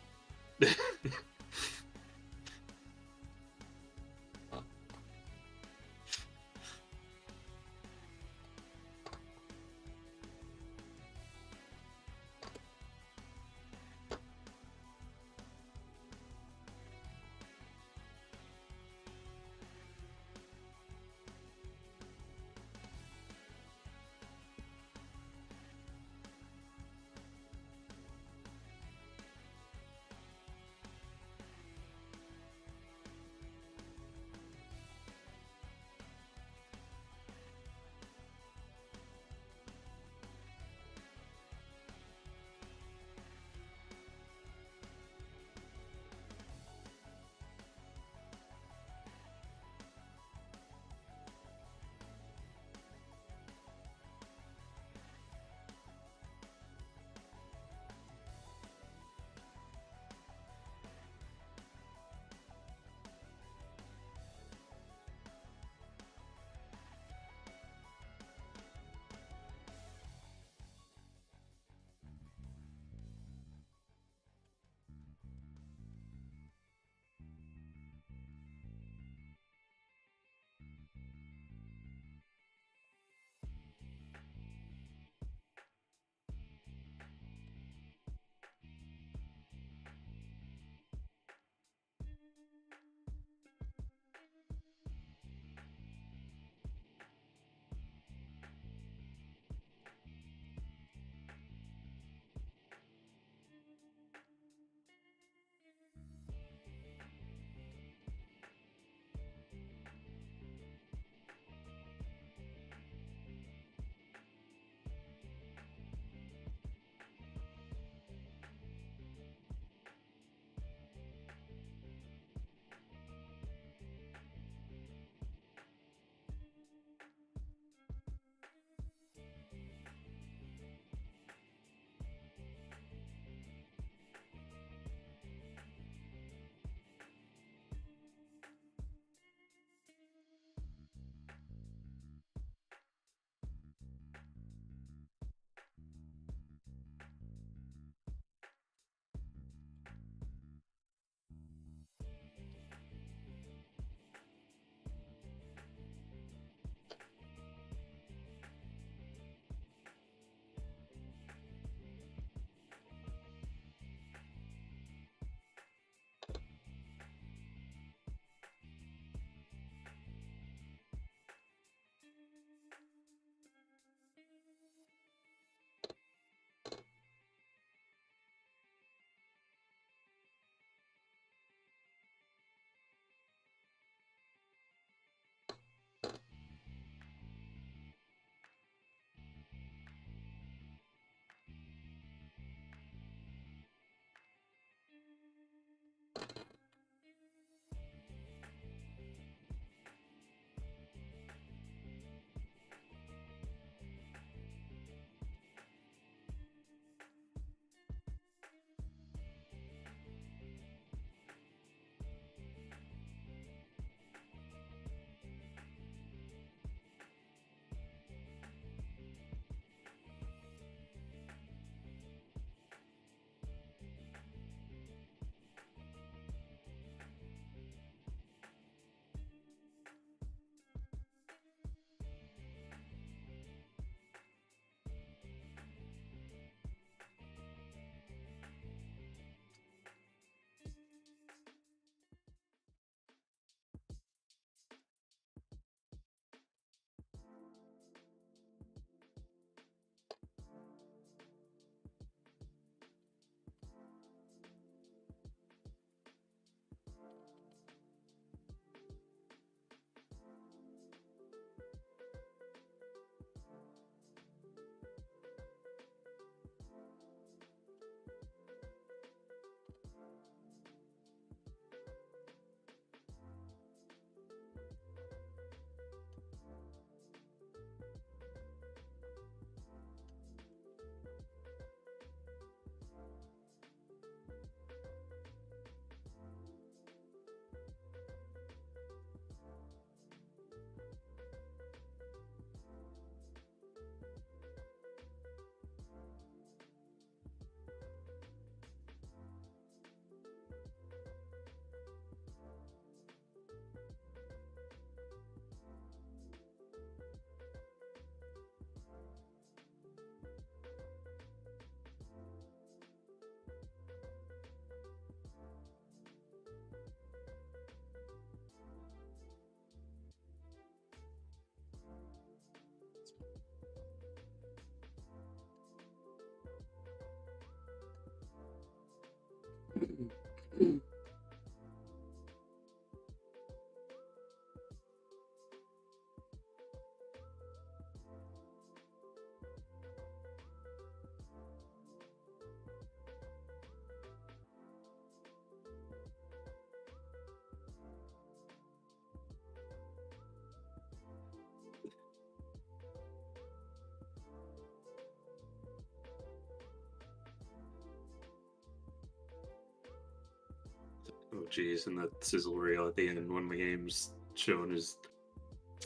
Oh geez, and that sizzle reel at the end when the game's shown as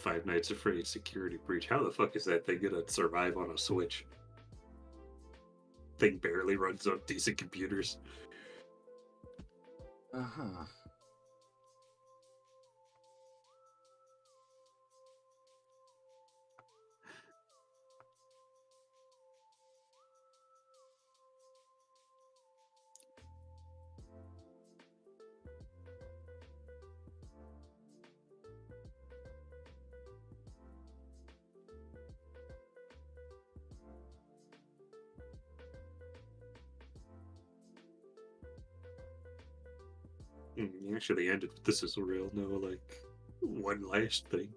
Five Nights at Freddy's security breach. How the fuck is that thing gonna survive on a Switch? Thing barely runs on decent computers. Uh-huh. Actually ended with the sizzle reel. No, like one last thing.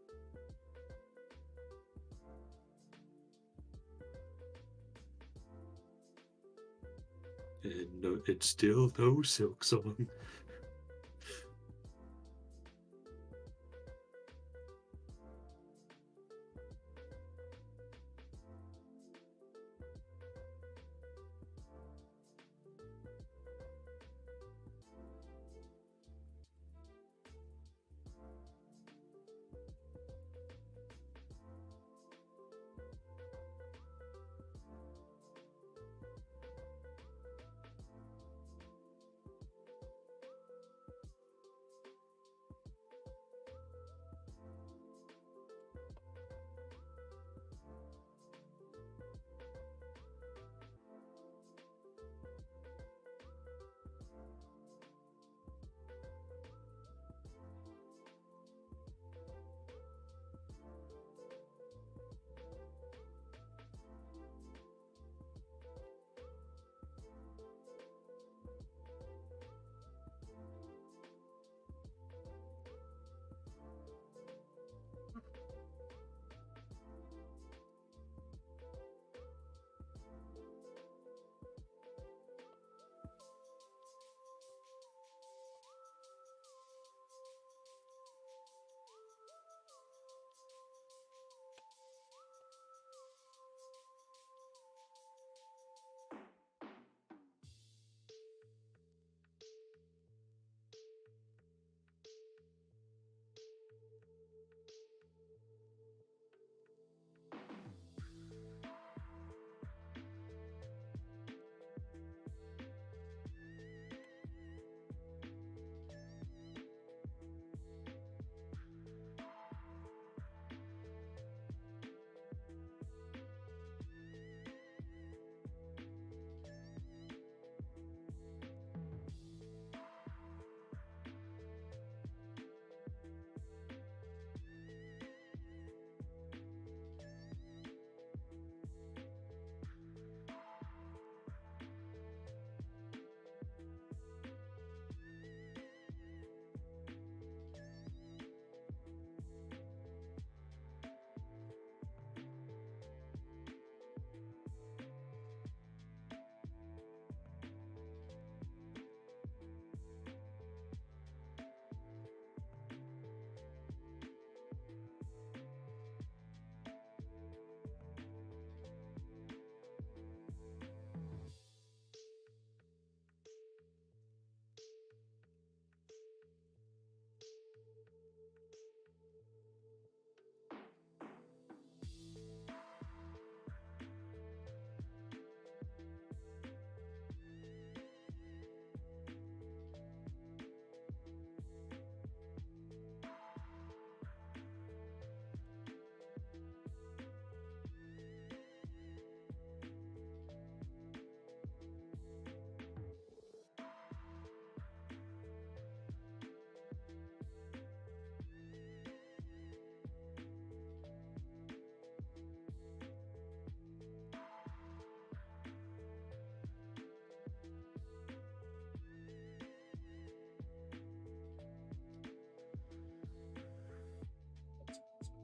And no, it's still no Silk Song.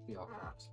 Be all caps.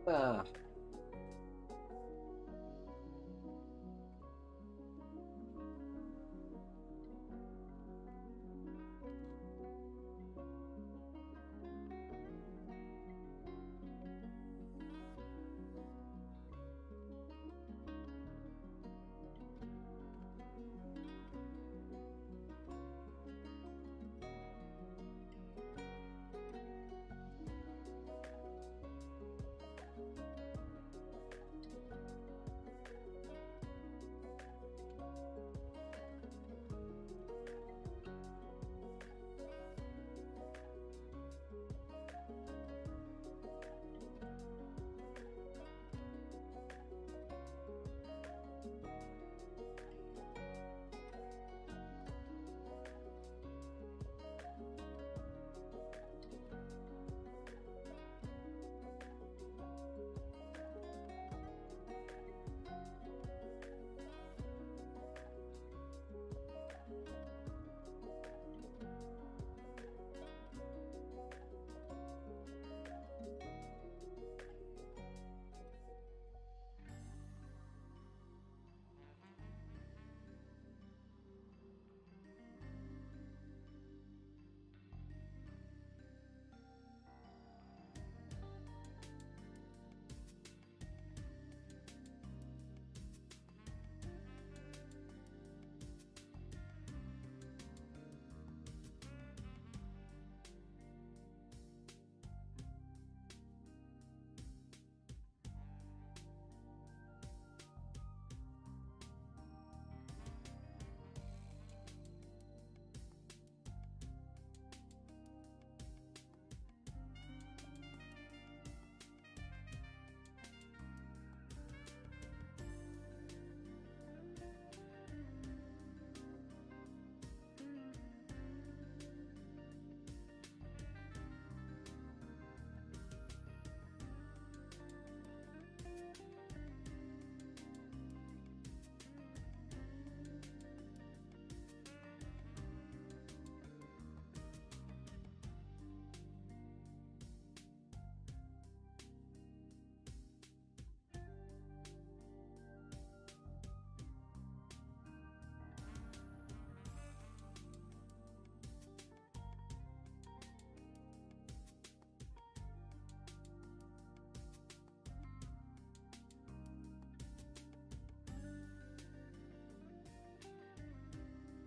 Uh,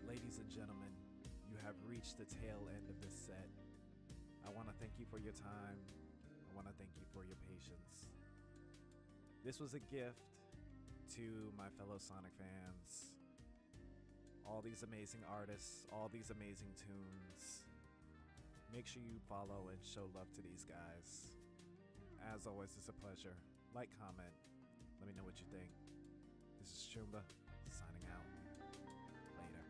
Ladies and gentlemen, you have reached the tail end of this set. I want to thank you for your time. I want to thank you for your patience. This was a gift to my fellow Sonic fans. All these amazing artists, all these amazing tunes. Make sure you follow and show love to these guys. As always, it's a pleasure. Like, comment, let me know what you think. This is Shumba, signing out. Later.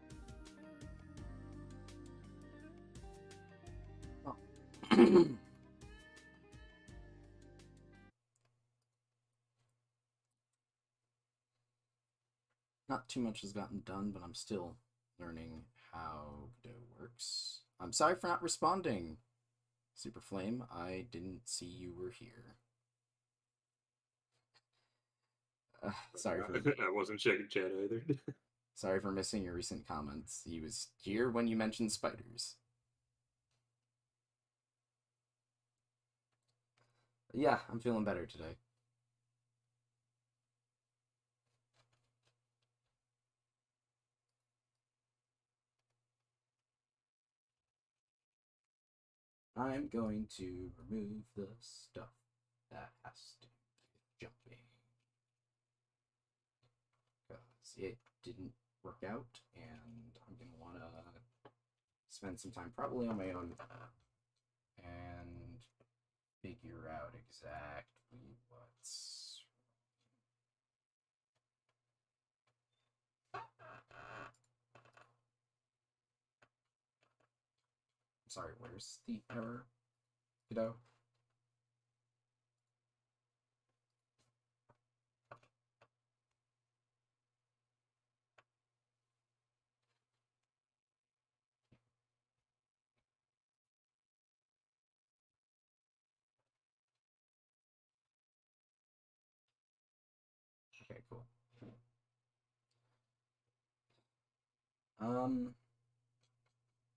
Not too much has gotten done, but I'm still learning how Godot works. I'm sorry for not responding, Super Flame. I didn't see you were here. Sorry for... I wasn't checking chat either. Sorry for missing your recent comments. He was here when you mentioned spiders. Yeah, I'm feeling better today. I'm going to remove the stuff that has to do with jumping. Because it didn't work out, and I'm going to want to spend some time probably on my own and figure out exactly what's sorry, where's the error, kiddo?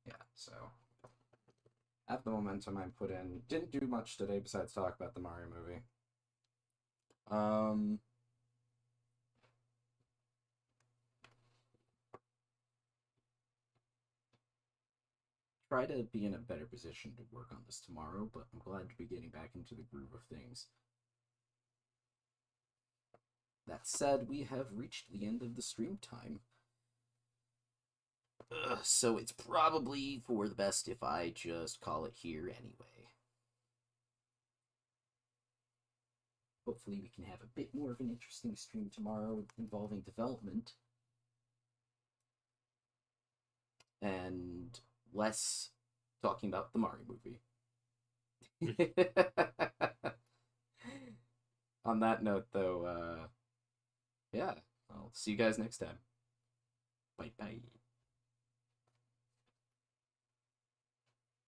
Yeah, so at the momentum I put in, didn't do much today besides talk about the Mario movie. Try to be in a better position to work on this tomorrow, but I'm glad to be getting back into the groove of things. That said, we have reached the end of the stream time. So it's probably for the best if I just call it here anyway. Hopefully we can have a bit more of an interesting stream tomorrow involving development. And less talking about the Mario movie. On that note, though, yeah, I'll see you guys next time. Bye-bye.